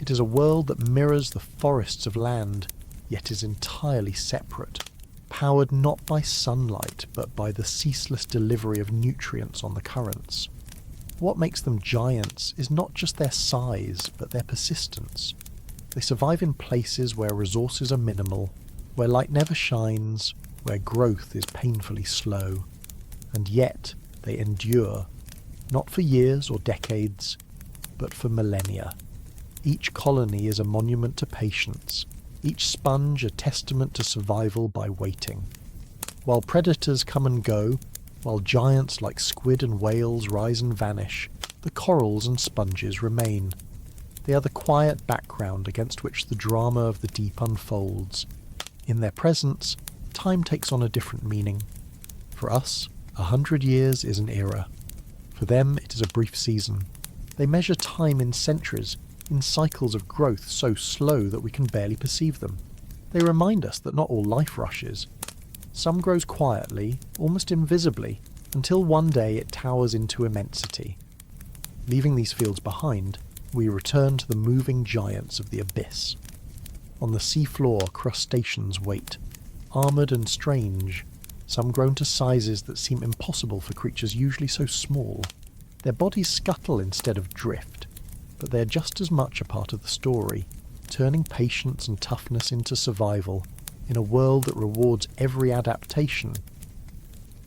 It is a world that mirrors the forests of land, yet is entirely separate, powered not by sunlight but by the ceaseless delivery of nutrients on the currents. What makes them giants is not just their size, but their persistence. They survive in places where resources are minimal, where light never shines, where growth is painfully slow. And yet they endure, not for years or decades, but for millennia. Each colony is a monument to patience, each sponge a testament to survival by waiting. While predators come and go, while giants like squid and whales rise and vanish, the corals and sponges remain. They are the quiet background against which the drama of the deep unfolds. In their presence, time takes on a different meaning. For us, 100 years is an era. For them, it is a brief season. They measure time in centuries, in cycles of growth so slow that we can barely perceive them. They remind us that not all life rushes. Some grows quietly, almost invisibly, until one day it towers into immensity. Leaving these fields behind, we return to the moving giants of the abyss. On the seafloor, crustaceans wait, armoured and strange, some grown to sizes that seem impossible for creatures usually so small. Their bodies scuttle instead of drift, but they are just as much a part of the story, turning patience and toughness into survival in a world that rewards every adaptation.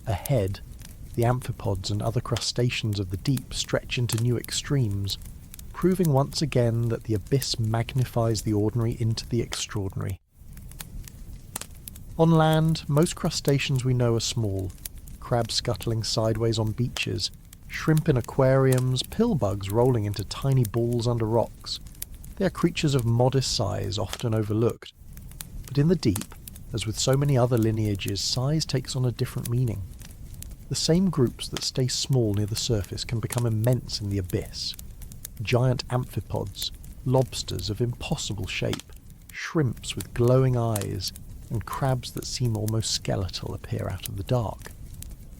Ahead, the amphipods and other crustaceans of the deep stretch into new extremes, proving once again that the abyss magnifies the ordinary into the extraordinary. On land, most crustaceans we know are small, crabs scuttling sideways on beaches, shrimp in aquariums, pillbugs rolling into tiny balls under rocks. They are creatures of modest size, often overlooked. But in the deep, as with so many other lineages, size takes on a different meaning. The same groups that stay small near the surface can become immense in the abyss. Giant amphipods, lobsters of impossible shape, shrimps with glowing eyes, and crabs that seem almost skeletal appear out of the dark.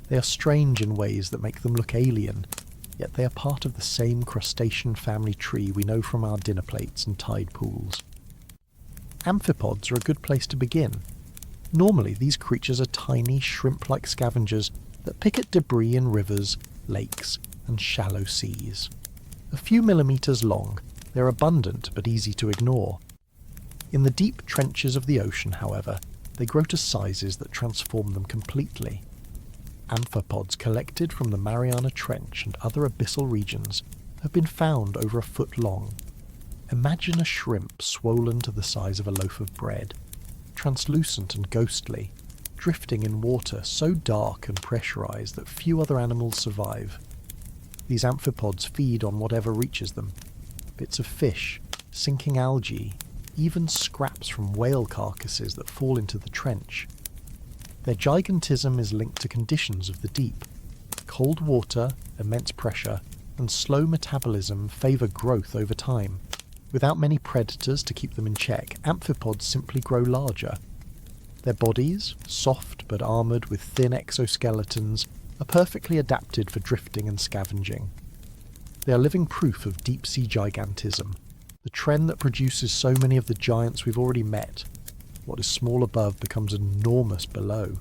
They are strange in ways that make them look alien, yet they are part of the same crustacean family tree we know from our dinner plates and tide pools. Amphipods are a good place to begin. Normally these creatures are tiny, shrimp-like scavengers that pick at debris in rivers, lakes, and shallow seas. A few millimetres long, they are abundant but easy to ignore. In the deep trenches of the ocean, however, they grow to sizes that transform them completely. Amphipods collected from the Mariana Trench and other abyssal regions have been found over a foot long. Imagine a shrimp swollen to the size of a loaf of bread, translucent and ghostly, drifting in water so dark and pressurized that few other animals survive. These amphipods feed on whatever reaches them: bits of fish, sinking algae, even scraps from whale carcasses that fall into the trench. Their gigantism is linked to conditions of the deep. Cold water, immense pressure, and slow metabolism favour growth over time. Without many predators to keep them in check, amphipods simply grow larger. Their bodies, soft but armoured with thin exoskeletons, are perfectly adapted for drifting and scavenging. They are living proof of deep-sea gigantism, the trend that produces so many of the giants we've already met. What is small above becomes enormous below.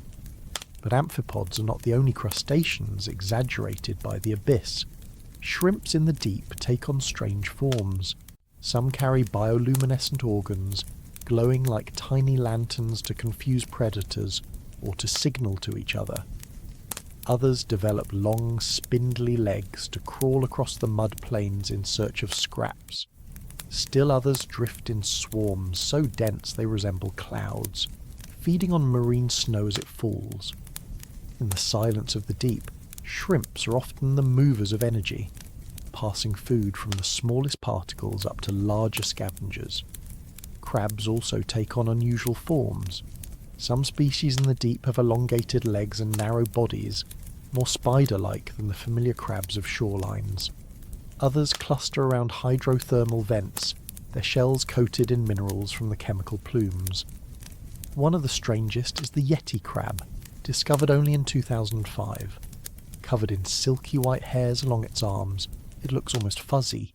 But amphipods are not the only crustaceans exaggerated by the abyss. Shrimps in the deep take on strange forms. Some carry bioluminescent organs, glowing like tiny lanterns to confuse predators or to signal to each other. Others develop long, spindly legs to crawl across the mud plains in search of scraps. Still others drift in swarms so dense they resemble clouds, feeding on marine snow as it falls. In the silence of the deep, shrimps are often the movers of energy, passing food from the smallest particles up to larger scavengers. Crabs also take on unusual forms. Some species in the deep have elongated legs and narrow bodies, more spider-like than the familiar crabs of shorelines. Others cluster around hydrothermal vents, their shells coated in minerals from the chemical plumes. One of the strangest is the yeti crab, discovered only in 2005. Covered in silky white hairs along its arms, it looks almost fuzzy,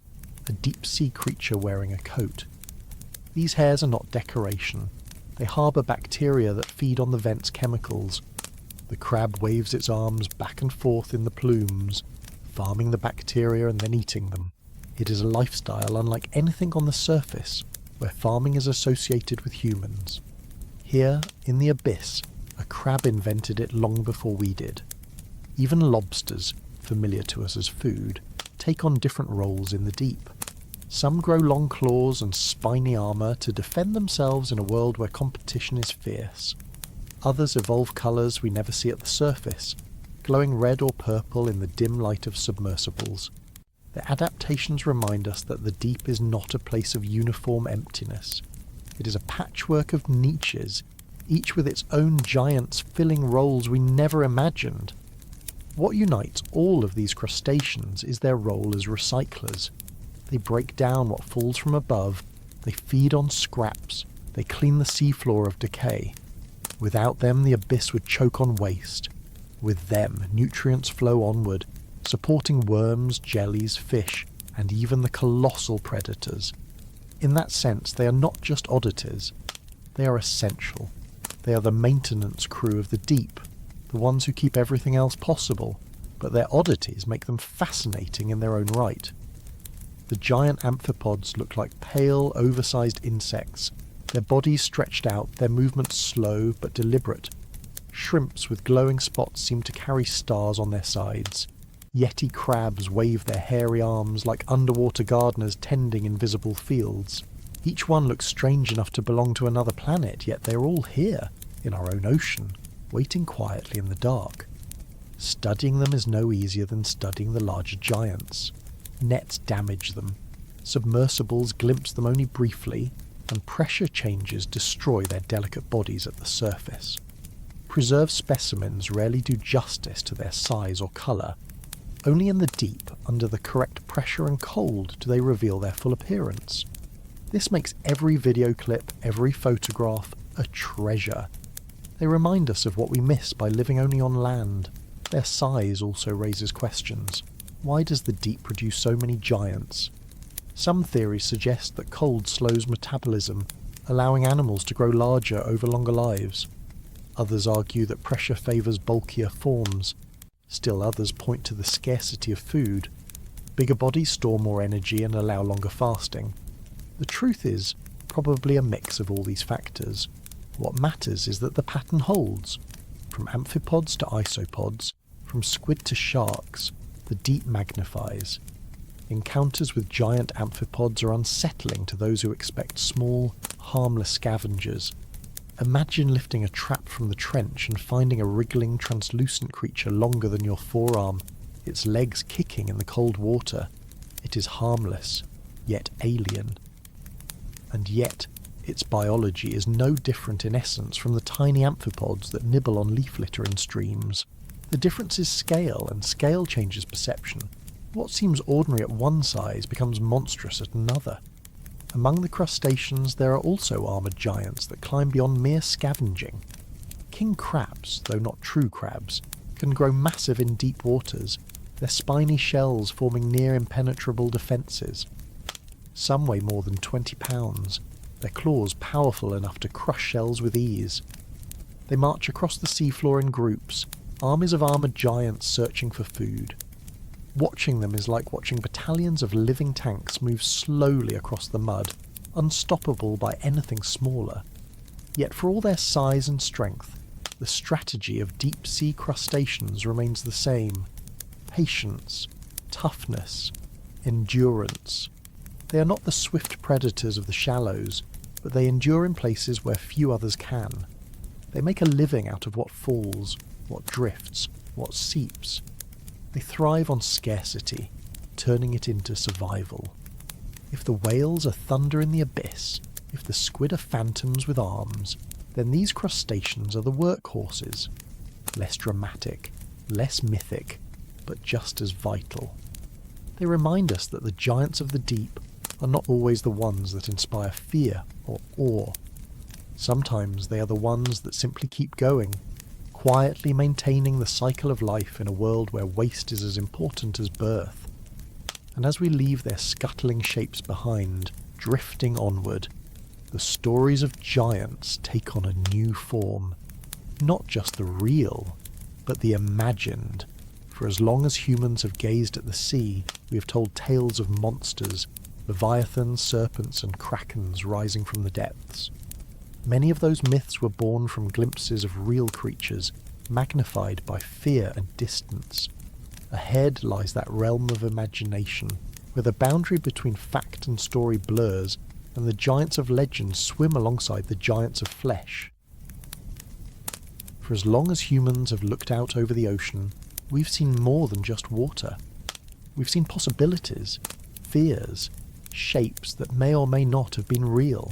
a deep-sea creature wearing a coat. These hairs are not decoration. They harbour bacteria that feed on the vent's chemicals. The crab waves its arms back and forth in the plumes, farming the bacteria and then eating them. It is a lifestyle unlike anything on the surface, where farming is associated with humans. Here, in the abyss, a crab invented it long before we did. Even lobsters, familiar to us as food, take on different roles in the deep. Some grow long claws and spiny armour to defend themselves in a world where competition is fierce. Others evolve colours we never see at the surface, glowing red or purple in the dim light of submersibles. Their adaptations remind us that the deep is not a place of uniform emptiness. It is a patchwork of niches, each with its own giants filling roles we never imagined. What unites all of these crustaceans is their role as recyclers. They break down what falls from above, they feed on scraps, they clean the seafloor of decay. Without them, the abyss would choke on waste. With them, nutrients flow onward, supporting worms, jellies, fish, and even the colossal predators. In that sense, they are not just oddities. They are essential. They are the maintenance crew of the deep, the ones who keep everything else possible, but their oddities make them fascinating in their own right. The giant amphipods look like pale, oversized insects, their bodies stretched out, their movements slow but deliberate. Shrimps with glowing spots seem to carry stars on their sides. Yeti crabs wave their hairy arms like underwater gardeners tending invisible fields. Each one looks strange enough to belong to another planet, yet they're all here, in our own ocean, waiting quietly in the dark. Studying them is no easier than studying the larger giants. Nets damage them, submersibles glimpse them only briefly, and pressure changes destroy their delicate bodies at the surface. Preserved specimens rarely do justice to their size or colour. Only in the deep, under the correct pressure and cold, do they reveal their full appearance. This makes every video clip, every photograph, a treasure. They remind us of what we miss by living only on land. Their size also raises questions. Why does the deep produce so many giants? Some theories suggest that cold slows metabolism, allowing animals to grow larger over longer lives. Others argue that pressure favours bulkier forms. Still others point to the scarcity of food. Bigger bodies store more energy and allow longer fasting. The truth is, probably a mix of all these factors. What matters is that the pattern holds. From amphipods to isopods, from squid to sharks, the deep magnifies. Encounters with giant amphipods are unsettling to those who expect small, harmless scavengers. Imagine lifting a trap from the trench and finding a wriggling, translucent creature longer than your forearm, its legs kicking in the cold water. It is harmless, yet alien. And yet, Its biology is no different in essence from the tiny amphipods that nibble on leaf litter in streams. The difference is scale, and scale changes perception. What seems ordinary at one size becomes monstrous at another. Among the crustaceans there are also armoured giants that climb beyond mere scavenging. King crabs, though not true crabs, can grow massive in deep waters, their spiny shells forming near impenetrable defences. Some weigh more than 20 pounds, their claws powerful enough to crush shells with ease. They march across the seafloor in groups, armies of armoured giants searching for food. Watching them is like watching battalions of living tanks move slowly across the mud, unstoppable by anything smaller. Yet for all their size and strength, the strategy of deep-sea crustaceans remains the same. Patience, toughness, endurance. They are not the swift predators of the shallows, but they endure in places where few others can. They make a living out of what falls, what drifts, what seeps. They thrive on scarcity, turning it into survival. If the whales are thunder in the abyss, if the squid are phantoms with arms, then these crustaceans are the workhorses. Less dramatic, less mythic, but just as vital. They remind us that the giants of the deep are not always the ones that inspire fear or awe. Sometimes they are the ones that simply keep going, quietly maintaining the cycle of life in a world where waste is as important as birth. And as we leave their scuttling shapes behind, drifting onward, the stories of giants take on a new form. Not just the real, but the imagined. For as long as humans have gazed at the sea, we have told tales of monsters, leviathans, serpents, and krakens rising from the depths. Many of those myths were born from glimpses of real creatures, magnified by fear and distance. Ahead lies that realm of imagination, where the boundary between fact and story blurs, and the giants of legend swim alongside the giants of flesh. For as long as humans have looked out over the ocean, we've seen more than just water. We've seen possibilities, fears, shapes that may or may not have been real.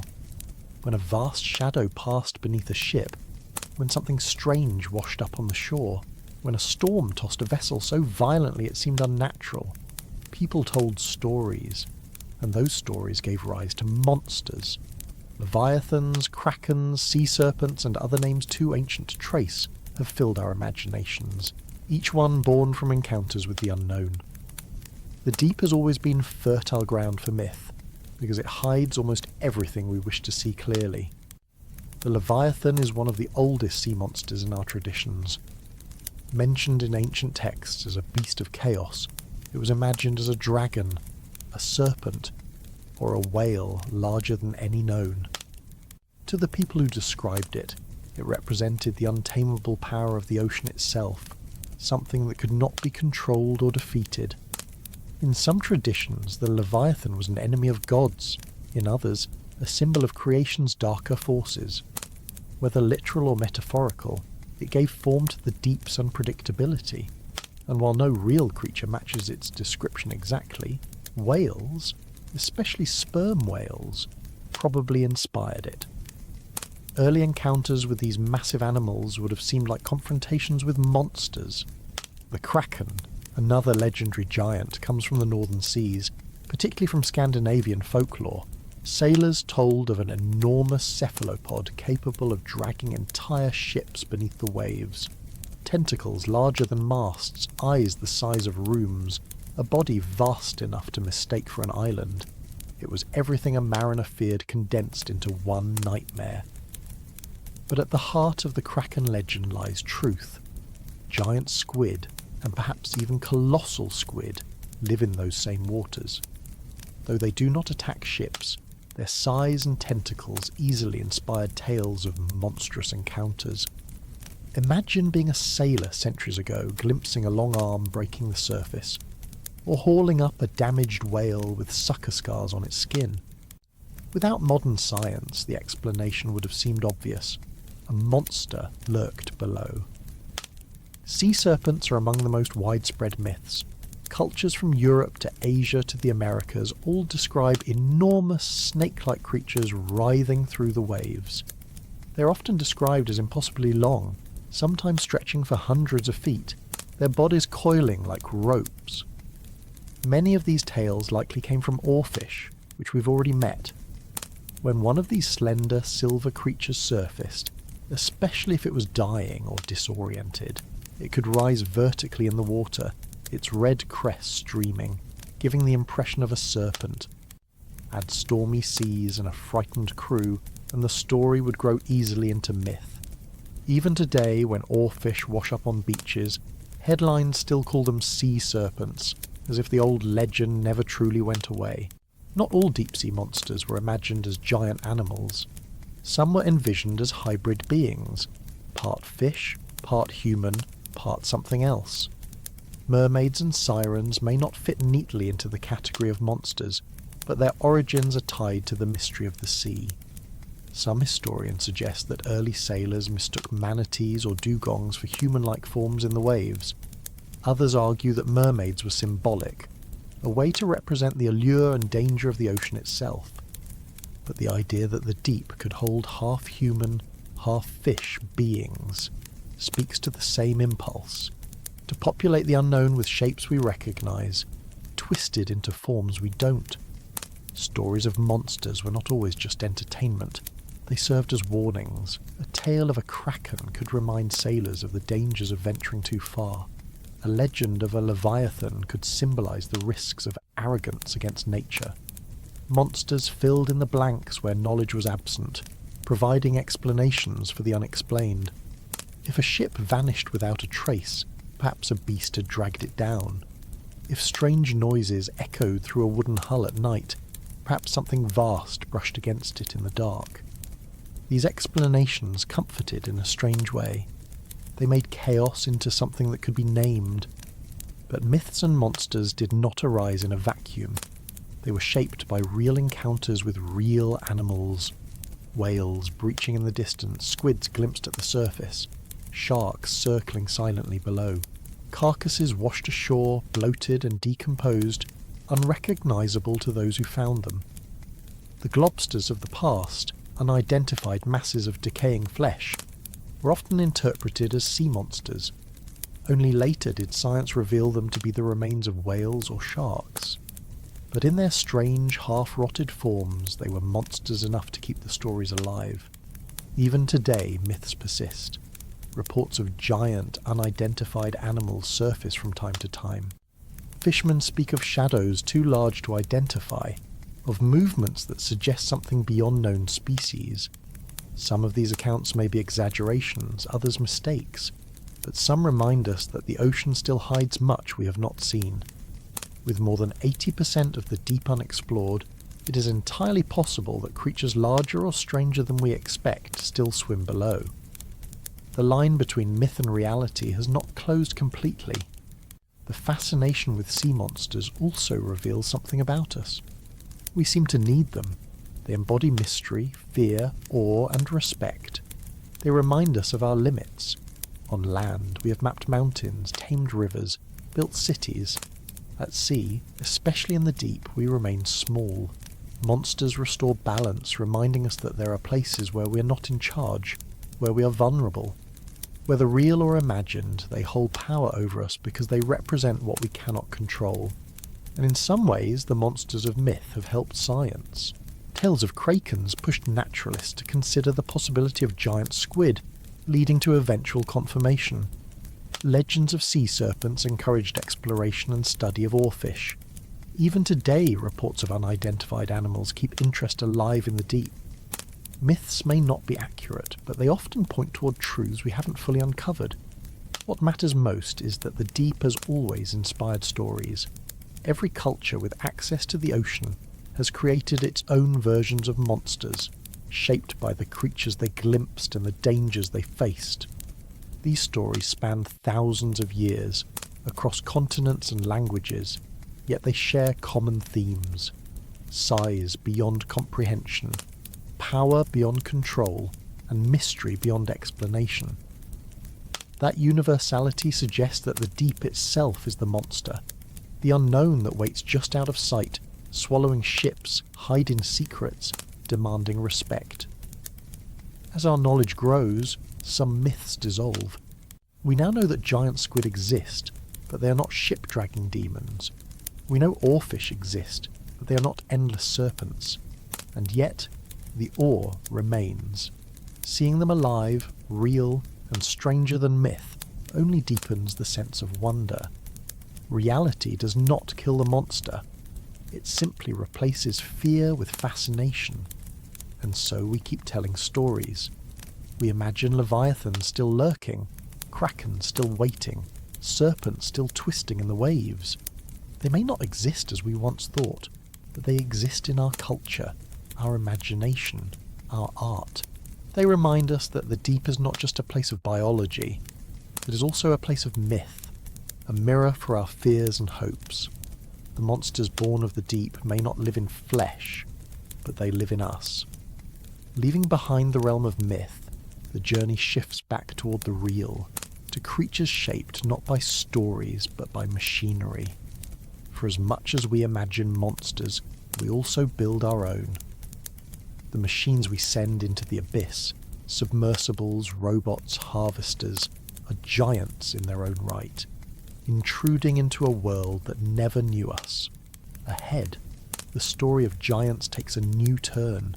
When a vast shadow passed beneath a ship, when something strange washed up on the shore, when a storm tossed a vessel so violently it seemed unnatural, people told stories, and those stories gave rise to monsters. Leviathans, krakens, sea serpents, and other names too ancient to trace have filled our imaginations, each one born from encounters with the unknown. The deep has always been fertile ground for myth, because it hides almost everything we wish to see clearly. The Leviathan is one of the oldest sea monsters in our traditions. Mentioned in ancient texts as a beast of chaos, it was imagined as a dragon, a serpent, or a whale larger than any known. To the people who described it, it represented the untamable power of the ocean itself, something that could not be controlled or defeated. In some traditions, the Leviathan was an enemy of gods, in others, a symbol of creation's darker forces. Whether literal or metaphorical, it gave form to the deep's unpredictability, and while no real creature matches its description exactly, whales, especially sperm whales, probably inspired it. Early encounters with these massive animals would have seemed like confrontations with monsters. The kraken, another legendary giant, comes from the northern seas, particularly from Scandinavian folklore. Sailors told of an enormous cephalopod capable of dragging entire ships beneath the waves. Tentacles larger than masts, eyes the size of rooms, a body vast enough to mistake for an island. It was everything a mariner feared condensed into one nightmare. But at the heart of the kraken legend lies truth. Giant squid, and perhaps even colossal squid, live in those same waters. Though they do not attack ships, their size and tentacles easily inspired tales of monstrous encounters. Imagine being a sailor centuries ago, glimpsing a long arm breaking the surface, or hauling up a damaged whale with sucker scars on its skin. Without modern science, the explanation would have seemed obvious. A monster lurked below. Sea serpents are among the most widespread myths. cultures from Europe to Asia to the Americas all describe enormous snake-like creatures writhing through the waves. They're often described as impossibly long, sometimes stretching for hundreds of feet, their bodies coiling like ropes. Many of these tales likely came from oarfish, which we've already met. When one of these slender silver creatures surfaced, especially if it was dying or disoriented, it could rise vertically in the water, its red crest streaming, giving the impression of a serpent. Add stormy seas and a frightened crew, and the story would grow easily into myth. Even today, when oarfish wash up on beaches, headlines still call them sea serpents, as if the old legend never truly went away. Not all deep-sea monsters were imagined as giant animals. Some were envisioned as hybrid beings, part fish, part human, part something else. Mermaids and sirens may not fit neatly into the category of monsters, but their origins are tied to the mystery of the sea. Some historians suggest that early sailors mistook manatees or dugongs for human-like forms in the waves. Others argue that mermaids were symbolic, a way to represent the allure and danger of the ocean itself. But the idea that the deep could hold half-human, half-fish beings speaks to the same impulse, to populate the unknown with shapes we recognise, twisted into forms we don't. Stories of monsters were not always just entertainment. They served as warnings. A tale of a kraken could remind sailors of the dangers of venturing too far. A legend of a leviathan could symbolise the risks of arrogance against nature. Monsters filled in the blanks where knowledge was absent, providing explanations for the unexplained. If a ship vanished without a trace, perhaps a beast had dragged it down. If strange noises echoed through a wooden hull at night, perhaps something vast brushed against it in the dark. These explanations comforted in a strange way. They made chaos into something that could be named. But myths and monsters did not arise in a vacuum. They were shaped by real encounters with real animals. Whales breaching in the distance, squids glimpsed at the surface, sharks circling silently below, carcasses washed ashore, bloated and decomposed, unrecognisable to those who found them. The globsters of the past, unidentified masses of decaying flesh, were often interpreted as sea monsters. Only later did science reveal them to be the remains of whales or sharks. But in their strange, half-rotted forms, they were monsters enough to keep the stories alive. Even today, myths persist. Reports of giant, unidentified animals surface from time to time. Fishermen speak of shadows too large to identify, of movements that suggest something beyond known species. Some of these accounts may be exaggerations, others mistakes, but some remind us that the ocean still hides much we have not seen. With more than 80% of the deep unexplored, it is entirely possible that creatures larger or stranger than we expect still swim below. The line between myth and reality has not closed completely. The fascination with sea monsters also reveals something about us. We seem to need them. They embody mystery, fear, awe, and respect. They remind us of our limits. On land, we have mapped mountains, tamed rivers, built cities. At sea, especially in the deep, we remain small. Monsters restore balance, reminding us that there are places where we are not in charge, where we are vulnerable. Whether real or imagined, they hold power over us because they represent what we cannot control. And in some ways, the monsters of myth have helped science. Tales of krakens pushed naturalists to consider the possibility of giant squid, leading to eventual confirmation. Legends of sea serpents encouraged exploration and study of oarfish. Even today, reports of unidentified animals keep interest alive in the deep. Myths may not be accurate, but they often point toward truths we haven't fully uncovered. What matters most is that the deep has always inspired stories. Every culture with access to the ocean has created its own versions of monsters, shaped by the creatures they glimpsed and the dangers they faced. These stories span thousands of years, across continents and languages, yet they share common themes. Size beyond comprehension, power beyond control, and mystery beyond explanation. That universality suggests that the deep itself is the monster. the unknown that waits just out of sight, swallowing ships, hiding secrets, demanding respect. As our knowledge grows, some myths dissolve. We now know that giant squid exist, but they are not ship-dragging demons. We know oarfish exist, but they are not endless serpents. And yet, the awe remains. Seeing them alive, real, and stranger than myth only deepens the sense of wonder. Reality does not kill the monster. It simply replaces fear with fascination. And so we keep telling stories. We imagine leviathans still lurking, kraken still waiting, serpents still twisting in the waves. They may not exist as we once thought, but they exist in our culture, our imagination, our art. They remind us that the deep is not just a place of biology, it is also a place of myth, a mirror for our fears and hopes. The monsters born of the deep may not live in flesh, but they live in us. Leaving behind the realm of myth, the journey shifts back toward the real, to creatures shaped not by stories but by machinery. For as much as we imagine monsters, we also build our own. The machines we send into the abyss, submersibles, robots, harvesters, are giants in their own right, intruding into a world that never knew us. Ahead, the story of giants takes a new turn,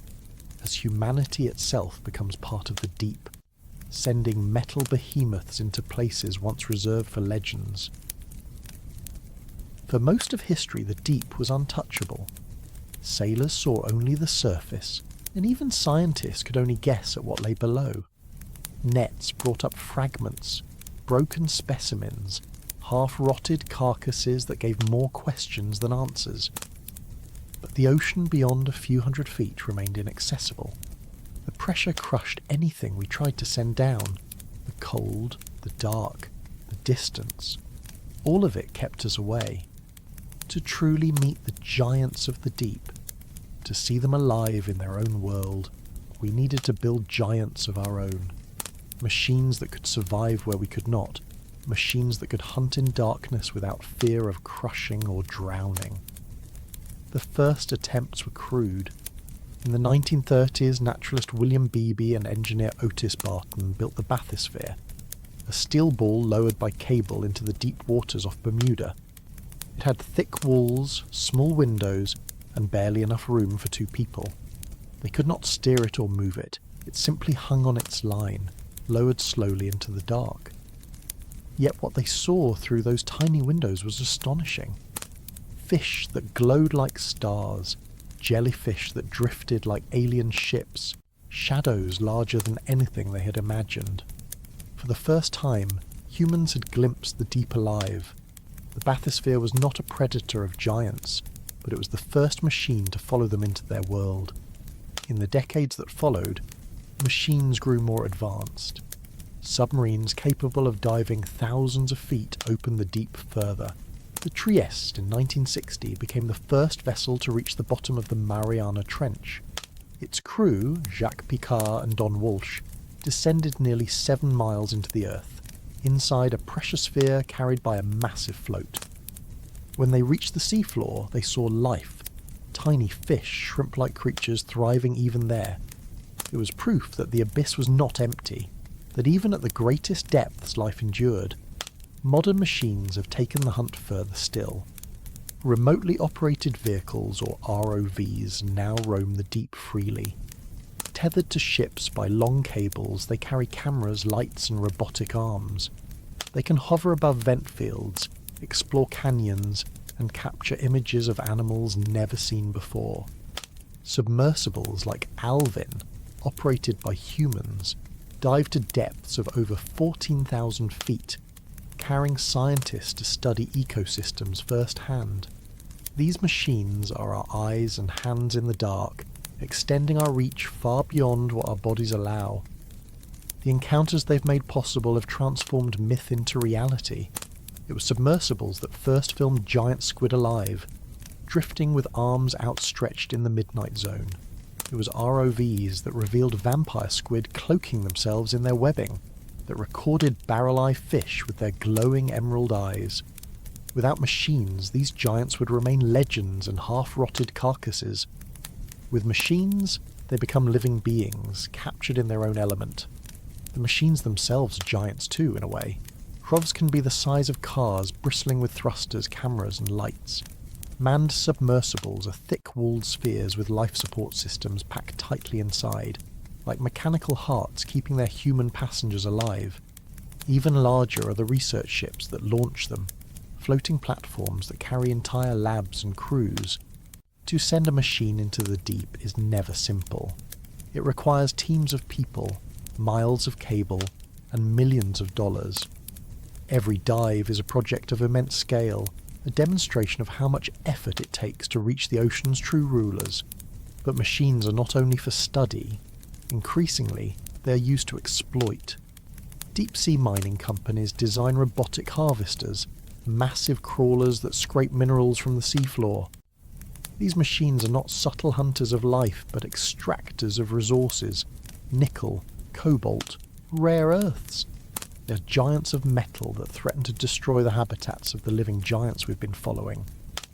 as humanity itself becomes part of the deep, sending metal behemoths into places once reserved for legends. For most of history, the deep was untouchable. Sailors saw only the surface, and even scientists could only guess at what lay below. Nets brought up fragments, broken specimens, half-rotted carcasses that gave more questions than answers. But the ocean beyond a few hundred feet remained inaccessible. The pressure crushed anything we tried to send down. The cold, the dark, the distance. All of it kept us away. To truly meet the giants of the deep, to see them alive in their own world, we needed to build giants of our own. Machines that could survive where we could not. Machines that could hunt in darkness without fear of crushing or drowning. The first attempts were crude. In the 1930s, naturalist William Beebe and engineer Otis Barton built the bathysphere, a steel ball lowered by cable into the deep waters off Bermuda. It had thick walls, small windows, and barely enough room for 2 people. They could not steer it or move it. It simply hung on its line, lowered slowly into the dark. Yet what they saw through those tiny windows was astonishing. Fish that glowed like stars, jellyfish that drifted like alien ships, shadows larger than anything they had imagined. For the first time, humans had glimpsed the deep alive. The bathysphere was not a predator of giants, but it was the first machine to follow them into their world. In the decades that followed, machines grew more advanced. Submarines capable of diving thousands of feet opened the deep further. The Trieste in 1960 became the first vessel to reach the bottom of the Mariana Trench. Its crew, Jacques Picard and Don Walsh, descended nearly 7 miles into the earth, inside a pressure sphere carried by a massive float. When they reached the seafloor, they saw life, tiny fish, shrimp-like creatures thriving even there. It was proof that the abyss was not empty, that even at the greatest depths life endured. Modern machines have taken the hunt further still. Remotely operated vehicles, or ROVs, now roam the deep freely. Tethered to ships by long cables, they carry cameras, lights and robotic arms. They can hover above vent fields, explore canyons, and capture images of animals never seen before. Submersibles like Alvin, operated by humans, dive to depths of over 14,000 feet, carrying scientists to study ecosystems firsthand. These machines are our eyes and hands in the dark, extending our reach far beyond what our bodies allow. The encounters they've made possible have transformed myth into reality. It was submersibles that first filmed giant squid alive, drifting with arms outstretched in the midnight zone. It was ROVs that revealed vampire squid cloaking themselves in their webbing, that recorded barrel-eye fish with their glowing emerald eyes. Without machines, these giants would remain legends and half-rotted carcasses. With machines, they become living beings, captured in their own element. The machines themselves are giants too, in a way. Rovs can be the size of cars, bristling with thrusters, cameras and lights. Manned submersibles are thick-walled spheres with life support systems packed tightly inside, like mechanical hearts keeping their human passengers alive. Even larger are the research ships that launch them, floating platforms that carry entire labs and crews. To send a machine into the deep is never simple. It requires teams of people, miles of cable, and millions of dollars. Every dive is a project of immense scale, a demonstration of how much effort it takes to reach the ocean's true rulers. But machines are not only for study. Increasingly, they are used to exploit. Deep-sea mining companies design robotic harvesters, massive crawlers that scrape minerals from the seafloor. These machines are not subtle hunters of life, but extractors of resources: nickel, cobalt, rare earths. They're giants of metal that threaten to destroy the habitats of the living giants we've been following.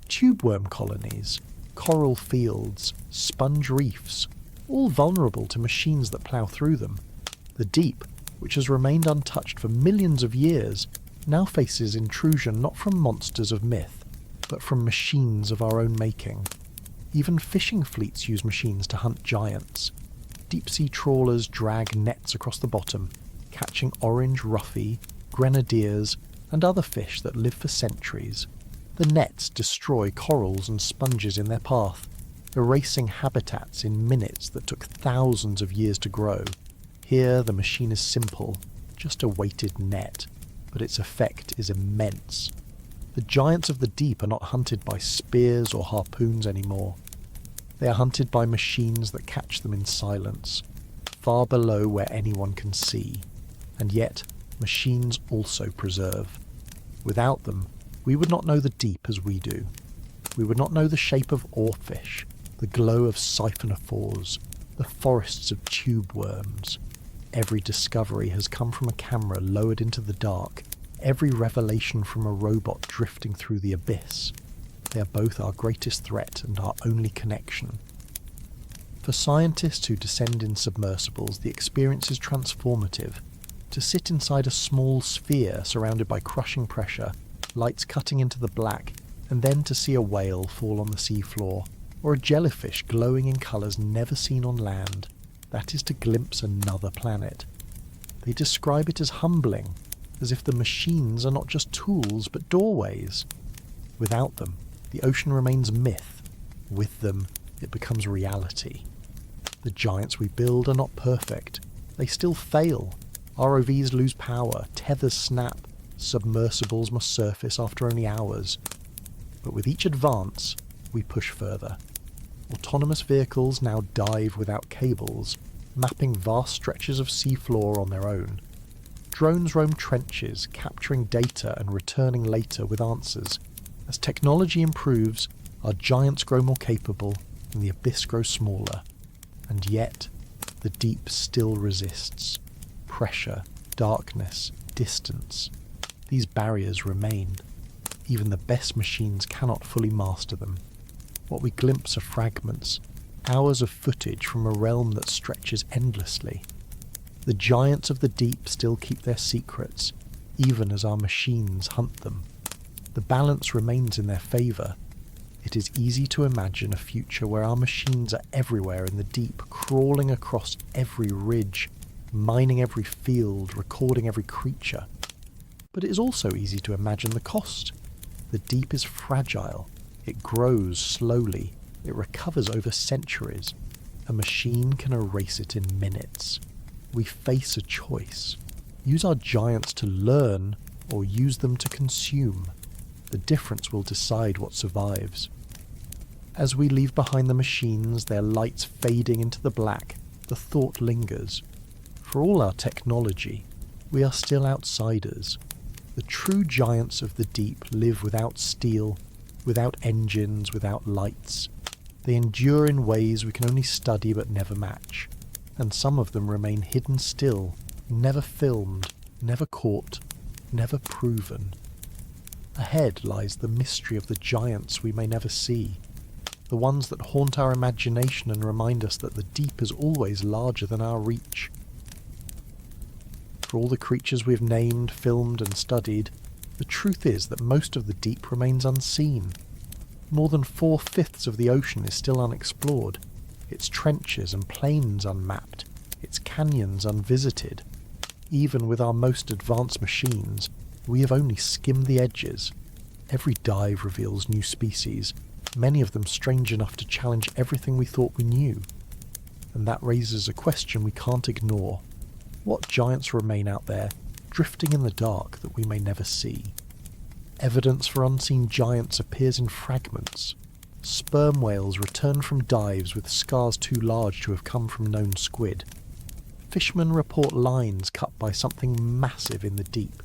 Tubeworm colonies, coral fields, sponge reefs, all vulnerable to machines that plough through them. The deep, which has remained untouched for millions of years, now faces intrusion not from monsters of myth, but from machines of our own making. Even fishing fleets use machines to hunt giants. Deep-sea trawlers drag nets across the bottom, catching orange ruffy, grenadiers, and other fish that live for centuries. The nets destroy corals and sponges in their path, erasing habitats in minutes that took thousands of years to grow. Here the machine is simple, just a weighted net, but its effect is immense. The giants of the deep are not hunted by spears or harpoons anymore. They are hunted by machines that catch them in silence, far below where anyone can see. And yet, machines also preserve. Without them, we would not know the deep as we do. We would not know the shape of oarfish, the glow of siphonophores, the forests of tube worms. Every discovery has come from a camera lowered into the dark, every revelation from a robot drifting through the abyss. They are both our greatest threat and our only connection. For scientists who descend in submersibles, the experience is transformative. To sit inside a small sphere surrounded by crushing pressure, lights cutting into the black, and then to see a whale fall on the seafloor, or a jellyfish glowing in colours never seen on land, that is to glimpse another planet. They describe it as humbling, as if the machines are not just tools but doorways. Without them, the ocean remains myth. With them, it becomes reality. The giants we build are not perfect. They still fail. ROVs lose power, tethers snap, submersibles must surface after only hours. But with each advance, we push further. Autonomous vehicles now dive without cables, mapping vast stretches of seafloor on their own. Drones roam trenches, capturing data and returning later with answers. As technology improves, our giants grow more capable and the abyss grows smaller. And yet, the deep still resists. Pressure, darkness, distance. These barriers remain. Even the best machines cannot fully master them. What we glimpse are fragments, hours of footage from a realm that stretches endlessly. The giants of the deep still keep their secrets, even as our machines hunt them. The balance remains in their favour. It is easy to imagine a future where our machines are everywhere in the deep, crawling across every ridge, mining every field, recording every creature. But it is also easy to imagine the cost. The deep is fragile. It grows slowly. It recovers over centuries. A machine can erase it in minutes. We face a choice. Use our giants to learn or use them to consume. The difference will decide what survives. As we leave behind the machines, their lights fading into the black, the thought lingers. For all our technology, we are still outsiders. The true giants of the deep live without steel, without engines, without lights. They endure in ways we can only study but never match. And some of them remain hidden still, never filmed, never caught, never proven. Ahead lies the mystery of the giants we may never see, the ones that haunt our imagination and remind us that the deep is always larger than our reach. For all the creatures we've named, filmed and studied, the truth is that most of the deep remains unseen. More than 4/5 of the ocean is still unexplored, its trenches and plains unmapped, its canyons unvisited. Even with our most advanced machines, we have only skimmed the edges. Every dive reveals new species, many of them strange enough to challenge everything we thought we knew. And that raises a question we can't ignore. What giants remain out there, drifting in the dark that we may never see? Evidence for unseen giants appears in fragments. Sperm whales return from dives with scars too large to have come from known squid. Fishermen report lines cut by something massive in the deep.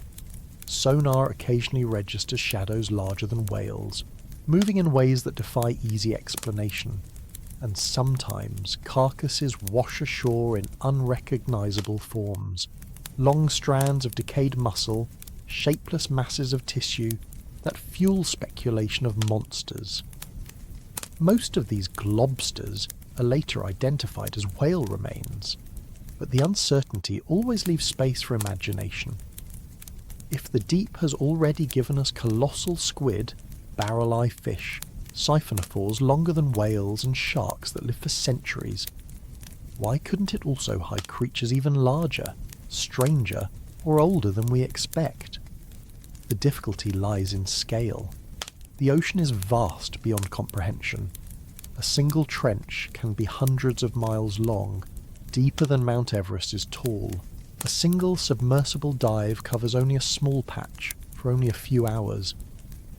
Sonar occasionally registers shadows larger than whales, moving in ways that defy easy explanation. And sometimes carcasses wash ashore in unrecognisable forms. Long strands of decayed muscle, shapeless masses of tissue that fuel speculation of monsters. Most of these globsters are later identified as whale remains, but the uncertainty always leaves space for imagination. If the deep has already given us colossal squid, barrel-eye fish, siphonophores longer than whales and sharks that live for centuries, why couldn't it also hide creatures even larger, stranger, or older than we expect? The difficulty lies in scale. The ocean is vast beyond comprehension. A single trench can be hundreds of miles long, deeper than Mount Everest is tall. A single submersible dive covers only a small patch for only a few hours.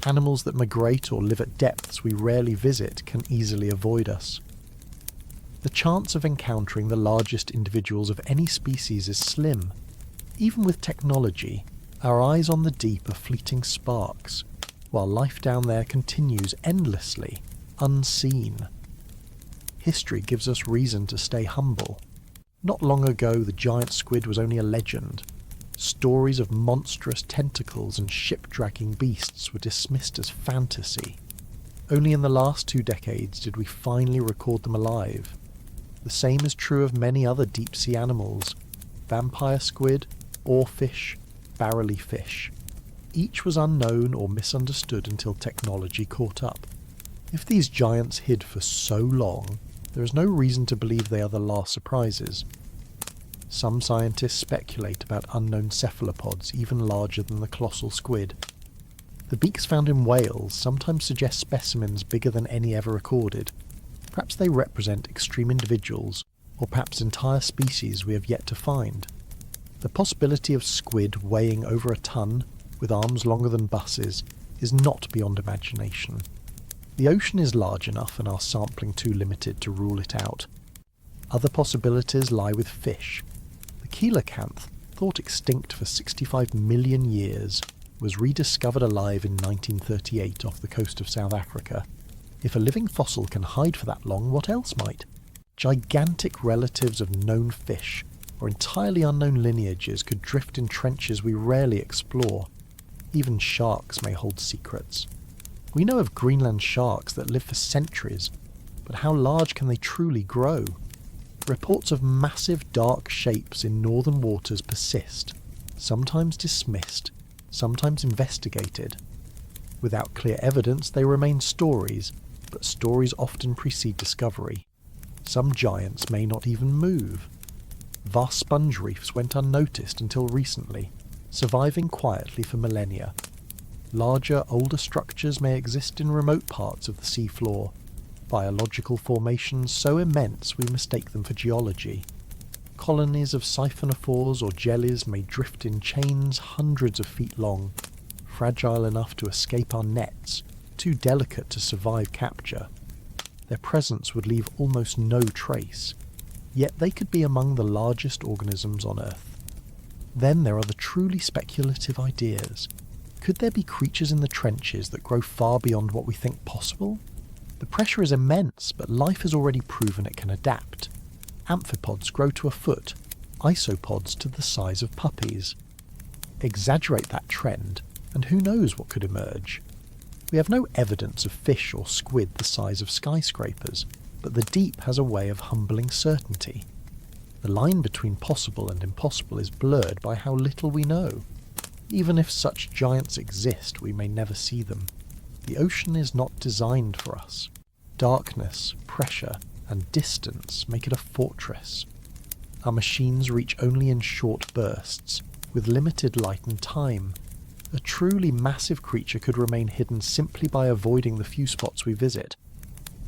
Animals that migrate or live at depths we rarely visit can easily avoid us. The chance of encountering the largest individuals of any species is slim. Even with technology, our eyes on the deep are fleeting sparks, while life down there continues endlessly, unseen. History gives us reason to stay humble. Not long ago, the giant squid was only a legend. Stories of monstrous tentacles and ship-dragging beasts were dismissed as fantasy. Only in the last 2 decades did we finally record them alive. The same is true of many other deep-sea animals: vampire squid, oarfish, barrel-eye fish. Each was unknown or misunderstood until technology caught up. If these giants hid for so long, there is no reason to believe they are the last surprises. Some scientists speculate about unknown cephalopods even larger than the colossal squid. The beaks found in whales sometimes suggest specimens bigger than any ever recorded. Perhaps they represent extreme individuals, or perhaps entire species we have yet to find. The possibility of squid weighing over a ton, with arms longer than buses, is not beyond imagination. The ocean is large enough and our sampling too limited to rule it out. Other possibilities lie with fish. The coelacanth, thought extinct for 65 million years, was rediscovered alive in 1938 off the coast of South Africa. If a living fossil can hide for that long, what else might? Gigantic relatives of known fish, or entirely unknown lineages, could drift in trenches we rarely explore. Even sharks may hold secrets. We know of Greenland sharks that live for centuries, but how large can they truly grow? Reports of massive dark shapes in northern waters persist, sometimes dismissed, sometimes investigated. Without clear evidence, they remain stories, but stories often precede discovery. Some giants may not even move. Vast sponge reefs went unnoticed until recently, surviving quietly for millennia. Larger, older structures may exist in remote parts of the sea floor, biological formations so immense we mistake them for geology. Colonies of siphonophores or jellies may drift in chains hundreds of feet long, fragile enough to escape our nets, too delicate to survive capture. Their presence would leave almost no trace, yet they could be among the largest organisms on Earth. Then there are the truly speculative ideas. Could there be creatures in the trenches that grow far beyond what we think possible? The pressure is immense, but life has already proven it can adapt. Amphipods grow to a foot, isopods to the size of puppies. Exaggerate that trend, And who knows what could emerge? We have no evidence of fish or squid the size of skyscrapers, but the deep has a way of humbling certainty. The line between possible and impossible is blurred by how little we know. Even if such giants exist, we may never see them. The ocean is not designed for us. Darkness, pressure, and distance make it a fortress. Our machines reach only in short bursts, with limited light and time. A truly massive creature could remain hidden simply by avoiding the few spots we visit.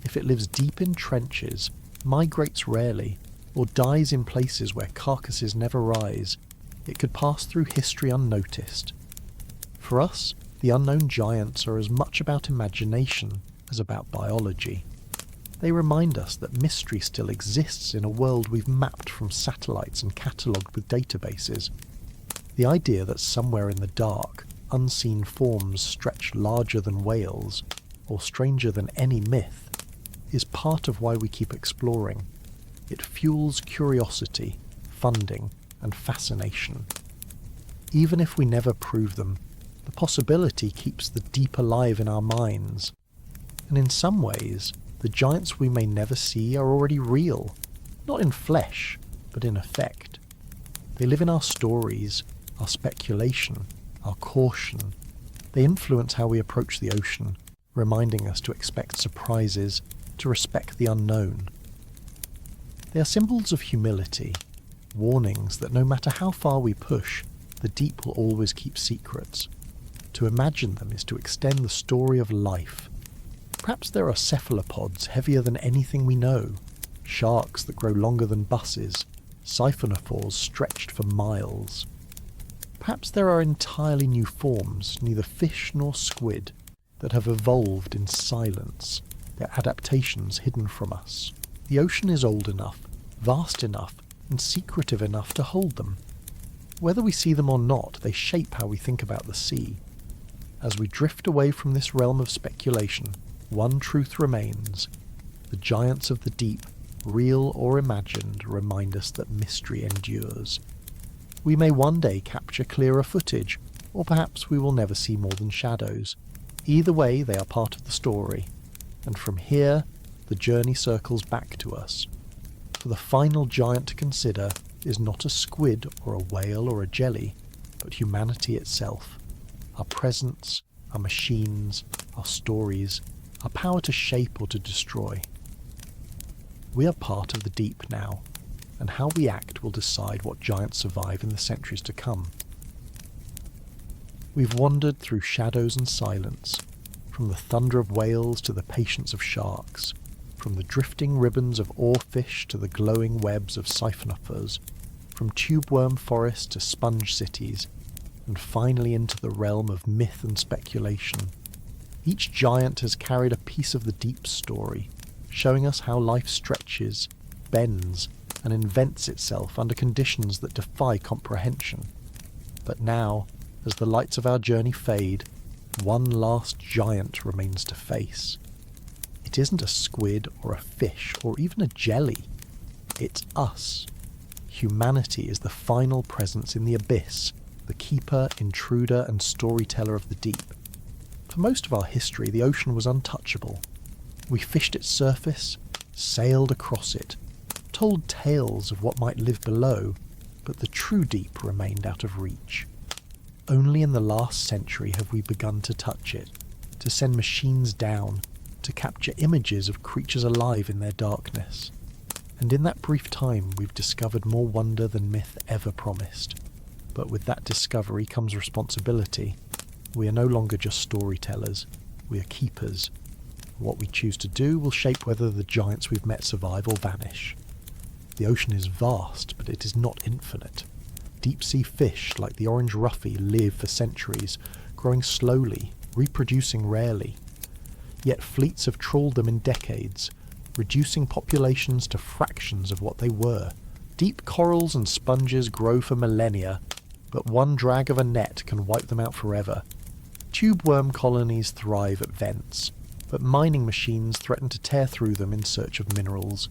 If it lives deep in trenches, migrates rarely, or dies in places where carcasses never rise, it could pass through history unnoticed. For us, the unknown giants are as much about imagination as about biology. They remind us that mystery still exists in a world we've mapped from satellites and catalogued with databases. The idea that somewhere in the dark, unseen forms stretch larger than whales, or stranger than any myth, is part of why we keep exploring. It fuels curiosity, funding, and fascination. Even if we never prove them, the possibility keeps the deep alive in our minds. And in some ways, the giants we may never see are already real, not in flesh, but in effect. They live in our stories, our speculation, our caution. They influence how we approach the ocean, reminding us to expect surprises, to respect the unknown. They are symbols of humility, warnings that no matter how far we push, the deep will always keep secrets. To imagine them is to extend the story of life. Perhaps there are cephalopods heavier than anything we know, sharks that grow longer than buses, siphonophores stretched for miles. Perhaps there are entirely new forms, neither fish nor squid, that have evolved in silence, their adaptations hidden from us. The ocean is old enough, vast enough, and secretive enough to hold them. Whether we see them or not, they shape how we think about the sea. As we drift away from this realm of speculation, one truth remains. The giants of the deep, real or imagined, remind us that mystery endures. We may one day capture clearer footage, or perhaps we will never see more than shadows. Either way, they are part of the story, and from here, the journey circles back to us. For the final giant to consider is not a squid or a whale or a jelly, but humanity itself. Our presence, our machines, our stories, our power to shape or to destroy. We are part of the deep now, and how we act will decide what giants survive in the centuries to come. We've wandered through shadows and silence, from the thunder of whales to the patience of sharks, from the drifting ribbons of oarfish to the glowing webs of siphonophores, from tubeworm forests to sponge cities, and finally into the realm of myth and speculation. Each giant has carried a piece of the deep story, showing us how life stretches, bends, and invents itself under conditions that defy comprehension. But now, as the lights of our journey fade, one last giant remains to face. It isn't a squid or a fish or even a jelly. It's us. Humanity is the final presence in the abyss, the keeper, intruder, and storyteller of the deep. For most of our history, the ocean was untouchable. We fished its surface, sailed across it, told tales of what might live below, but the true deep remained out of reach. Only in the last century have we begun to touch it, to send machines down, to capture images of creatures alive in their darkness. And in that brief time we've discovered more wonder than myth ever promised. But with that discovery comes responsibility. We are no longer just storytellers, we are keepers. What we choose to do will shape whether the giants we've met survive or vanish. The ocean is vast, but it is not infinite. Deep-sea fish like the orange ruffy live for centuries, growing slowly, reproducing rarely. Yet fleets have trawled them in decades, reducing populations to fractions of what they were. Deep corals and sponges grow for millennia, but one drag of a net can wipe them out forever. Tubeworm colonies thrive at vents, but mining machines threaten to tear through them in search of minerals.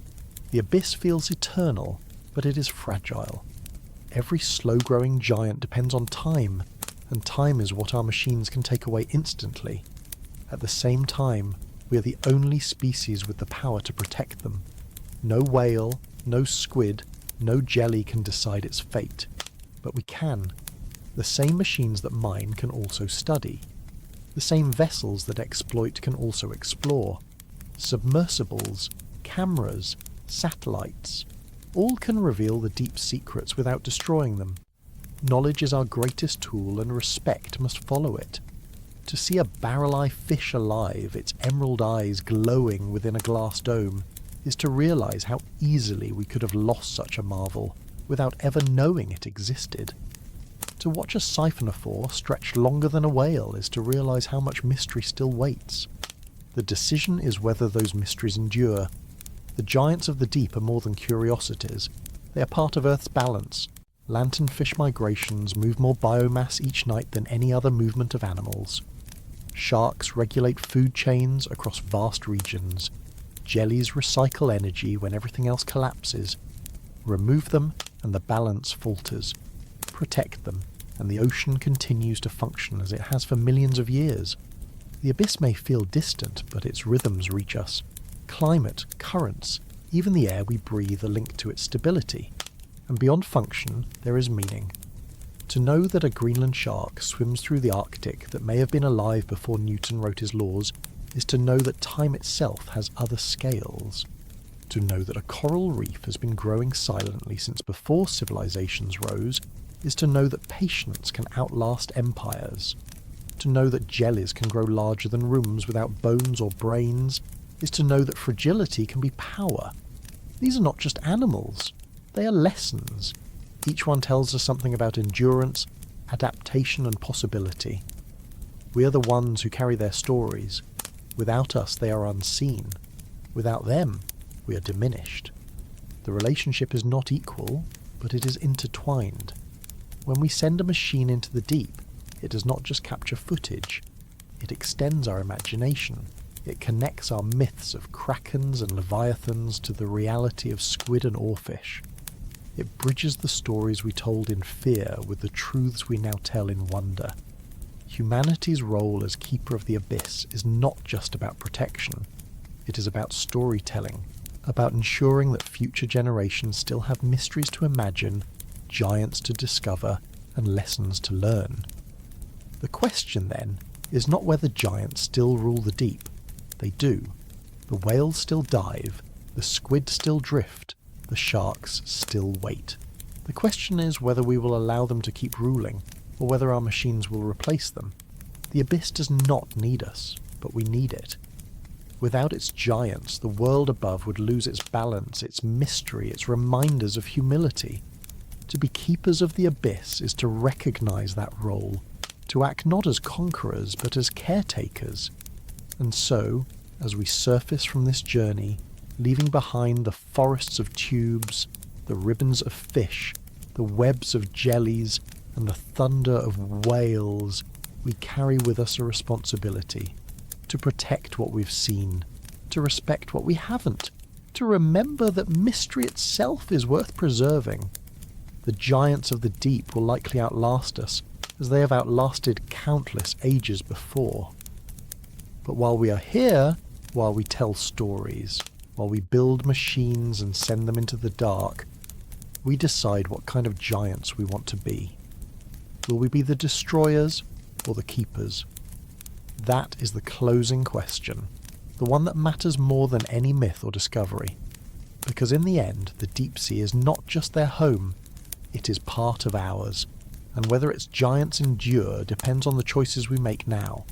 The abyss feels eternal, but it is fragile. Every slow-growing giant depends on time, and time is what our machines can take away instantly. At the same time, we are the only species with the power to protect them. No whale, no squid, no jelly can decide its fate. But we can. The same machines that mine can also study. The same vessels that exploit can also explore. Submersibles, cameras, satellites, all can reveal the deep secrets without destroying them. Knowledge is our greatest tool, and respect must follow it. To see a barrel-eye fish alive, its emerald eyes glowing within a glass dome, is to realise how easily we could have lost such a marvel without ever knowing it existed. To watch a siphonophore stretch longer than a whale is to realise how much mystery still waits. The decision is whether those mysteries endure. The giants of the deep are more than curiosities. They are part of Earth's balance. Lanternfish migrations move more biomass each night than any other movement of animals. Sharks regulate food chains across vast regions. Jellies recycle energy when everything else collapses. Remove them and the balance falters. Protect them, and the ocean continues to function as it has for millions of years. The abyss may feel distant, but its rhythms reach us. Climate, currents, even the air we breathe are linked to its stability. And beyond function, there is meaning. To know that a Greenland shark swims through the Arctic that may have been alive before Newton wrote his laws is to know that time itself has other scales. To know that a coral reef has been growing silently since before civilizations rose is to know that patience can outlast empires. To know that jellies can grow larger than rooms without bones or brains is to know that fragility can be power. These are not just animals, they are lessons. Each one tells us something about endurance, adaptation and possibility. We are the ones who carry their stories. Without us they are unseen. Without them, we are diminished. The relationship is not equal, but it is intertwined. When we send a machine into the deep, it does not just capture footage. It extends our imagination. It connects our myths of krakens and leviathans to the reality of squid and oarfish. It bridges the stories we told in fear with the truths we now tell in wonder. Humanity's role as keeper of the abyss is not just about protection. It is about storytelling, about ensuring that future generations still have mysteries to imagine, giants to discover, and lessons to learn. The question, then, is not whether giants still rule the deep. They do. The whales still dive, the squid still drift, the sharks still wait. The question is whether we will allow them to keep ruling, or whether our machines will replace them. The abyss does not need us, but we need it. Without its giants, the world above would lose its balance, its mystery, its reminders of humility. To be keepers of the abyss is to recognise that role, to act not as conquerors but as caretakers. And so, as we surface from this journey, leaving behind the forests of tubes, the ribbons of fish, the webs of jellies, and the thunder of whales, we carry with us a responsibility to protect what we've seen, to respect what we haven't, to remember that mystery itself is worth preserving. The giants of the deep will likely outlast us, as they have outlasted countless ages before. But while we are here, while we tell stories, while we build machines and send them into the dark, we decide what kind of giants we want to be. Will we be the destroyers or the keepers? That is the closing question, the one that matters more than any myth or discovery. Because in the end, the deep sea is not just their home, it is part of ours, and whether its giants endure depends on the choices we make now.